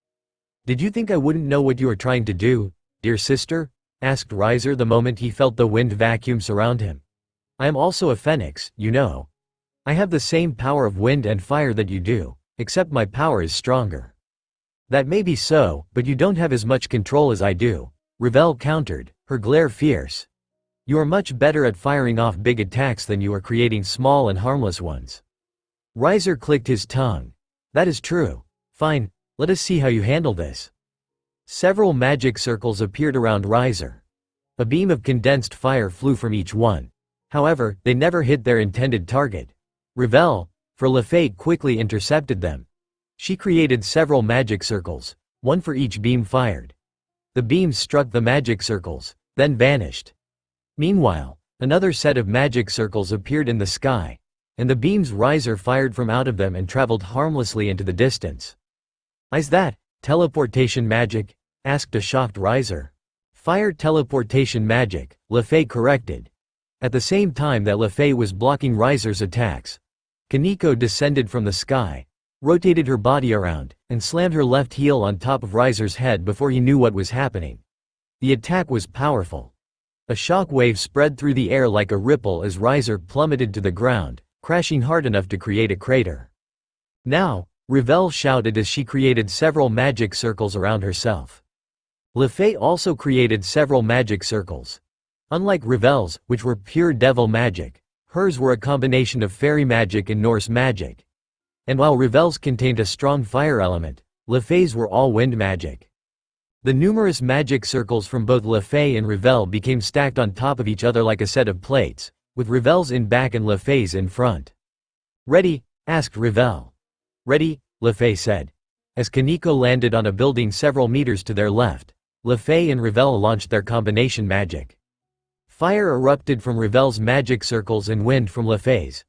Speaker 1: Did you think I wouldn't know what you were trying to do, dear sister? Asked Riser the moment he felt the wind vacuum surround him. I am also a phoenix, you know. I have the same power of wind and fire that you do, except my power is stronger. That may be so, but you don't have as much control as I do, Revel countered, her glare fierce. You are much better at firing off big attacks than you are creating small and harmless ones. Riser clicked his tongue. That is true. Fine, let us see how you handle this. Several magic circles appeared around Riser. A beam of condensed fire flew from each one. However, they never hit their intended target. Revel, for Lefay quickly intercepted them. She created several magic circles, one for each beam fired. The beams struck the magic circles, then vanished. Meanwhile, another set of magic circles appeared in the sky, and the beams Riser fired from out of them and traveled harmlessly into the distance. Is that teleportation magic? Asked a shocked Riser. Fire teleportation magic, Lefay corrected. At the same time that Lefay was blocking Riser's attacks, Kaneko descended from the sky, rotated her body around, and slammed her left heel on top of Riser's head before he knew what was happening. The attack was powerful. A shock wave spread through the air like a ripple as Riser plummeted to the ground, crashing hard enough to create a crater. Now, Revel shouted as she created several magic circles around herself. Lefay also created several magic circles. Unlike Revel's, which were pure devil magic, hers were a combination of fairy magic and Norse magic. And while Revel's contained a strong fire element, Lefay's were all wind magic. The numerous magic circles from both Lefay and Revel became stacked on top of each other like a set of plates, with Revel's in back and Lefay's in front. Ready? Asked Revel. Ready, Lefay said. As Kaneko landed on a building several meters to their left, Lefay and Revel launched their combination magic. Fire erupted from Revel's magic circles and wind from Lefay's.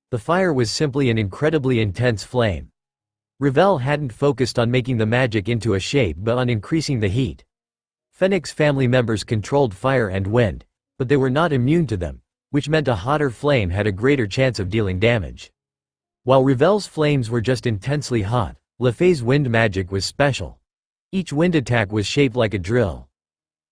Speaker 1: The fire was simply an incredibly intense flame. Revel hadn't focused on making the magic into a shape but on increasing the heat. Phoenix family members controlled fire and wind, but they were not immune to them, which meant a hotter flame had a greater chance of dealing damage. While Revel's flames were just intensely hot, Lefay's wind magic was special. Each wind attack was shaped like a drill.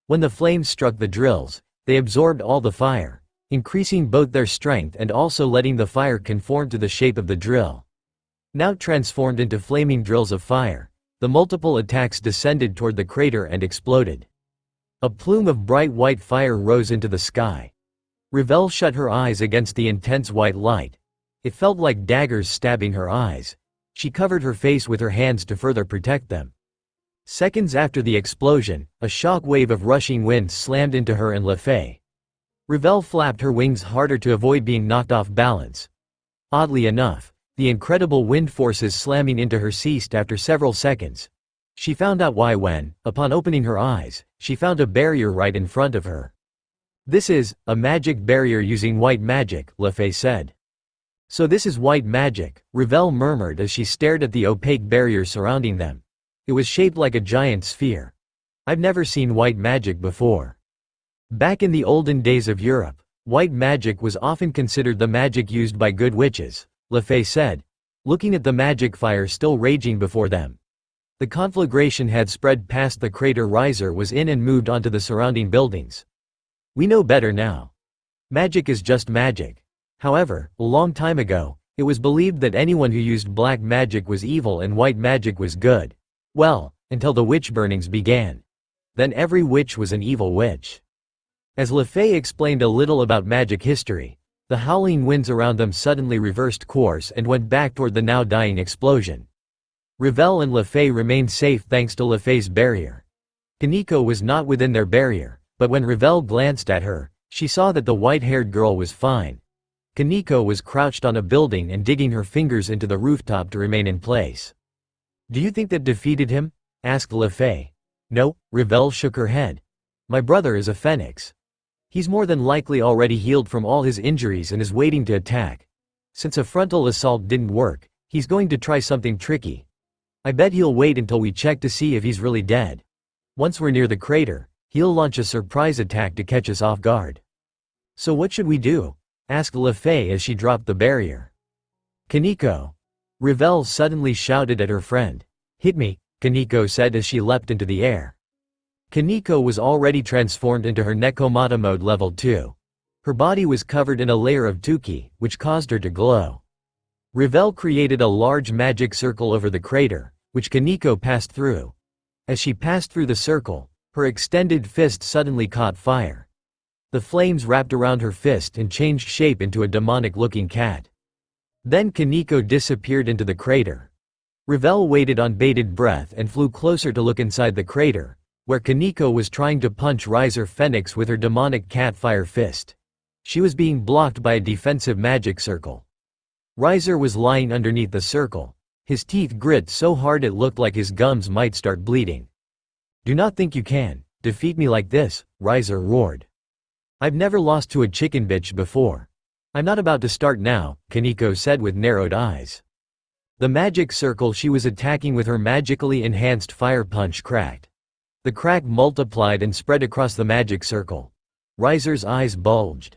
Speaker 1: When the flames struck the drills, they absorbed all the fire, increasing both their strength and also letting the fire conform to the shape of the drill. Now transformed into flaming drills of fire, the multiple attacks descended toward the crater and exploded. A plume of bright white fire rose into the sky. Revell shut her eyes against the intense white light. It felt like daggers stabbing her eyes. She covered her face with her hands to further protect them. Seconds after the explosion, a shock wave of rushing wind slammed into her and LeFay. Revell flapped her wings harder to avoid being knocked off balance. Oddly enough, the incredible wind forces slamming into her ceased after several seconds. She found out why when, upon opening her eyes, she found a barrier right in front of her. "This is a magic barrier using white magic," LeFay said. "So this is white magic," Revell murmured as she stared at the opaque barrier surrounding them. It was shaped like a giant sphere. "I've never seen white magic before." Back in the olden days of Europe, white magic was often considered the magic used by good witches, LeFay said, looking at the magic fire still raging before them. The conflagration had spread past the crater Riser was in and moved onto the surrounding buildings. "We know better now. Magic is just magic. However, a long time ago, it was believed that anyone who used black magic was evil and white magic was good. Well, until the witch burnings began. Then every witch was an evil witch." As LeFay explained a little about magic history, the howling winds around them suddenly reversed course and went back toward the now dying explosion. Revell and LeFay remained safe thanks to LeFay's barrier. Kaneko was not within their barrier, but when Revell glanced at her, she saw that the white-haired girl was fine. Kaneko was crouched on a building and digging her fingers into the rooftop to remain in place. "Do you think that defeated him?" asked LeFay. "No," Revell shook her head. "My brother is a phoenix. He's more than likely already healed from all his injuries and is waiting to attack. Since a frontal assault didn't work, he's going to try something tricky. I bet he'll wait until we check to see if he's really dead. Once we're near the crater, he'll launch a surprise attack to catch us off guard." "So what should we do?" asked LeFay as she dropped the barrier. "Kaneko!" Revell suddenly shouted at her friend. "Hit me," Kaneko said as she leapt into the air. Kaneko was already transformed into her Nekomata mode level 2. Her body was covered in a layer of Tuki, which caused her to glow. Revell created a large magic circle over the crater, which Kaneko passed through. As she passed through the circle, her extended fist suddenly caught fire. The flames wrapped around her fist and changed shape into a demonic-looking cat. Then Kaneko disappeared into the crater. Revell waited on bated breath and flew closer to look inside the crater, where Kaneko was trying to punch Riser Phoenix with her demonic cat fire fist. She was being blocked by a defensive magic circle. Riser was lying underneath the circle. His teeth grit so hard it looked like his gums might start bleeding. "Do not think you can defeat me like this," Riser roared. "I've never lost to a chicken bitch before. I'm not about to start now," Kaneko said with narrowed eyes. The magic circle she was attacking with her magically enhanced fire punch cracked. The crack multiplied and spread across the magic circle. Riser's eyes bulged.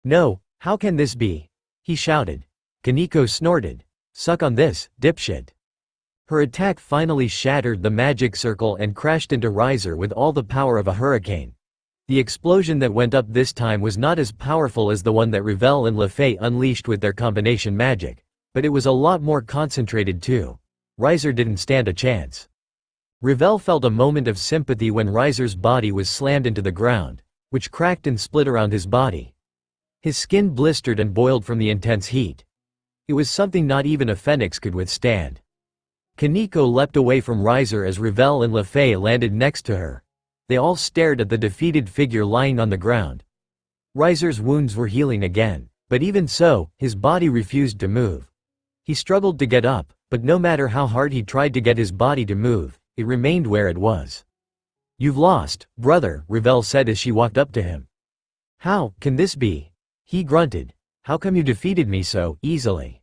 Speaker 1: "No, how can this be?" he shouted. Kaneko snorted. "Suck on this, dipshit." Her attack finally shattered the magic circle and crashed into Riser with all the power of a hurricane. The explosion that went up this time was not as powerful as the one that Revell and LeFay unleashed with their combination magic, but it was a lot more concentrated too. Riser didn't stand a chance. Revell felt a moment of sympathy when Riser's body was slammed into the ground, which cracked and split around his body. His skin blistered and boiled from the intense heat. It was something not even a phoenix could withstand. Kaneko leapt away from Riser as Revell and LeFay landed next to her. They all stared at the defeated figure lying on the ground. Riser's wounds were healing again, but even so, his body refused to move. He struggled to get up, but no matter how hard he tried to get his body to move, it remained where it was. "You've lost, brother," Revell said as she walked up to him. "How can this be?" he grunted. "How come you defeated me so easily?"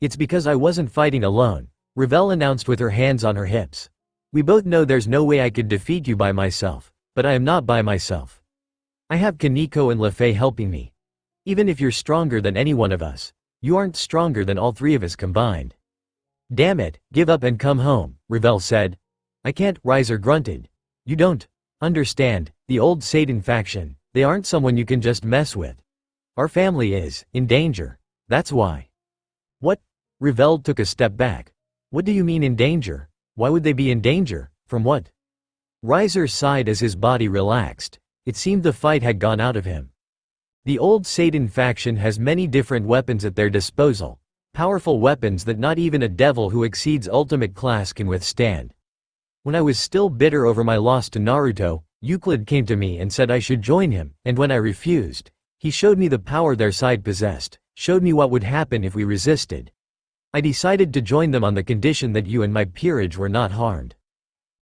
Speaker 1: "It's because I wasn't fighting alone," Revell announced with her hands on her hips. "We both know there's no way I could defeat you by myself, but I am not by myself. I have Kaneko and LeFay helping me. Even if you're stronger than any one of us, you aren't stronger than all three of us combined." "Damn it, give up and come home," Revell said. I can't, Riser grunted. You don't understand, the old Satan faction, they aren't someone you can just mess with. Our family is in danger. That's why. What? Revel took a step back. What do you mean in danger? Why would they be in danger? From what? Riser sighed as his body relaxed. It seemed the fight had gone out of him. The old Satan faction has many different weapons at their disposal. Powerful weapons that not even a devil who exceeds ultimate class can withstand. When I was still bitter over my loss to Naruto, Euclid came to me and said I should join him, and when I refused, he showed me the power their side possessed, showed me what would happen if we resisted. I decided to join them on the condition that you and my peerage were not harmed.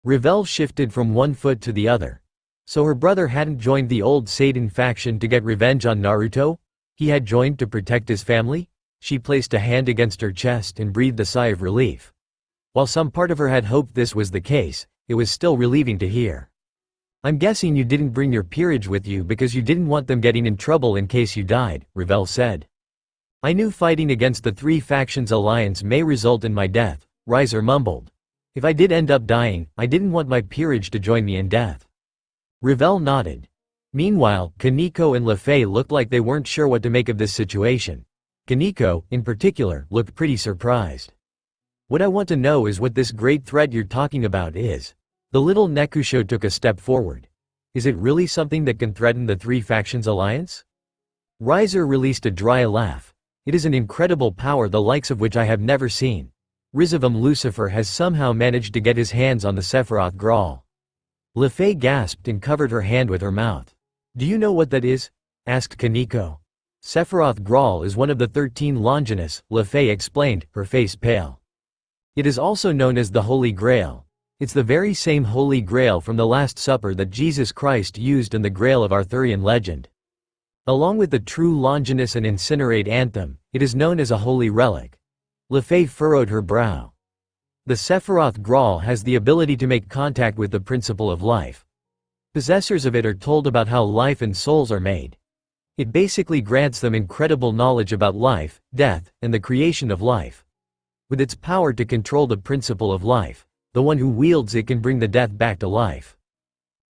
Speaker 1: Revel shifted from one foot to the other. So her brother hadn't joined the old Satan faction to get revenge on Naruto? He had joined to protect his family? She placed a hand against her chest and breathed a sigh of relief. While some part of her had hoped this was the case, it was still relieving to hear. I'm guessing you didn't bring your peerage with you because you didn't want them getting in trouble in case you died, Revel said. I knew fighting against the three factions alliance may result in my death, Riser mumbled. If I did end up dying, I didn't want my peerage to join me in death. Revel nodded. Meanwhile, Kaneko and Lefei looked like they weren't sure what to make of this situation. Kaneko, in particular, looked pretty surprised. What I want to know is what this great threat you're talking about is. The little Nekusho took a step forward. Is it really something that can threaten the three factions alliance? Riser released a dry laugh. It is an incredible power the likes of which I have never seen. Rizavam Lucifer has somehow managed to get his hands on the Sephiroth Graal. Lefei gasped and covered her hand with her mouth. Do you know what that is? Asked Kaneko. Sephiroth Graal is one of the 13 Longinus, Lefei explained, her face pale. It is also known as the Holy Grail. It's the very same Holy Grail from the Last Supper that Jesus Christ used in the Grail of Arthurian legend. Along with the true Longinus and Incinerate anthem, it is known as a holy relic. Lefei furrowed her brow. The Sephiroth Graal has the ability to make contact with the principle of life. Possessors of it are told about how life and souls are made. It basically grants them incredible knowledge about life, death, and the creation of life. With its power to control the principle of life, the one who wields it can bring the death back to life.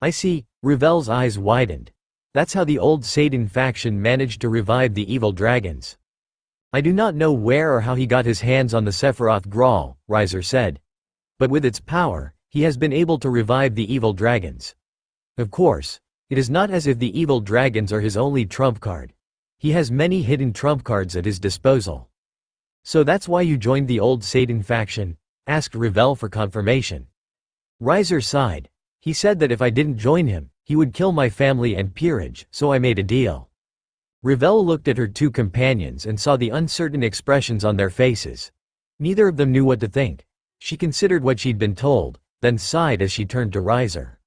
Speaker 1: I see, Revel's eyes widened. That's how the old Satan faction managed to revive the evil dragons. I do not know where or how he got his hands on the Sephiroth Graal, Riser said. But with its power, he has been able to revive the evil dragons. Of course, it is not as if the evil dragons are his only trump card. He has many hidden trump cards at his disposal. So that's why you joined the old Satan faction? Asked Revel for confirmation. Riser sighed. He said that if I didn't join him, he would kill my family and peerage, so I made a deal. Revel looked at her two companions and saw the uncertain expressions on their faces. Neither of them knew what to think. She considered what she'd been told, then sighed as she turned to Riser.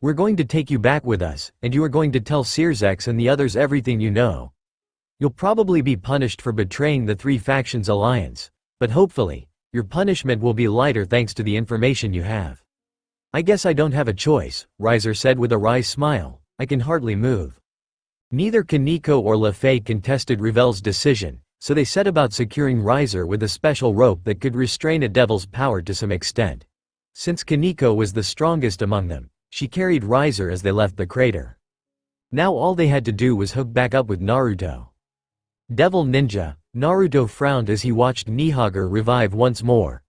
Speaker 1: We're going to take you back with us, and you are going to tell Searzex and the others everything you know. You'll probably be punished for betraying the three factions alliance, but hopefully, your punishment will be lighter thanks to the information you have. I guess I don't have a choice, Riser said with a wry smile. I can hardly move. Neither Kaneko or Lefei contested Revel's decision, so they set about securing Riser with a special rope that could restrain a devil's power to some extent. Since Kaneko was the strongest among them, she carried Riser as they left the crater. Now all they had to do was hook back up with Naruto. Devil Ninja, Naruto frowned as he watched Nihage revive once more.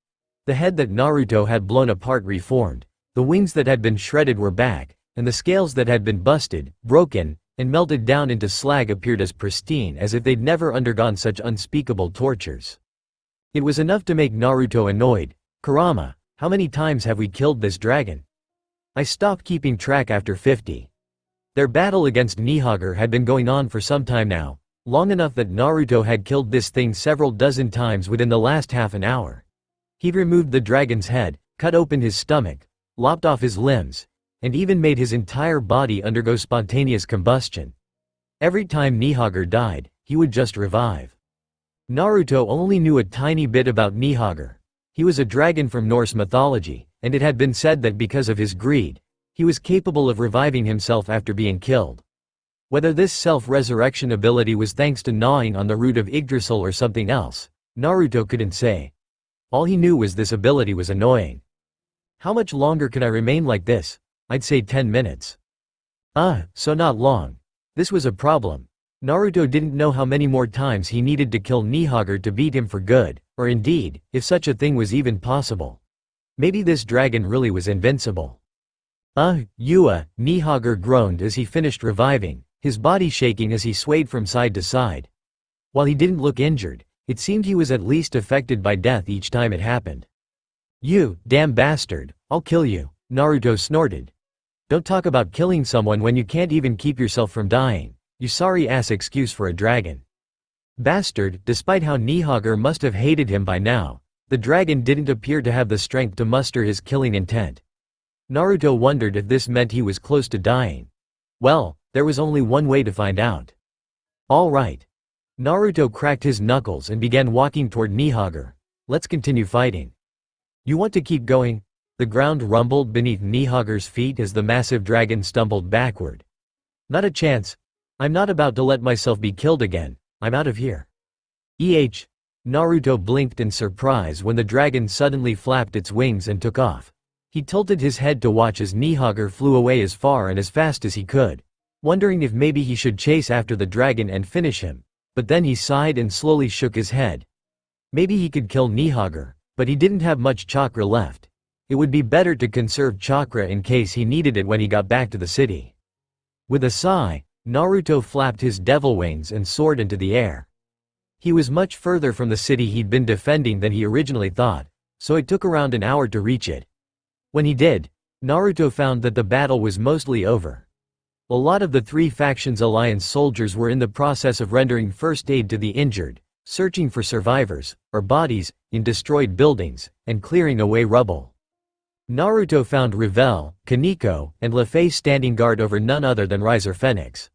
Speaker 1: The head that Naruto had blown apart reformed, the wings that had been shredded were back, and the scales that had been busted, broken, and melted down into slag appeared as pristine as if they'd never undergone such unspeakable tortures. It was enough to make Naruto annoyed. Kurama, how many times have we killed this dragon? I stopped keeping track after 50. Their battle against Nihage had been going on for some time now, long enough that Naruto had killed this thing several dozen times within the last half an hour. He'd removed the dragon's head, cut open his stomach, lopped off his limbs, and even made his entire body undergo spontaneous combustion. Every time Nihage died, he would just revive. Naruto only knew a tiny bit about Nihage. He was a dragon from Norse mythology, and it had been said that because of his greed, he was capable of reviving himself after being killed. Whether this self-resurrection ability was thanks to gnawing on the root of Yggdrasil or something else, Naruto couldn't say. All he knew was this ability was annoying. How much longer can I remain like this? I'd say 10 minutes. So not long. This was a problem. Naruto didn't know how many more times he needed to kill Nihage to beat him for good, or indeed, if such a thing was even possible. Maybe this dragon really was invincible. Nihage groaned as he finished reviving, his body shaking as he swayed from side to side. While he didn't look injured, it seemed he was at least affected by death each time it happened. You, damn bastard, I'll kill you, Naruto snorted. Don't talk about killing someone when you can't even keep yourself from dying. You sorry-ass excuse for a dragon. Bastard, despite how Nihage must have hated him by now, the dragon didn't appear to have the strength to muster his killing intent. Naruto wondered if this meant he was close to dying. Well, there was only one way to find out. All right. Naruto cracked his knuckles and began walking toward Nihage. Let's continue fighting. You want to keep going? The ground rumbled beneath Nihage's feet as the massive dragon stumbled backward. Not a chance. I'm not about to let myself be killed again. I'm out of here. Naruto blinked in surprise when the dragon suddenly flapped its wings and took off. He tilted his head to watch as Nihage flew away as far and as fast as he could, wondering if maybe he should chase after the dragon and finish him, but then he sighed and slowly shook his head. Maybe he could kill Nihage, but he didn't have much chakra left. It would be better to conserve chakra in case he needed it when he got back to the city. With a sigh, Naruto flapped his devil wings and soared into the air. He was much further from the city he'd been defending than he originally thought, so it took around an hour to reach it. When he did, Naruto found that the battle was mostly over. A lot of the three factions' alliance soldiers were in the process of rendering first aid to the injured, searching for survivors, or bodies, in destroyed buildings, and clearing away rubble. Naruto found Revel, Kaneko, and Luffy standing guard over none other than Riser Phoenix.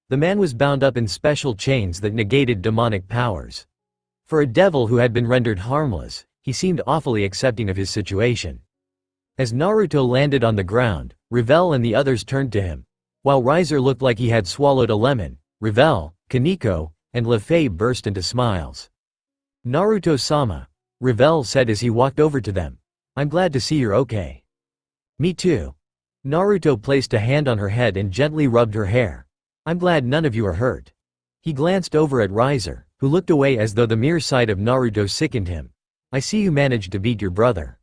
Speaker 1: The man was bound up in special chains that negated demonic powers. For a devil who had been rendered harmless, he seemed awfully accepting of his situation. As Naruto landed on the ground, Revel and the others turned to him. While Riser looked like he had swallowed a lemon, Revel, Kaneko, and Luffy burst into smiles. Naruto-sama, Revel said as he walked over to them. I'm glad to see you're okay. Me too. Naruto placed a hand on her head and gently rubbed her hair. I'm glad none of you are hurt. He glanced over at Riser, who looked away as though the mere sight of Naruto sickened him. I see you managed to beat your brother.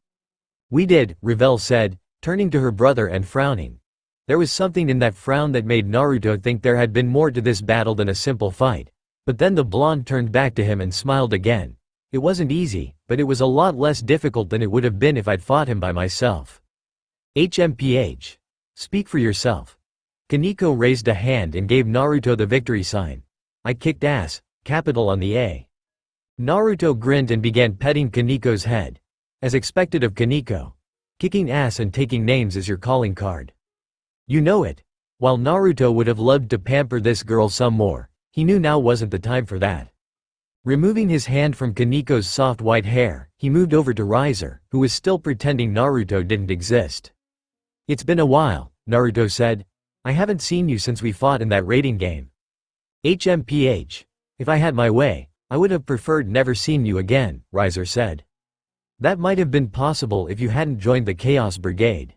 Speaker 1: We did, Revel said, turning to her brother and frowning. There was something in that frown that made Naruto think there had been more to this battle than a simple fight. But then the blonde turned back to him and smiled again. It wasn't easy, but it was a lot less difficult than it would have been if I'd fought him by myself. HMPH. Speak for yourself. Kaneko raised a hand and gave Naruto the victory sign. I kicked ass, capital on the A. Naruto grinned and began petting Kaneko's head. As expected of Kaneko. Kicking ass and taking names is your calling card. You know it. While Naruto would have loved to pamper this girl some more, he knew now wasn't the time for that. Removing his hand from Kaneko's soft white hair, he moved over to Riser, who was still pretending Naruto didn't exist. It's been a while, Naruto said. I haven't seen you since we fought in that raiding game. HMPH. If I had my way, I would have preferred never seen you again, Riser said. That might have been possible if you hadn't joined the Chaos Brigade.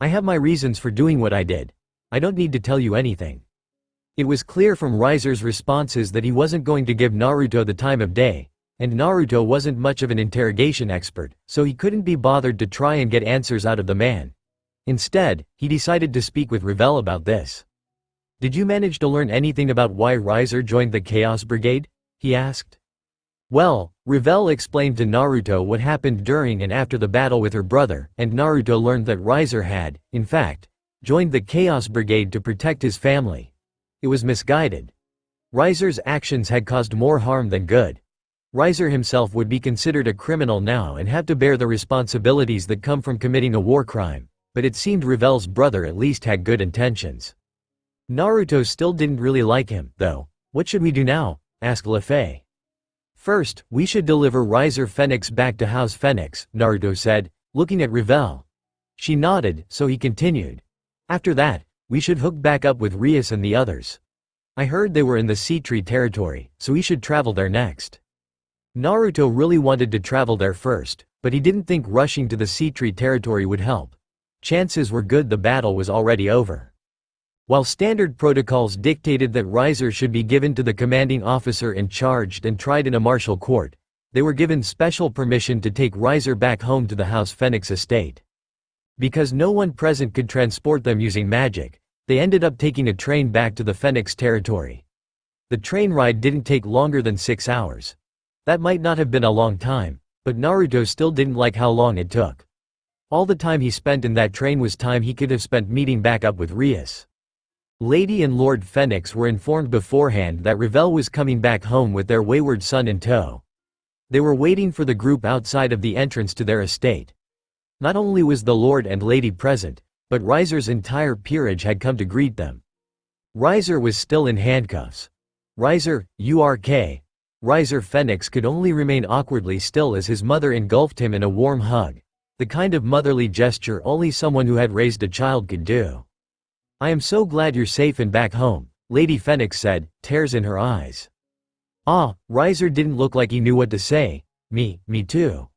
Speaker 1: I have my reasons for doing what I did. I don't need to tell you anything. It was clear from Riser's responses that he wasn't going to give Naruto the time of day, and Naruto wasn't much of an interrogation expert, so he couldn't be bothered to try and get answers out of the man. Instead, he decided to speak with Revel about this. Did you manage to learn anything about why Riser joined the Chaos Brigade? He asked. Well, Revel explained to Naruto what happened during and after the battle with her brother, and Naruto learned that Riser had, in fact, joined the Chaos Brigade to protect his family. It was misguided. Riser's actions had caused more harm than good. Riser himself would be considered a criminal now and have to bear the responsibilities that come from committing a war crime, but it seemed Revel's brother at least had good intentions. Naruto still didn't really like him, though. What should we do now? Asked Luffy. First, we should deliver Riser Phoenix back to House Phoenix, Naruto said, looking at Revel. She nodded, so he continued. After that, we should hook back up with Rias and the others. I heard they were in the Sea Tree territory, so we should travel there next. Naruto really wanted to travel there first, but he didn't think rushing to the sea tree territory would help. Chances were good the battle was already over. While standard protocols dictated that Riser should be given to the commanding officer in charge and tried in a martial court, they were given special permission to take Riser back home to the House Phoenix estate. Because no one present could transport them using magic, they ended up taking a train back to the Phoenix territory. The train ride didn't take longer than 6 hours. That might not have been a long time, but Naruto still didn't like how long it took. All the time he spent in that train was time he could have spent meeting back up with Rias. Lady and Lord Phoenix were informed beforehand that Revel was coming back home with their wayward son in tow. They were waiting for the group outside of the entrance to their estate. Not only was the Lord and Lady present, but Riser's entire peerage had come to greet them. Riser was still in handcuffs. Riser, URK. Riser Phoenix could only remain awkwardly still as his mother engulfed him in a warm hug, the kind of motherly gesture only someone who had raised a child could do. "I am so glad you're safe and back home," Lady Phoenix said, tears in her eyes. Riser didn't look like he knew what to say. Me too.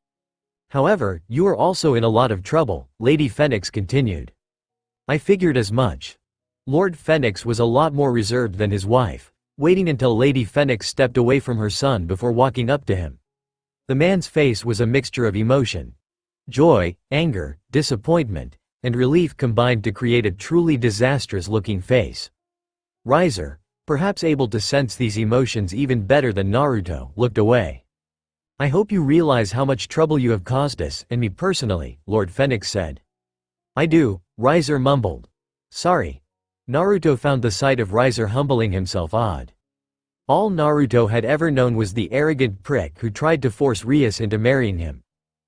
Speaker 1: However, you are also in a lot of trouble," Lady Phoenix continued. "I figured as much." Lord Phoenix was a lot more reserved than his wife, waiting until Lady Phoenix stepped away from her son before walking up to him. The man's face was a mixture of emotion. Joy, anger, disappointment, and relief combined to create a truly disastrous-looking face. Riser, perhaps able to sense these emotions even better than Naruto, looked away. "I hope you realize how much trouble you have caused us and me personally," Lord Phoenix said. "I do," Riser mumbled. "Sorry." Naruto found the sight of Riser humbling himself odd. All Naruto had ever known was the arrogant prick who tried to force Rias into marrying him.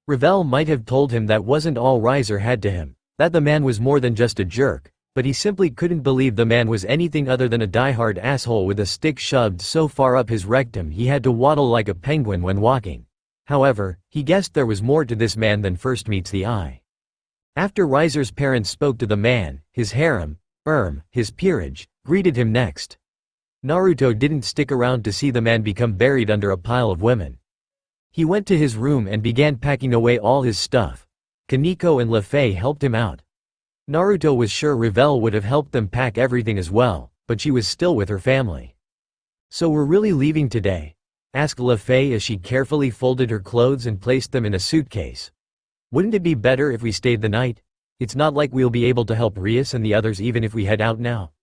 Speaker 1: Revel might have told him that wasn't all Riser had to him, that the man was more than just a jerk, but he simply couldn't believe the man was anything other than a diehard asshole with a stick shoved so far up his rectum he had to waddle like a penguin when walking. However, he guessed there was more to this man than first meets the eye. After Riser's parents spoke to the man, his harem, his peerage, greeted him next. Naruto didn't stick around to see the man become buried under a pile of women. He went to his room and began packing away all his stuff. Kaneko and Lefei helped him out. Naruto was sure Revel would have helped them pack everything as well, but she was still with her family. "So we're really leaving today?" asked Lefei as she carefully folded her clothes and placed them in a suitcase. "Wouldn't it be better if we stayed the night? It's not like we'll be able to help Rias and the others even if we head out now."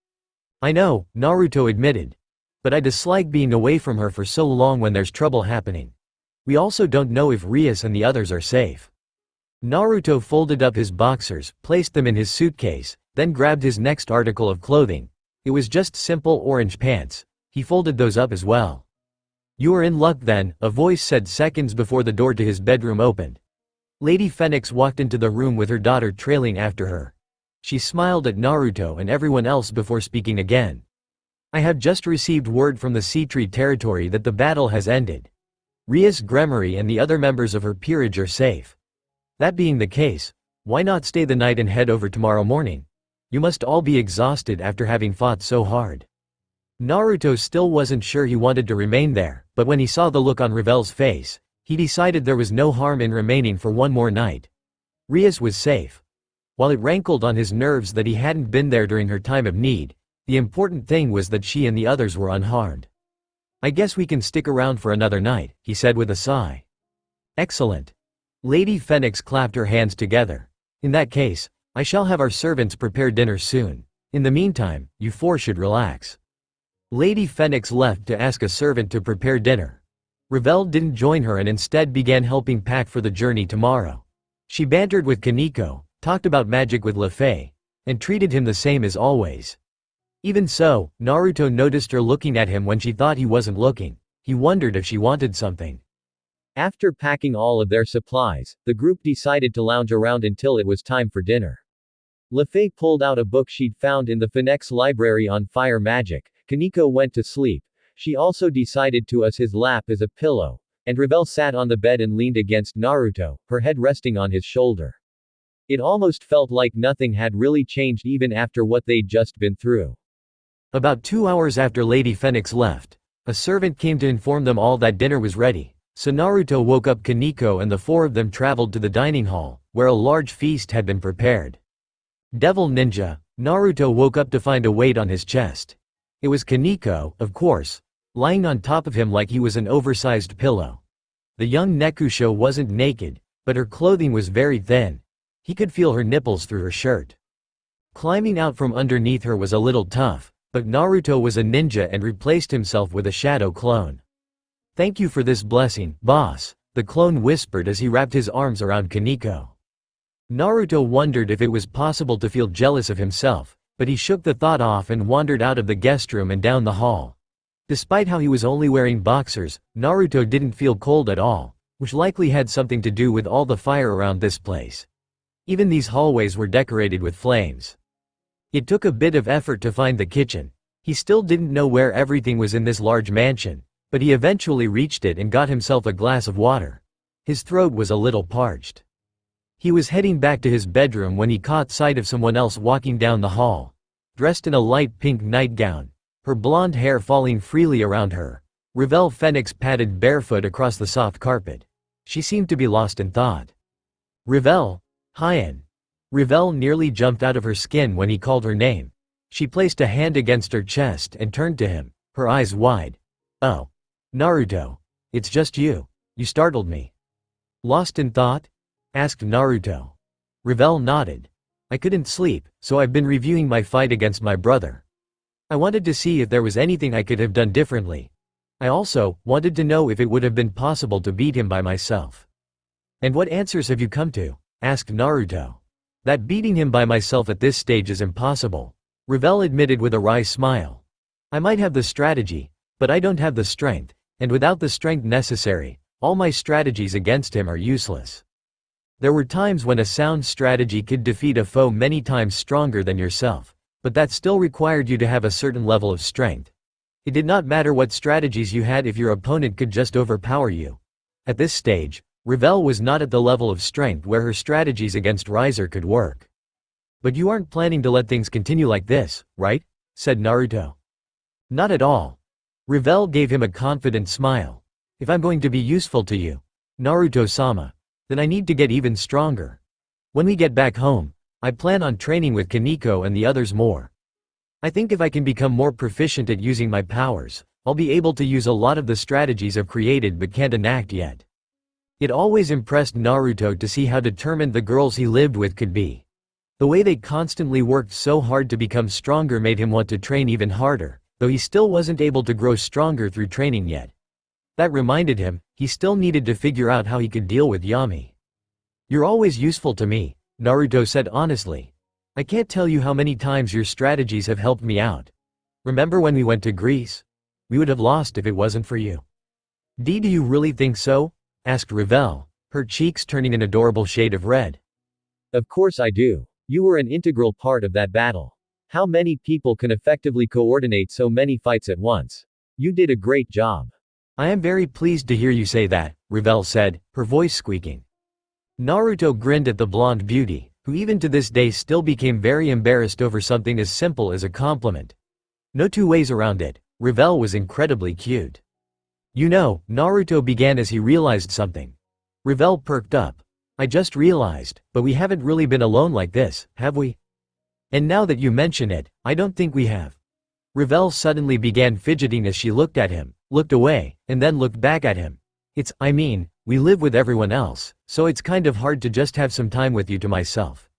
Speaker 1: "I know," Naruto admitted. "But I dislike being away from her for so long when there's trouble happening. We also don't know if Rias and the others are safe." Naruto folded up his boxers, placed them in his suitcase, then grabbed his next article of clothing. It was just simple orange pants. He folded those up as well. "You are in luck then," a voice said seconds before the door to his bedroom opened. Lady Phoenix walked into the room with her daughter trailing after her. She smiled at Naruto and everyone else before speaking again. "I have just received word from the Sea Tree territory that the battle has ended. Rias Gremory and the other members of her peerage are safe. That being the case, why not stay the night and head over tomorrow morning? You must all be exhausted after having fought so hard." Naruto still wasn't sure he wanted to remain there, but when he saw the look on Revel's face, he decided there was no harm in remaining for one more night. Rias was safe. While it rankled on his nerves that he hadn't been there during her time of need, the important thing was that she and the others were unharmed. "I guess we can stick around for another night," he said with a sigh. "Excellent." Lady Phoenix clapped her hands together. "In that case, I shall have our servants prepare dinner soon. In the meantime, you four should relax." Lady Phoenix left to ask a servant to prepare dinner. Revel didn't join her and instead began helping pack for the journey tomorrow. She bantered with Kaneko, talked about magic with Lefei, and treated him the same as always. Even so, Naruto noticed her looking at him when she thought he wasn't looking. He wondered if she wanted something. After packing all of their supplies, the group decided to lounge around until it was time for dinner. Lefei pulled out a book she'd found in the Phoenix library on fire magic. Kaneko went to sleep. She also decided to use his lap as a pillow, and Revel sat on the bed and leaned against Naruto, her head resting on his shoulder. It almost felt like nothing had really changed even after what they'd just been through. About 2 hours after Lady Phoenix left, a servant came to inform them all that dinner was ready. So Naruto woke up Kaneko and the four of them traveled to the dining hall, where a large feast had been prepared. Devil Ninja, Naruto woke up to find a weight on his chest. It was Kaneko, of course, lying on top of him like he was an oversized pillow. The young Nekusho wasn't naked, but her clothing was very thin. He could feel her nipples through her shirt. Climbing out from underneath her was a little tough, but Naruto was a ninja and replaced himself with a shadow clone. "Thank you for this blessing, boss," the clone whispered as he wrapped his arms around Kaneko. Naruto wondered if it was possible to feel jealous of himself, but he shook the thought off and wandered out of the guest room and down the hall. Despite how he was only wearing boxers, Naruto didn't feel cold at all, which likely had something to do with all the fire around this place. Even these hallways were decorated with flames. It took a bit of effort to find the kitchen. He still didn't know where everything was in this large mansion, but he eventually reached it and got himself a glass of water. His throat was a little parched. He was heading back to his bedroom when he caught sight of someone else walking down the hall. Dressed in a light pink nightgown, her blonde hair falling freely around her, Revel Phoenix padded barefoot across the soft carpet. She seemed to be lost in thought. "Revel, Hien." Revel nearly jumped out of her skin when he called her name. She placed a hand against her chest and turned to him, her eyes wide. "Oh. Naruto. It's just you. You startled me." "Lost in thought?" asked Naruto. Revel nodded. "I couldn't sleep, so I've been reviewing my fight against my brother. I wanted to see if there was anything I could have done differently. I also wanted to know if it would have been possible to beat him by myself." "And what answers have you come to?" asked Naruto. "That beating him by myself at this stage is impossible," Revel admitted with a wry smile. "I might have the strategy, but I don't have the strength, and without the strength necessary, all my strategies against him are useless. There were times when a sound strategy could defeat a foe many times stronger than yourself, but that still required you to have a certain level of strength. It did not matter what strategies you had if your opponent could just overpower you." At this stage, Revel was not at the level of strength where her strategies against Riser could work. "But you aren't planning to let things continue like this, right?" said Naruto. "Not at all." Revel gave him a confident smile. "If I'm going to be useful to you, Naruto-sama, then I need to get even stronger. When we get back home, I plan on training with Kaneko and the others more. I think if I can become more proficient at using my powers, I'll be able to use a lot of the strategies I've created but can't enact yet." It always impressed Naruto to see how determined the girls he lived with could be. The way they constantly worked so hard to become stronger made him want to train even harder, though he still wasn't able to grow stronger through training yet. That reminded him, he still needed to figure out how he could deal with Yami. "You're always useful to me," Naruto said honestly. "I can't tell you how many times your strategies have helped me out. Remember when we went to Greece? We would have lost if it wasn't for you." "Do you really think so?" asked Revel, her cheeks turning an adorable shade of red.
Speaker 2: Of course I do. You were an integral part of that battle. How many people can effectively coordinate so many fights at once? You did a great job.
Speaker 1: "I am very pleased to hear you say that," Revel said, her voice squeaking. Naruto grinned at the blonde beauty, who even to this day still became very embarrassed over something as simple as a compliment. No two ways around it, Revel was incredibly cute. "You know," Naruto began as he realized something. Revel perked up. "I just realized, but we haven't really been alone like this, have we? And now that you mention it, I don't think we have." Revel suddenly began fidgeting as she looked at him, looked away, and then looked back at him. We live with everyone else, so it's kind of hard to just have some time with you to myself.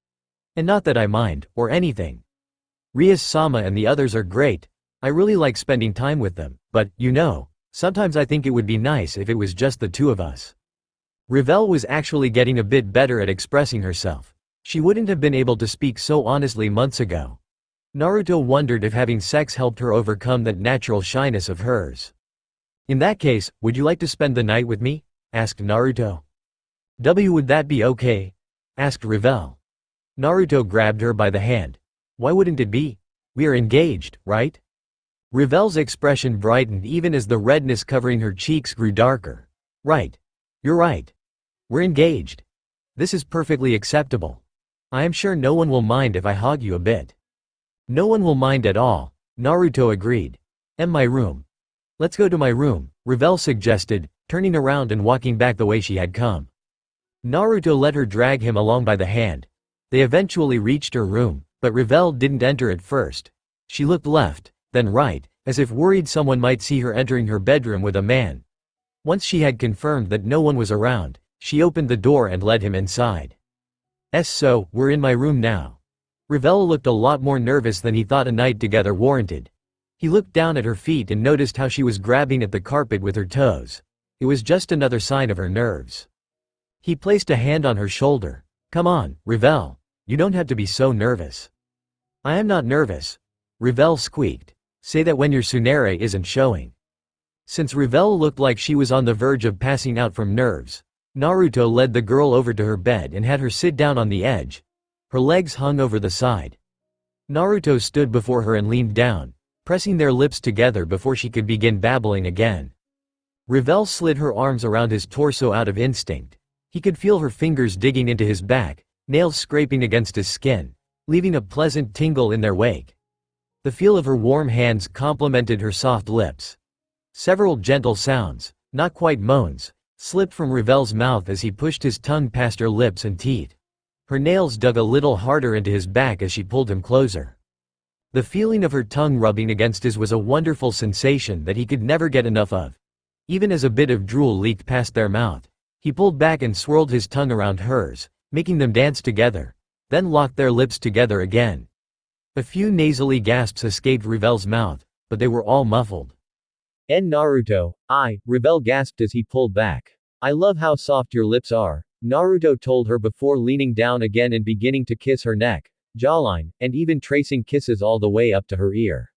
Speaker 1: And not that I mind, or anything. Rias-sama and the others are great. I really like spending time with them, but, sometimes I think it would be nice if it was just the two of us." Revel was actually getting a bit better at expressing herself. She wouldn't have been able to speak so honestly months ago. Naruto wondered if having sex helped her overcome that natural shyness of hers. "In that case, would you like to spend the night with me?" asked Naruto. Would that be okay?" asked Revel. Naruto grabbed her by the hand. "Why wouldn't it be? We are engaged, right?" Revel's expression brightened even as the redness covering her cheeks grew darker. "Right. You're right. We're engaged. This is perfectly acceptable. I am sure no one will mind if I hog you a bit." "No one will mind at all," Naruto agreed. "And my room. Let's go to my room, Revel suggested, turning around and walking back the way she had come. Naruto let her drag him along by the hand. They eventually reached her room, but Revel didn't enter at first. She looked left, then right, as if worried someone might see her entering her bedroom with a man. Once she had confirmed that no one was around, she opened the door and led him inside. So, we're in my room now. Revel looked a lot more nervous than he thought a night together warranted. He looked down at her feet and noticed how she was grabbing at the carpet with her toes. It was just another sign of her nerves. He placed a hand on her shoulder. Come on, Revel. You don't have to be so nervous. I am not nervous. Revel squeaked. Say that when your tsunere isn't showing. Since Revel looked like she was on the verge of passing out from nerves, Naruto led the girl over to her bed and had her sit down on the edge. Her legs hung over the side. Naruto stood before her and leaned down, pressing their lips together before she could begin babbling again. Revel slid her arms around his torso out of instinct. He could feel her fingers digging into his back, nails scraping against his skin, leaving a pleasant tingle in their wake. The feel of her warm hands complemented her soft lips. Several gentle sounds, not quite moans, slipped from Revel's mouth as he pushed his tongue past her lips and teeth. Her nails dug a little harder into his back as she pulled him closer. The feeling of her tongue rubbing against his was a wonderful sensation that he could never get enough of. Even as a bit of drool leaked past their mouth, he pulled back and swirled his tongue around hers, making them dance together, then locked their lips together again. A few nasally gasps escaped Revel's mouth, but they were all muffled.
Speaker 2: Naruto, Revel gasped as he pulled back. I love how soft your lips are, Naruto told her before leaning down again and beginning to kiss her neck, jawline, and even tracing kisses all the way up to her ear.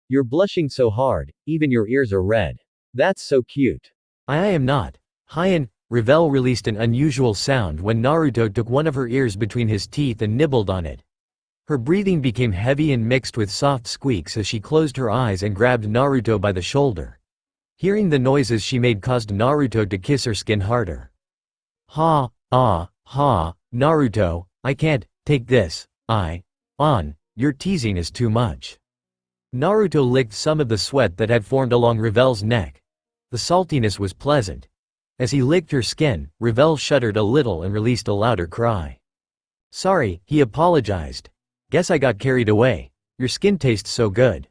Speaker 2: You're blushing so hard, even your ears are red. That's so cute.
Speaker 1: I am not. Hyan, Revel released an unusual sound when Naruto took one of her ears between his teeth and nibbled on it. Her breathing became heavy and mixed with soft squeaks as she closed her eyes and grabbed Naruto by the shoulder. Hearing the noises she made caused Naruto to kiss her skin harder. Naruto, I can't take this, your teasing is too much. Naruto licked some of the sweat that had formed along Revel's neck. The saltiness was pleasant. As he licked her skin, Revel shuddered a little and released a louder cry. Sorry, he apologized. Guess I got carried away. Your skin tastes so good.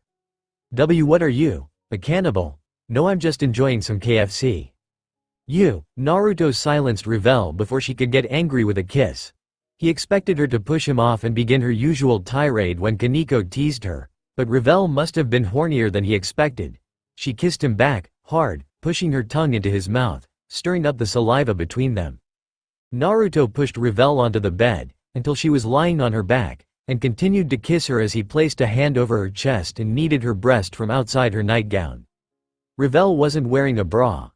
Speaker 1: What are you, a cannibal? No, I'm just enjoying some KFC. Naruto silenced Revel before she could get angry with a kiss. He expected her to push him off and begin her usual tirade when Kaneko teased her, but Revel must have been hornier than he expected. She kissed him back, hard, pushing her tongue into his mouth, stirring up the saliva between them. Naruto pushed Revel onto the bed, until she was lying on her back, and continued to kiss her as he placed a hand over her chest and kneaded her breast from outside her nightgown. Revel wasn't wearing a bra.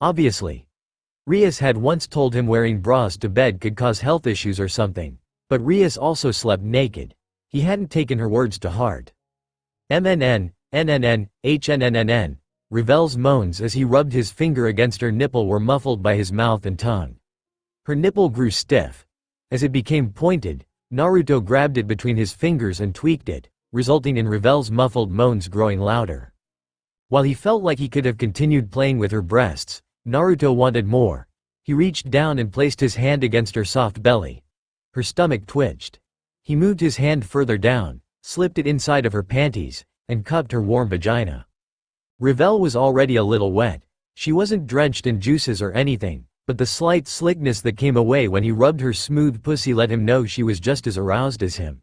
Speaker 1: Obviously. Rias had once told him wearing bras to bed could cause health issues or something, but Rias also slept naked. He hadn't taken her words to heart. MNN, NNN, HNNNN. Revel's moans as he rubbed his finger against her nipple were muffled by his mouth and tongue. Her nipple grew stiff. As it became pointed, Naruto grabbed it between his fingers and tweaked it, resulting in Revel's muffled moans growing louder. While he felt like he could have continued playing with her breasts, Naruto wanted more. He reached down and placed his hand against her soft belly. Her stomach twitched. He moved his hand further down, slipped it inside of her panties, and cupped her warm vagina. Revel was already a little wet. She wasn't drenched in juices or anything, but the slight slickness that came away when he rubbed her smooth pussy let him know she was just as aroused as him.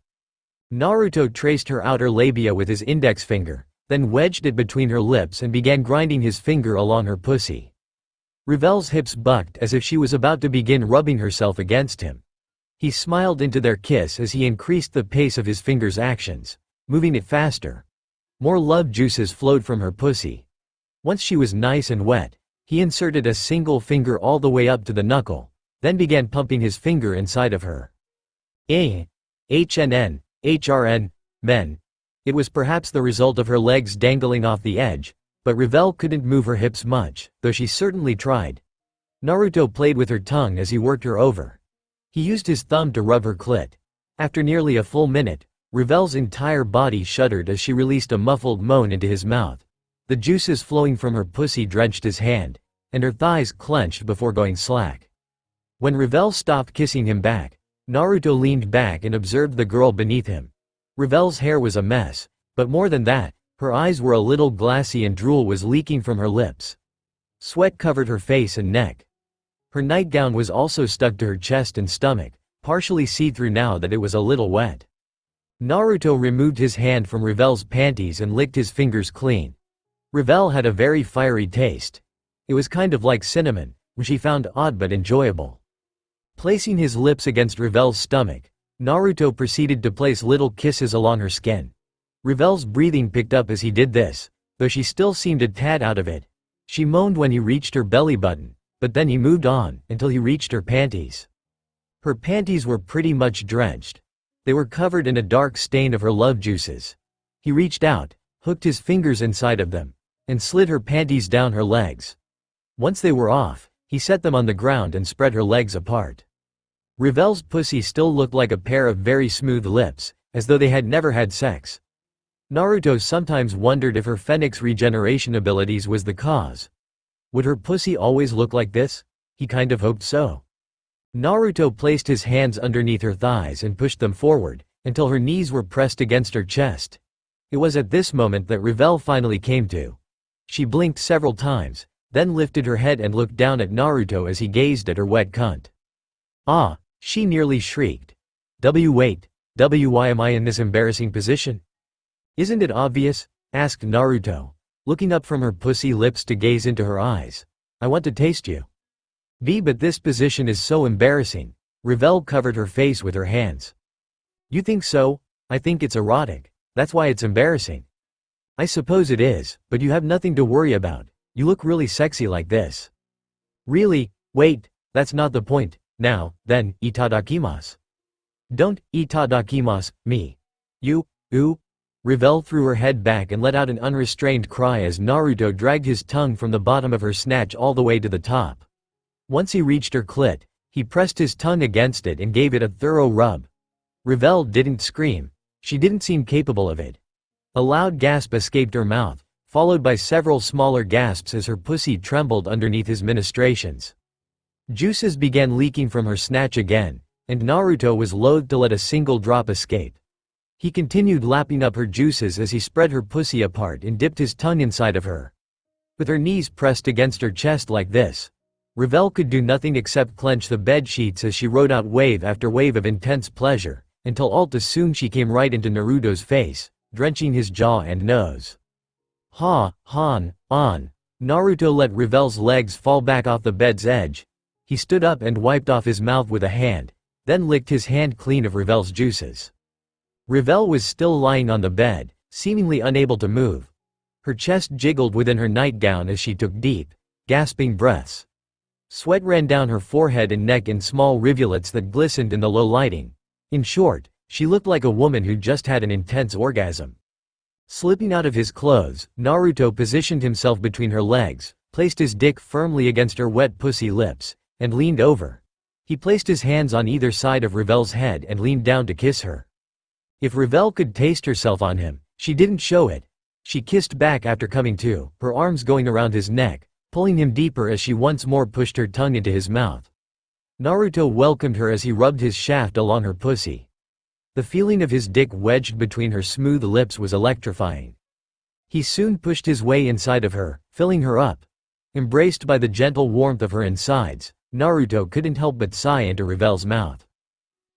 Speaker 1: Naruto traced her outer labia with his index finger, then wedged it between her lips and began grinding his finger along her pussy. Revel's hips bucked as if she was about to begin rubbing herself against him. He smiled into their kiss as he increased the pace of his finger's actions, moving it faster. More love juices flowed from her pussy. Once she was nice and wet, he inserted a single finger all the way up to the knuckle, then began pumping his finger inside of her. HNN, HRN, men. It was perhaps the result of her legs dangling off the edge, but Revel couldn't move her hips much, though she certainly tried. Naruto played with her tongue as he worked her over. He used his thumb to rub her clit. After nearly a full minute, Revel's entire body shuddered as she released a muffled moan into his mouth. The juices flowing from her pussy drenched his hand, and her thighs clenched before going slack. When Revel stopped kissing him back, Naruto leaned back and observed the girl beneath him. Revel's hair was a mess, but more than that, her eyes were a little glassy and drool was leaking from her lips. Sweat covered her face and neck. Her nightgown was also stuck to her chest and stomach, partially see-through now that it was a little wet. Naruto removed his hand from Revel's panties and licked his fingers clean. Revel had a very fiery taste. It was kind of like cinnamon, which he found odd but enjoyable. Placing his lips against Revel's stomach, Naruto proceeded to place little kisses along her skin. Revel's breathing picked up as he did this, though she still seemed a tad out of it. She moaned when he reached her belly button, but then he moved on, until he reached her panties. Her panties were pretty much drenched. They were covered in a dark stain of her love juices. He reached out, hooked his fingers inside of them, and slid her panties down her legs. Once they were off, he set them on the ground and spread her legs apart. Revel's pussy still looked like a pair of very smooth lips, as though they had never had sex. Naruto sometimes wondered if her phoenix regeneration abilities was the cause. Would her pussy always look like this? He kind of hoped so. Naruto placed his hands underneath her thighs and pushed them forward, until her knees were pressed against her chest. It was at this moment that Revel finally came to. She blinked several times, then lifted her head and looked down at Naruto as he gazed at her wet cunt. Ah, she nearly shrieked. Wait, why am I in this embarrassing position? Isn't it obvious? Asked Naruto, looking up from her pussy lips to gaze into her eyes. I want to taste you. But this position is so embarrassing. Revel covered her face with her hands. You think so? I think it's erotic. That's why it's embarrassing. I suppose it is, but you have nothing to worry about. You look really sexy like this. Really? Wait, that's not the point. Now, then, itadakimasu. Don't itadakimasu me. You, ooh. Revel threw her head back and let out an unrestrained cry as Naruto dragged his tongue from the bottom of her snatch all the way to the top. Once he reached her clit, he pressed his tongue against it and gave it a thorough rub. Revel didn't scream. She didn't seem capable of it. A loud gasp escaped her mouth, followed by several smaller gasps as her pussy trembled underneath his ministrations. Juices began leaking from her snatch again, and Naruto was loath to let a single drop escape. He continued lapping up her juices as he spread her pussy apart and dipped his tongue inside of her. With her knees pressed against her chest like this, Revel could do nothing except clench the bed sheets as she rode out wave after wave of intense pleasure, until all too soon she came right into Naruto's face, drenching his jaw and nose. On. Naruto let Revel's legs fall back off the bed's edge. He stood up and wiped off his mouth with a hand, then licked his hand clean of Revel's juices. Revel was still lying on the bed, seemingly unable to move. Her chest jiggled within her nightgown as she took deep, gasping breaths. Sweat ran down her forehead and neck in small rivulets that glistened in the low lighting. In short, she looked like a woman who just had an intense orgasm. Slipping out of his clothes, Naruto positioned himself between her legs, placed his dick firmly against her wet pussy lips, and leaned over. He placed his hands on either side of Revel's head and leaned down to kiss her. If Revel could taste herself on him, she didn't show it. She kissed back after coming to, her arms going around his neck, pulling him deeper as she once more pushed her tongue into his mouth. Naruto welcomed her as he rubbed his shaft along her pussy. The feeling of his dick wedged between her smooth lips was electrifying. He soon pushed his way inside of her, filling her up. Embraced by the gentle warmth of her insides, Naruto couldn't help but sigh into Revel's mouth.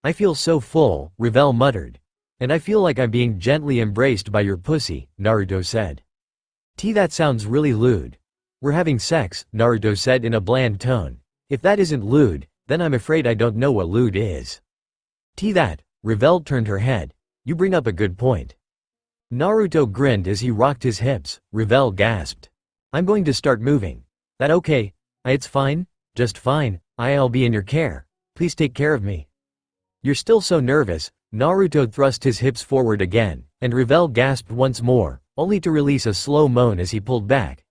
Speaker 1: I feel so full, Revel muttered. And I feel like I'm being gently embraced by your pussy, Naruto said. That sounds really lewd. We're having sex, Naruto said in a bland tone. If that isn't lewd, then I'm afraid I don't know what lewd is. That, Revel turned her head. You bring up a good point. Naruto grinned as he rocked his hips. Revel gasped. I'm going to start moving. That okay? It's fine, just fine. I'll be in your care. Please take care of me. You're still so nervous. Naruto thrust his hips forward again, and Revel gasped once more, only to release a slow moan as he pulled back.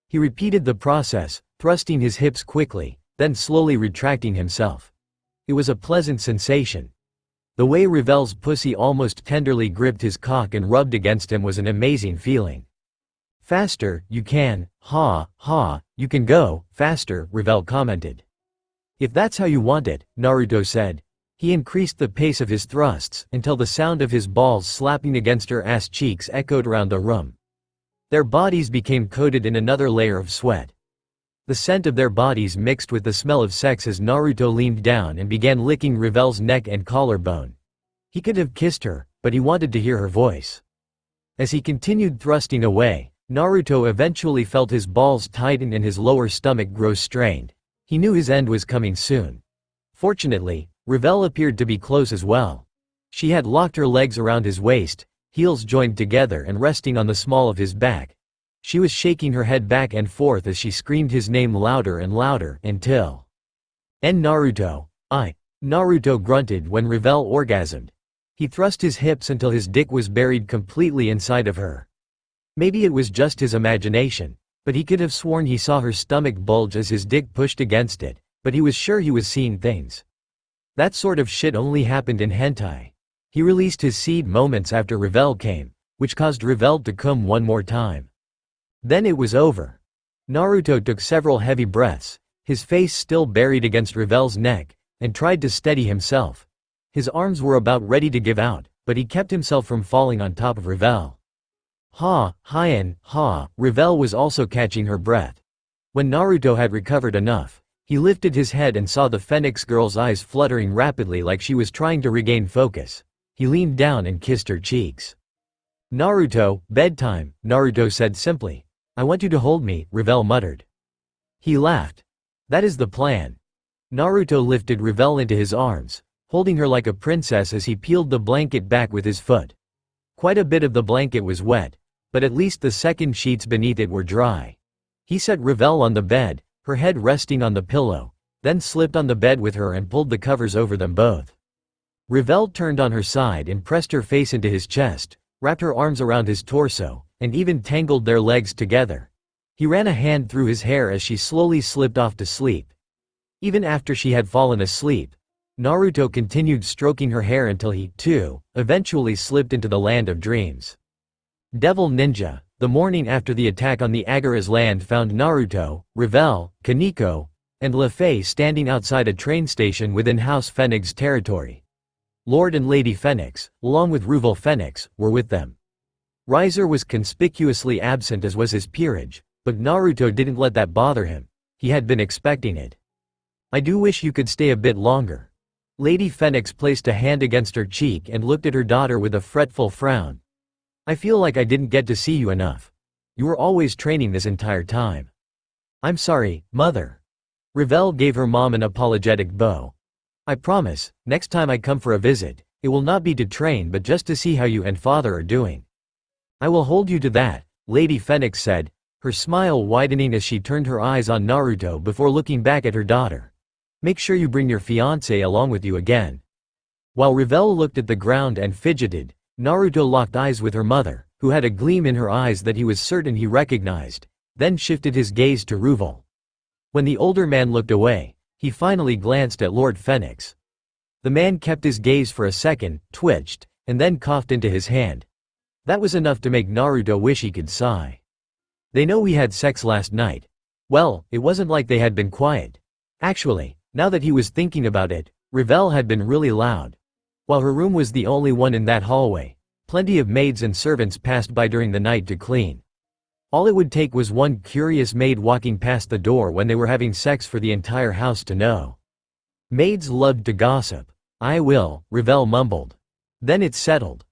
Speaker 1: He repeated the process, thrusting his hips quickly, then slowly retracting himself. It was a pleasant sensation. The way Revel's pussy almost tenderly gripped his cock and rubbed against him was an amazing feeling. Faster, you can, you can go, faster, Revel commented. If that's how you want it, Naruto said. He increased the pace of his thrusts until the sound of his balls slapping against her ass cheeks echoed around the room. Their bodies became coated in another layer of sweat. The scent of their bodies mixed with the smell of sex as Naruto leaned down and began licking Revel's neck and collarbone. He could have kissed her, but he wanted to hear her voice. As he continued thrusting away, Naruto eventually felt his balls tighten and his lower stomach grow strained. He knew his end was coming soon. Fortunately, Revel appeared to be close as well. She had locked her legs around his waist, heels joined together and resting on the small of his back. She was shaking her head back and forth as she screamed his name louder and louder until Naruto. Naruto grunted when Revel orgasmed. He thrust his hips until his dick was buried completely inside of her. Maybe it was just his imagination, but he could have sworn he saw her stomach bulge as his dick pushed against it, but he was sure he was seeing things. That sort of shit only happened in hentai. He released his seed moments after Revel came, which caused Revel to come one more time. Then it was over. Naruto took several heavy breaths, his face still buried against Revel's neck, and tried to steady himself. His arms were about ready to give out, but he kept himself from falling on top of Revel. Revel was also catching her breath. When Naruto had recovered enough, he lifted his head and saw the Phoenix girl's eyes fluttering rapidly like she was trying to regain focus. He leaned down and kissed her cheeks. Naruto, bedtime, Naruto said simply. I want you to hold me, Revel muttered. He laughed. That is the plan. Naruto lifted Revel into his arms, holding her like a princess as he peeled the blanket back with his foot. Quite a bit of the blanket was wet, but at least the second sheets beneath it were dry. He set Revel on the bed, her head resting on the pillow, then slipped on the bed with her and pulled the covers over them both. Revel turned on her side and pressed her face into his chest, wrapped her arms around his torso, and even tangled their legs together. He ran a hand through his hair as she slowly slipped off to sleep. Even after she had fallen asleep, Naruto continued stroking her hair until he, too, eventually slipped into the land of dreams. Devil Ninja. The morning after the attack on the Agara's land found Naruto, Revel, Kaneko, and Luffy standing outside a train station within House Phoenix territory. Lord and Lady Phoenix, along with Ruvel Phoenix, were with them. Riser was conspicuously absent as was his peerage, but Naruto didn't let that bother him. He had been expecting it. I do wish you could stay a bit longer. Lady Phoenix placed a hand against her cheek and looked at her daughter with a fretful frown. I feel like I didn't get to see you enough. You were always training this entire time. I'm sorry, mother. Revel gave her mom an apologetic bow. I promise, next time I come for a visit, it will not be to train but just to see how you and father are doing. I will hold you to that, Lady Phoenix said, her smile widening as she turned her eyes on Naruto before looking back at her daughter. Make sure you bring your fiancé along with you again. While Revel looked at the ground and fidgeted, Naruto locked eyes with her mother, who had a gleam in her eyes that he was certain he recognized, then shifted his gaze to Ruvel. When the older man looked away, he finally glanced at Lord Phoenix. The man kept his gaze for a second, twitched, and then coughed into his hand. That was enough to make Naruto wish he could sigh. They know we had sex last night. Well, it wasn't like they had been quiet. Actually, now that he was thinking about it, Revel had been really loud. While her room was the only one in that hallway, plenty of maids and servants passed by during the night to clean. All it would take was one curious maid walking past the door when they were having sex for the entire house to know. Maids loved to gossip. I will, Revel mumbled. Then it's settled.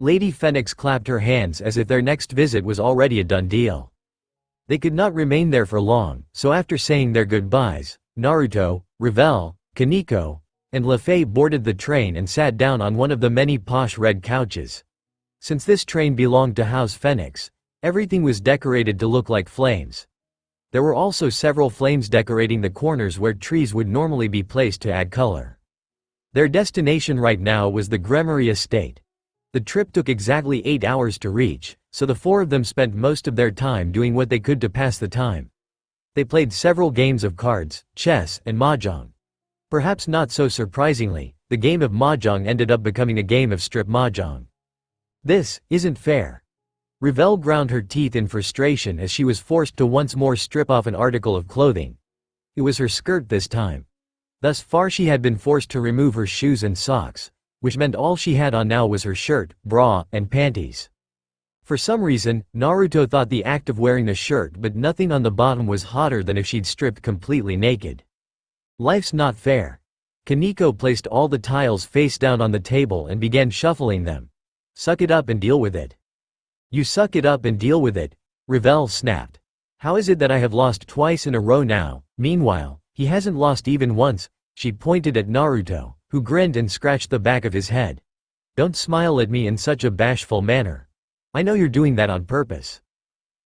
Speaker 1: Lady Phoenix clapped her hands as if their next visit was already a done deal. They could not remain there for long, so after saying their goodbyes, Naruto, Revel, Kaneko, and Luffy boarded the train and sat down on one of the many posh red couches. Since this train belonged to House Phoenix, everything was decorated to look like flames. There were also several flames decorating the corners where trees would normally be placed to add color. Their destination right now was the Gremory estate. The trip took exactly 8 hours to reach, so the four of them spent most of their time doing what they could to pass the time. They played several games of cards, chess, and mahjong. Perhaps not so surprisingly, the game of mahjong ended up becoming a game of strip mahjong. This isn't fair. Revell ground her teeth in frustration as she was forced to once more strip off an article of clothing. It was her skirt this time. Thus far she had been forced to remove her shoes and socks, which meant all she had on now was her shirt, bra, and panties. For some reason, Naruto thought the act of wearing a shirt but nothing on the bottom was hotter than if she'd stripped completely naked. Life's not fair. Kaneko placed all the tiles face down on the table and began shuffling them. Suck it up and deal with it. You suck it up and deal with it, Revell snapped. How is it that I have lost twice in a row now? Meanwhile, he hasn't lost even once. She pointed at Naruto, who grinned and scratched the back of his head. Don't smile at me in such a bashful manner. I know you're doing that on purpose.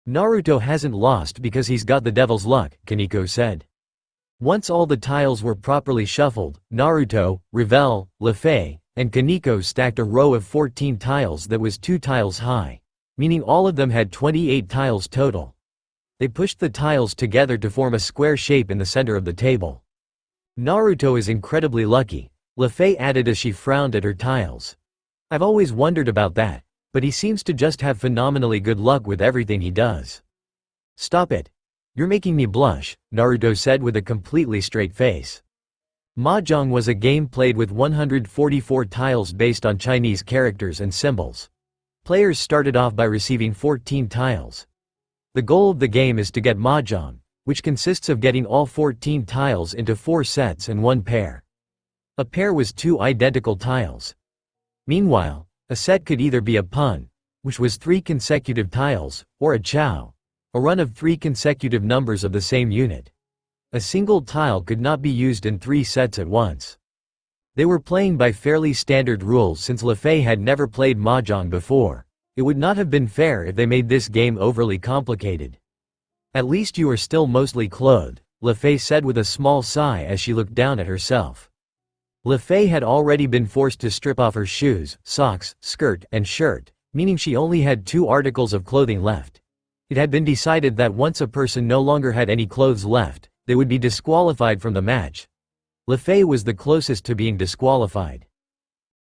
Speaker 1: Naruto hasn't lost because he's got the devil's luck, Kaneko said. Once all the tiles were properly shuffled, Naruto, Revell, Lefei, and Kaneko stacked a row of 14 tiles that was 2 tiles high, meaning all of them had 28 tiles total. They pushed the tiles together to form a square shape in the center of the table. Naruto is incredibly lucky, Lefei added as she frowned at her tiles. I've always wondered about that, but he seems to just have phenomenally good luck with everything he does. Stop it. You're making me blush, Naruto said with a completely straight face. Mahjong was a game played with 144 tiles based on Chinese characters and symbols. Players started off by receiving 14 tiles. The goal of the game is to get Mahjong, which consists of getting all 14 tiles into 4 sets and 1 pair. A pair was 2 identical tiles. Meanwhile, a set could either be a pun, which was 3 consecutive tiles, or a chow, a run of 3 consecutive numbers of the same unit. A single tile could not be used in 3 sets at once. They were playing by fairly standard rules since Lefei had never played Mahjong before. It would not have been fair if they made this game overly complicated. At least you are still mostly clothed, Lefei said with a small sigh as she looked down at herself. Lefei had already been forced to strip off her shoes, socks, skirt, and shirt, meaning she only had 2 articles of clothing left. It had been decided that once a person no longer had any clothes left, they would be disqualified from the match. Lefei was the closest to being disqualified.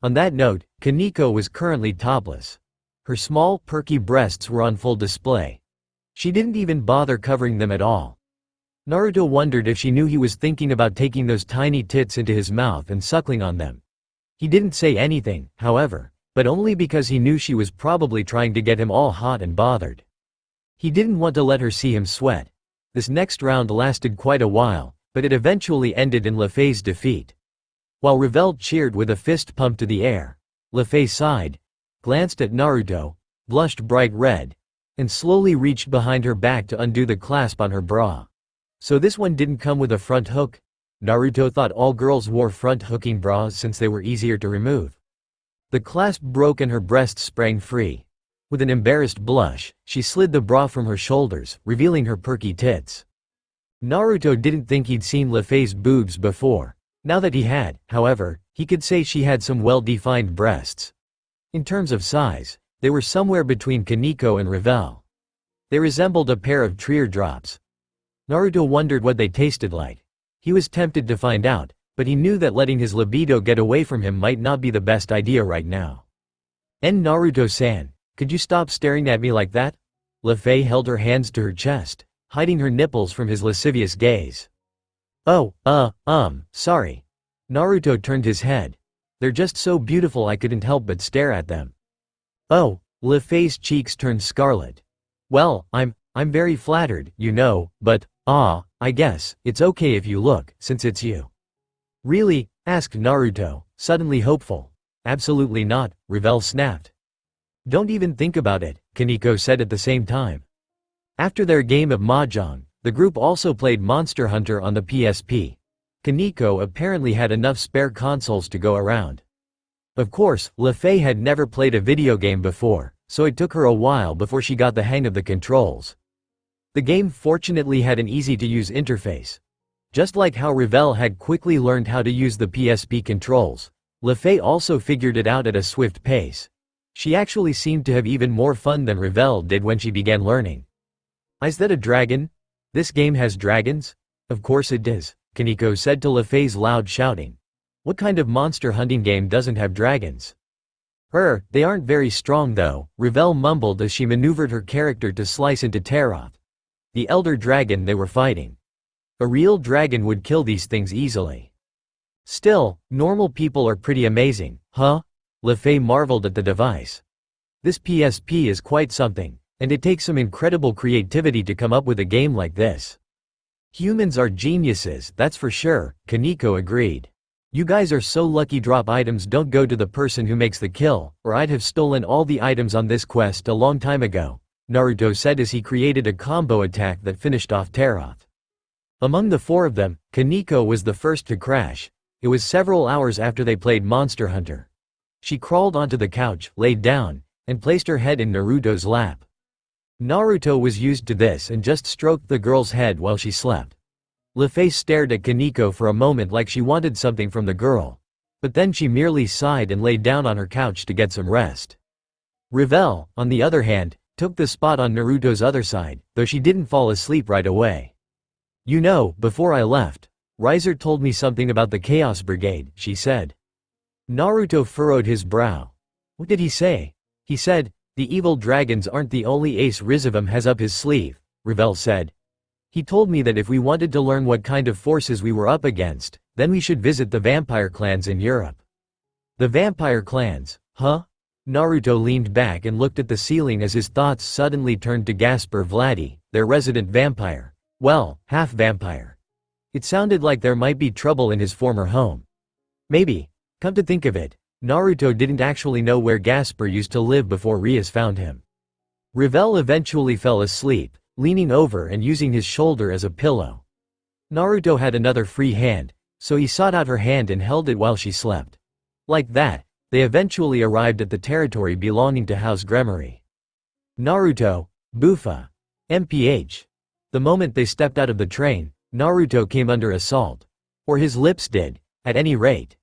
Speaker 1: On that note, Kaneko was currently topless. Her small, perky breasts were on full display. She didn't even bother covering them at all. Naruto wondered if she knew he was thinking about taking those tiny tits into his mouth and suckling on them. He didn't say anything, however, but only because he knew she was probably trying to get him all hot and bothered. He didn't want to let her see him sweat. This next round lasted quite a while, but it eventually ended in Lefei's defeat. While Revell cheered with a fist pump to the air, Lefei sighed, glanced at Naruto, blushed bright red, and slowly reached behind her back to undo the clasp on her bra. So this one didn't come with a front hook? Naruto thought all girls wore front-hooking bras since they were easier to remove. The clasp broke and her breasts sprang free. With an embarrassed blush, she slid the bra from her shoulders, revealing her perky tits. Naruto didn't think he'd seen Lefei's boobs before. Now that he had, however, he could say she had some well-defined breasts. In terms of size, they were somewhere between Kaneko and Revell. They resembled a pair of teardrops. Naruto wondered what they tasted like. He was tempted to find out, but he knew that letting his libido get away from him might not be the best idea right now. Naruto-san, could you stop staring at me like that? Lefei held her hands to her chest, hiding her nipples from his lascivious gaze. Oh, sorry. Naruto turned his head. They're just so beautiful I couldn't help but stare at them. Oh, Lefei's cheeks turned scarlet. Well, I'm very flattered, you know, but, I guess, it's okay if you look, since it's you. Really? Asked Naruto, suddenly hopeful. Absolutely not, Revell snapped. Don't even think about it, Kaneko said at the same time. After their game of Mahjong, the group also played Monster Hunter on the PSP. Kaneko apparently had enough spare consoles to go around. Of course, Lefei had never played a video game before, so it took her a while before she got the hang of the controls. The game fortunately had an easy-to-use interface. Just like how Revell had quickly learned how to use the PSP controls, Lefei also figured it out at a swift pace. She actually seemed to have even more fun than Revell did when she began learning. Is that a dragon? This game has dragons? Of course it does, Kaneko said to Lefei's loud shouting. What kind of monster hunting game doesn't have dragons? They aren't very strong though, Revel mumbled as she maneuvered her character to slice into Teroth, the elder dragon they were fighting. A real dragon would kill these things easily. Still, normal people are pretty amazing, huh? LeFay marveled at the device. This PSP is quite something, and it takes some incredible creativity to come up with a game like this. Humans are geniuses, that's for sure, Kaneko agreed. You guys are so lucky. Drop items don't go to the person who makes the kill, or I'd have stolen all the items on this quest a long time ago, Naruto said as he created a combo attack that finished off Teroth. Among the four of them, Kaneko was the first to crash. It was several hours after they played Monster Hunter. She crawled onto the couch, laid down, and placed her head in Naruto's lap. Naruto was used to this and just stroked the girl's head while she slept. LeFay stared at Kaneko for a moment like she wanted something from the girl. But then she merely sighed and laid down on her couch to get some rest. Revel, on the other hand, took the spot on Naruto's other side, though she didn't fall asleep right away. You know, before I left, Riser told me something about the Chaos Brigade, she said. Naruto furrowed his brow. What did he say? He said, the evil dragons aren't the only ace Rizavam has up his sleeve, Revel said. He told me that if we wanted to learn what kind of forces we were up against, then we should visit the vampire clans in Europe. The vampire clans, huh? Naruto leaned back and looked at the ceiling as his thoughts suddenly turned to Gaspar Vladi, their resident vampire. Well, half vampire. It sounded like there might be trouble in his former home. Maybe. Come to think of it, Naruto didn't actually know where Gaspar used to live before Rias found him. Revel eventually fell asleep, leaning over and using his shoulder as a pillow. Naruto had another free hand, so he sought out her hand and held it while she slept. Like that, they eventually arrived at the territory belonging to House Gremory. Naruto, Bufa, MPH. The moment they stepped out of the train, Naruto came under assault. Or his lips did, at any rate.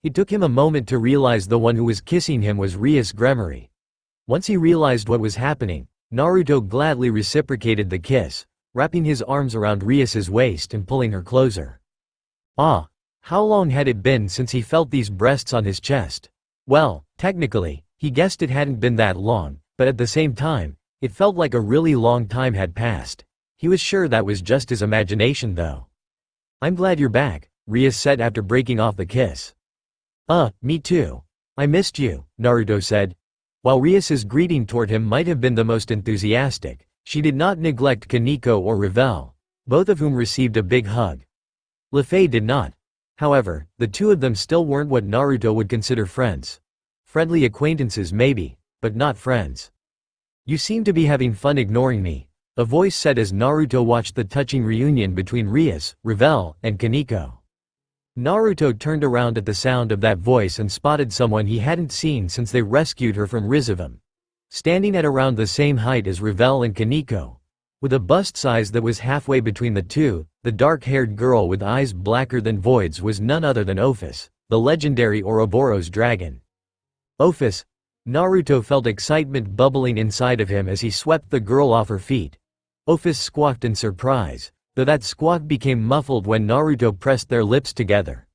Speaker 1: It took him a moment to realize the one who was kissing him was Rias Gremory. Once he realized what was happening, Naruto gladly reciprocated the kiss, wrapping his arms around Rias's waist and pulling her closer. Ah, how long had it been since he felt these breasts on his chest? Well, technically, he guessed it hadn't been that long, but at the same time, it felt like a really long time had passed. He was sure that was just his imagination though. I'm glad you're back, Rias said after breaking off the kiss. Me too. I missed you, Naruto said. While Rias's greeting toward him might have been the most enthusiastic, she did not neglect Kaneko or Revel, both of whom received a big hug. LeFay did not. However, the two of them still weren't what Naruto would consider friends. Friendly acquaintances maybe, but not friends. You seem to be having fun ignoring me, a voice said as Naruto watched the touching reunion between Rias, Revel, and Kaneko. Naruto turned around at the sound of that voice and spotted someone he hadn't seen since they rescued her from Rizavam. Standing at around the same height as Revel and Kaneko, with a bust size that was halfway between the two, the dark-haired girl with eyes blacker than voids was none other than Ophis, the legendary Ouroboros dragon. Ophis. Naruto felt excitement bubbling inside of him as he swept the girl off her feet. Ophis squawked in surprise, though that squawk became muffled when Naruto pressed their lips together.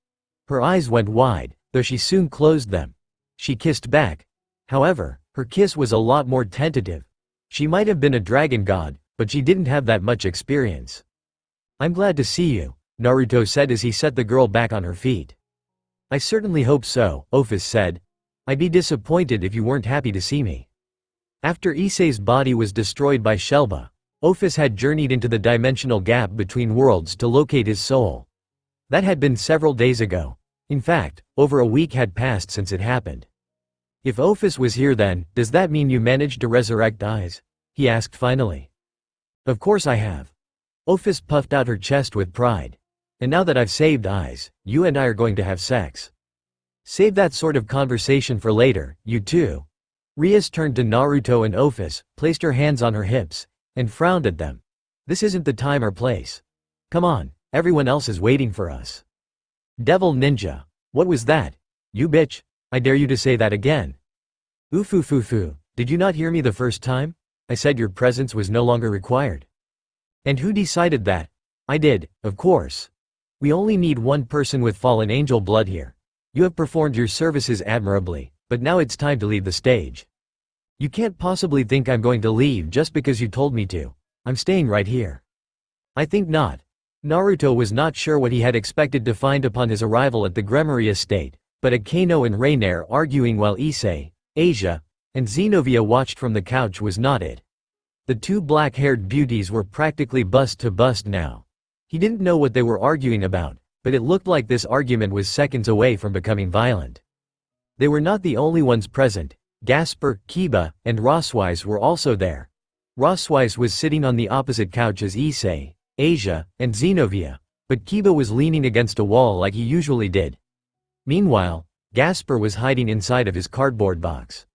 Speaker 1: Her eyes went wide, though she soon closed them. She kissed back. However, her kiss was a lot more tentative. She might have been a dragon god, but she didn't have that much experience. I'm glad to see you, Naruto said as he set the girl back on her feet. I certainly hope so, Ophis said. I'd be disappointed if you weren't happy to see me. After Issei's body was destroyed by Shelba, Ophis had journeyed into the dimensional gap between worlds to locate his soul. That had been several days ago. In fact, over a week had passed since it happened. If Ophis was here then, does that mean you managed to resurrect Eyes? He asked finally. Of course I have. Ophis puffed out her chest with pride. And now that I've saved Eyes, you and I are going to have sex. Save that sort of conversation for later, you two. Rias turned to Naruto and Ophis, placed her hands on her hips, and frowned at them. This isn't the time or place. Come on, everyone else is waiting for us. Devil Ninja. What was that? You bitch. I dare you to say that again. Oofufufu, did you not hear me the first time? I said your presence was no longer required. And who decided that? I did, of course. We only need one person with fallen angel blood here. You have performed your services admirably, But now it's time to leave the stage. You can't possibly think I'm going to leave just because you told me to. I'm staying right here. I think not. Naruto was not sure what he had expected to find upon his arrival at the Gremory estate, but Akano and Reiner arguing while Issei, Asia, and Xenovia watched from the couch was not it. The two black-haired beauties were practically bust to bust now. He didn't know what they were arguing about, but it looked like this argument was seconds away from becoming violent. They were not the only ones present. Gasper, Kiba, and Rosswise were also there. Rosswise was sitting on the opposite couch as Issei, Asia, and Xenovia, but Kiba was leaning against a wall like he usually did. Meanwhile, Gasper was hiding inside of his cardboard box.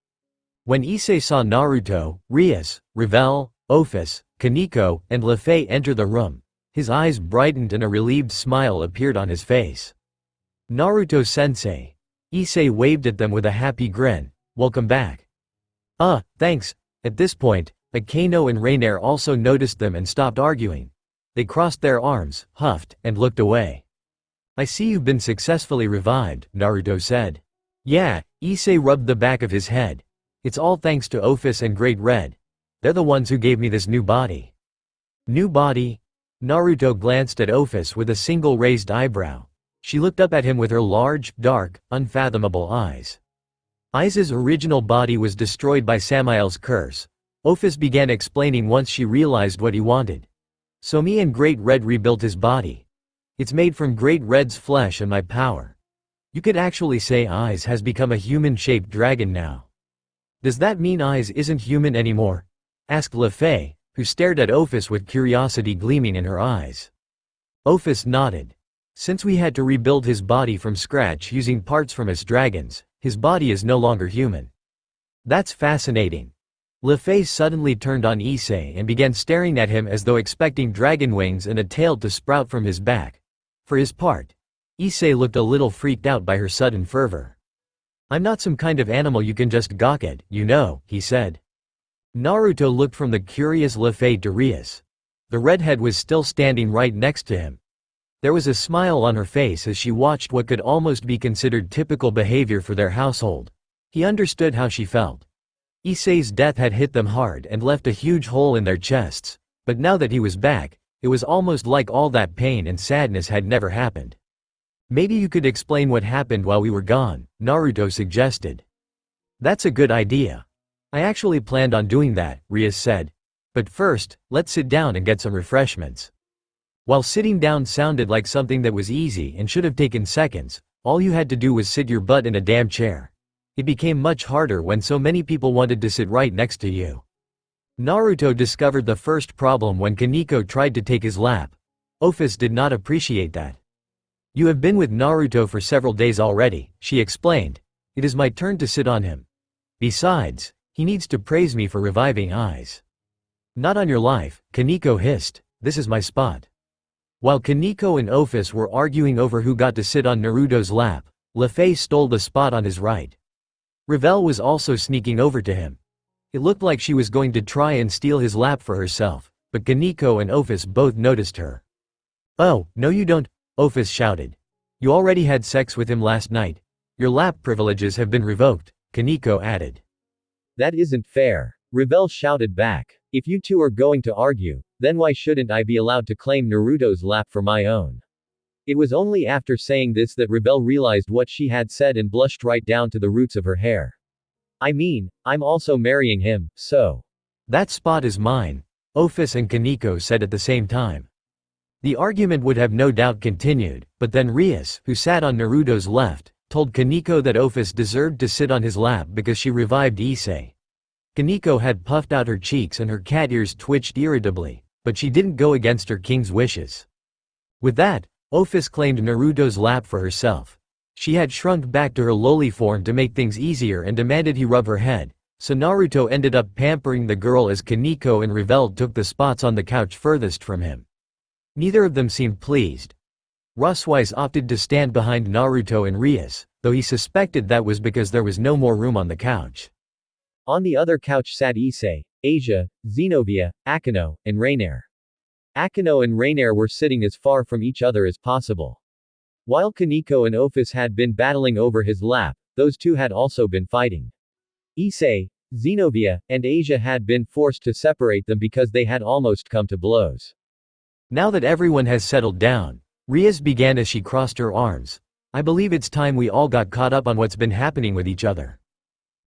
Speaker 1: When Issei saw Naruto, Rias, Revel, Ophis, Kaneko, and Lefei enter the room, his eyes brightened and a relieved smile appeared on his face. Naruto-sensei. Issei waved at them with a happy grin. Welcome back. Thanks. At this point, Akano and Reiner also noticed them and stopped arguing. They crossed their arms, huffed, and looked away. I see you've been successfully revived, Naruto said. Yeah, Issei rubbed the back of his head. It's all thanks to Ophis and Great Red. They're the ones who gave me this new body. New body? Naruto glanced at Ophis with a single raised eyebrow. She looked up at him with her large, dark, unfathomable eyes. Aiza's original body was destroyed by Samael's curse. Ophis began explaining once she realized what he wanted. So me and Great Red rebuilt his body. It's made from Great Red's flesh and my power. You could actually say Aiz has become a human-shaped dragon now. Does that mean Aiz isn't human anymore? Asked Lefei, who stared at Ophis with curiosity gleaming in her eyes. Ophis nodded. Since we had to rebuild his body from scratch using parts from his dragons, his body is no longer human. That's fascinating. Lefei suddenly turned on Issei and began staring at him as though expecting dragon wings and a tail to sprout from his back. For his part, Issei looked a little freaked out by her sudden fervor. I'm not some kind of animal you can just gawk at, you know, he said. Naruto looked from the curious Lefei to Rias. The redhead was still standing right next to him. There was a smile on her face as she watched what could almost be considered typical behavior for their household. He understood how she felt. Issei's death had hit them hard and left a huge hole in their chests, but now that he was back, it was almost like all that pain and sadness had never happened. Maybe you could explain what happened while we were gone, Naruto suggested. That's a good idea. I actually planned on doing that, Rias said. But first, let's sit down and get some refreshments. While sitting down sounded like something that was easy and should have taken seconds, all you had to do was sit your butt in a damn chair. It became much harder when so many people wanted to sit right next to you. Naruto discovered the first problem when Kaneko tried to take his lap. Ophis did not appreciate that. You have been with Naruto for several days already, she explained. It is my turn to sit on him. Besides, he needs to praise me for reviving Aiz. Not on your life, Kaneko hissed. This is my spot. While Kaneko and Ophis were arguing over who got to sit on Naruto's lap, Lefei stole the spot on his right. Revel was also sneaking over to him. It looked like she was going to try and steal his lap for herself, but Kaneko and Ophis both noticed her. Oh, no you don't, Ophis shouted. You already had sex with him last night. Your lap privileges have been revoked, Kaneko added.
Speaker 2: That isn't fair, Revel shouted back. If you two are going to argue, then why shouldn't I be allowed to claim Naruto's lap for my own? It was only after saying this that Revel realized what she had said and blushed right down to the roots of her hair. I mean, I'm also marrying him, so.
Speaker 1: That spot is mine, Ophis and Kaneko said at the same time. The argument would have no doubt continued, but then Rias, who sat on Naruto's left, told Kaneko that Ophis deserved to sit on his lap because she revived Issei. Kaneko had puffed out her cheeks and her cat ears twitched irritably, but she didn't go against her king's wishes. With that, Ophis claimed Naruto's lap for herself. She had shrunk back to her lowly form to make things easier and demanded he rub her head, so Naruto ended up pampering the girl as Kaneko and Revel took the spots on the couch furthest from him. Neither of them seemed pleased. Rosswise opted to stand behind Naruto and Rias, though he suspected that was because there was no more room on the couch.
Speaker 2: On the other couch sat Issei, Asia, Xenovia, Akano, and Reiner. Akano and Reiner were sitting as far from each other as possible. While Kaneko and Ophis had been battling over his lap, those two had also been fighting. Issei, Xenovia, and Asia had been forced to separate them because they had almost come to blows.
Speaker 1: Now that everyone has settled down, Rias began as she crossed her arms. I believe it's time we all got caught up on what's been happening with each other.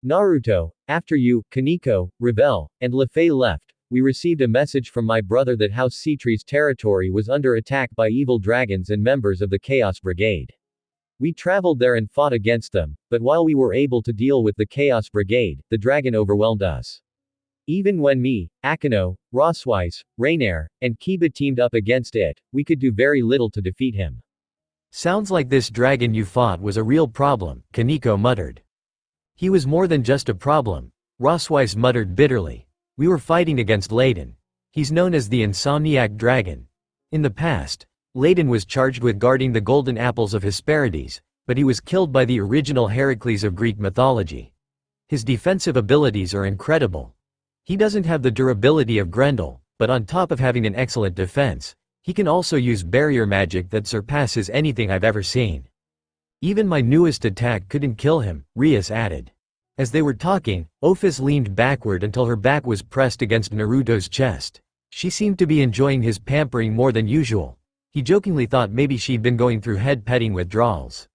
Speaker 2: Naruto, after you, Kaneko, Revel, and Lefei left, we received a message from my brother that House Citre's territory was under attack by evil dragons and members of the Chaos Brigade. We traveled there and fought against them, but while we were able to deal with the Chaos Brigade, the dragon overwhelmed us. Even when me, Akeno, Roswise, Rainier, and Kiba teamed up against it, we could do very little to defeat him.
Speaker 1: Sounds like this dragon you fought was a real problem, Kaneko muttered. He was more than just a problem, Roswise muttered bitterly. We were fighting against Layden. He's known as the Insomniac Dragon. In the past, Layden was charged with guarding the golden apples of Hesperides, but he was killed by the original Heracles of Greek mythology. His defensive abilities are incredible. He doesn't have the durability of Grendel, but on top of having an excellent defense, he can also use barrier magic that surpasses anything I've ever seen. Even my newest attack couldn't kill him, Rias added. As they were talking, Ophis leaned backward until her back was pressed against Naruto's chest. She seemed to be enjoying his pampering more than usual. He jokingly thought maybe she'd been going through head-petting withdrawals.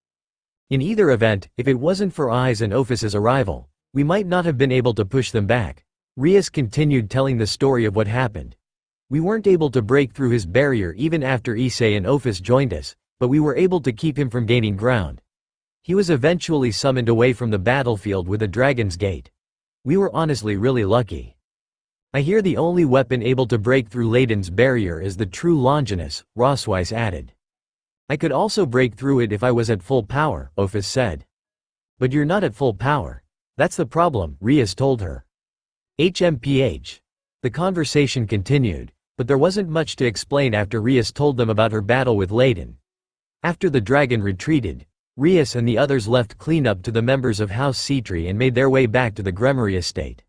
Speaker 1: In either event, if it wasn't for Ai's and Ophis's arrival, we might not have been able to push them back. Rias continued telling the story of what happened. We weren't able to break through his barrier even after Issei and Ophis joined us, but we were able to keep him from gaining ground. He was eventually summoned away from the battlefield with a dragon's gate. We were honestly really lucky. I hear the only weapon able to break through Layden's barrier is the true Longinus, Roswise added. I could also break through it if I was at full power, Ophis said. But you're not at full power. That's the problem, Rias told her. HMPH. The conversation continued, but there wasn't much to explain after Rias told them about her battle with Layden. After the dragon retreated, Rias and the others left cleanup to the members of House Citre and made their way back to the Gremory estate.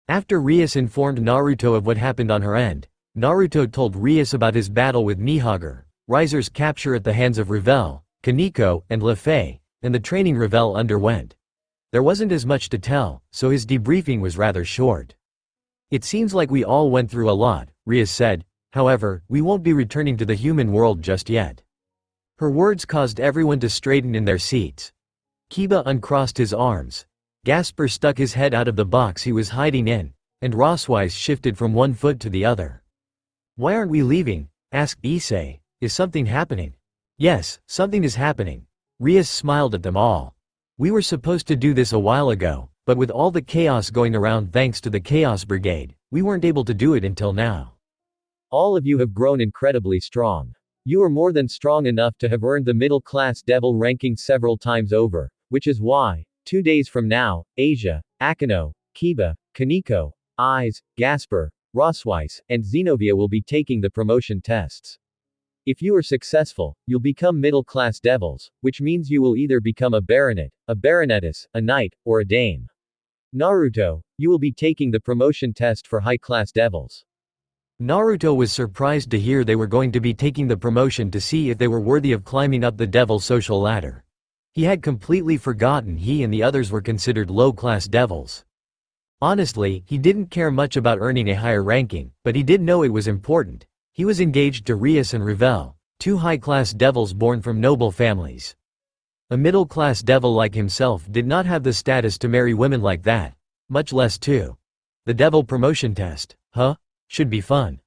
Speaker 1: After Rias informed Naruto of what happened on her end, Naruto told Rias about his battle with Mihagure, Riser's capture at the hands of Revel, Kaneko, and Lefei, and the training Revel underwent. There wasn't as much to tell, so his debriefing was rather short. It seems like we all went through a lot, Rias said, however, we won't be returning to the human world just yet. Her words caused everyone to straighten in their seats. Kiba uncrossed his arms. Gasper stuck his head out of the box he was hiding in, and Roswise shifted from one foot to the other. Why aren't we leaving? Asked Issei. Is something happening? Yes, something is happening. Rias smiled at them all. We were supposed to do this a while ago, but with all the chaos going around thanks to the Chaos Brigade, we weren't able to do it until now.
Speaker 2: All of you have grown incredibly strong. You are more than strong enough to have earned the middle-class devil ranking several times over, which is why, 2 days from now, Asia, Akeno, Kiba, Kaneko, Aiz, Gasper, Roswise, and Xenovia will be taking the promotion tests. If you are successful, you'll become middle-class devils, which means you will either become a baronet, a baronetess, a knight, or a dame. Naruto, you will be taking the promotion test for high-class devils.
Speaker 1: Naruto was surprised to hear they were going to be taking the promotion to see if they were worthy of climbing up the devil social ladder. He had completely forgotten he and the others were considered low-class devils. Honestly, he didn't care much about earning a higher ranking, but he did know it was important. He was engaged to Rias and Revel, 2 high-class devils born from noble families. A middle-class devil like himself did not have the status to marry women like that, much less two. The devil promotion test, huh? Should be fun.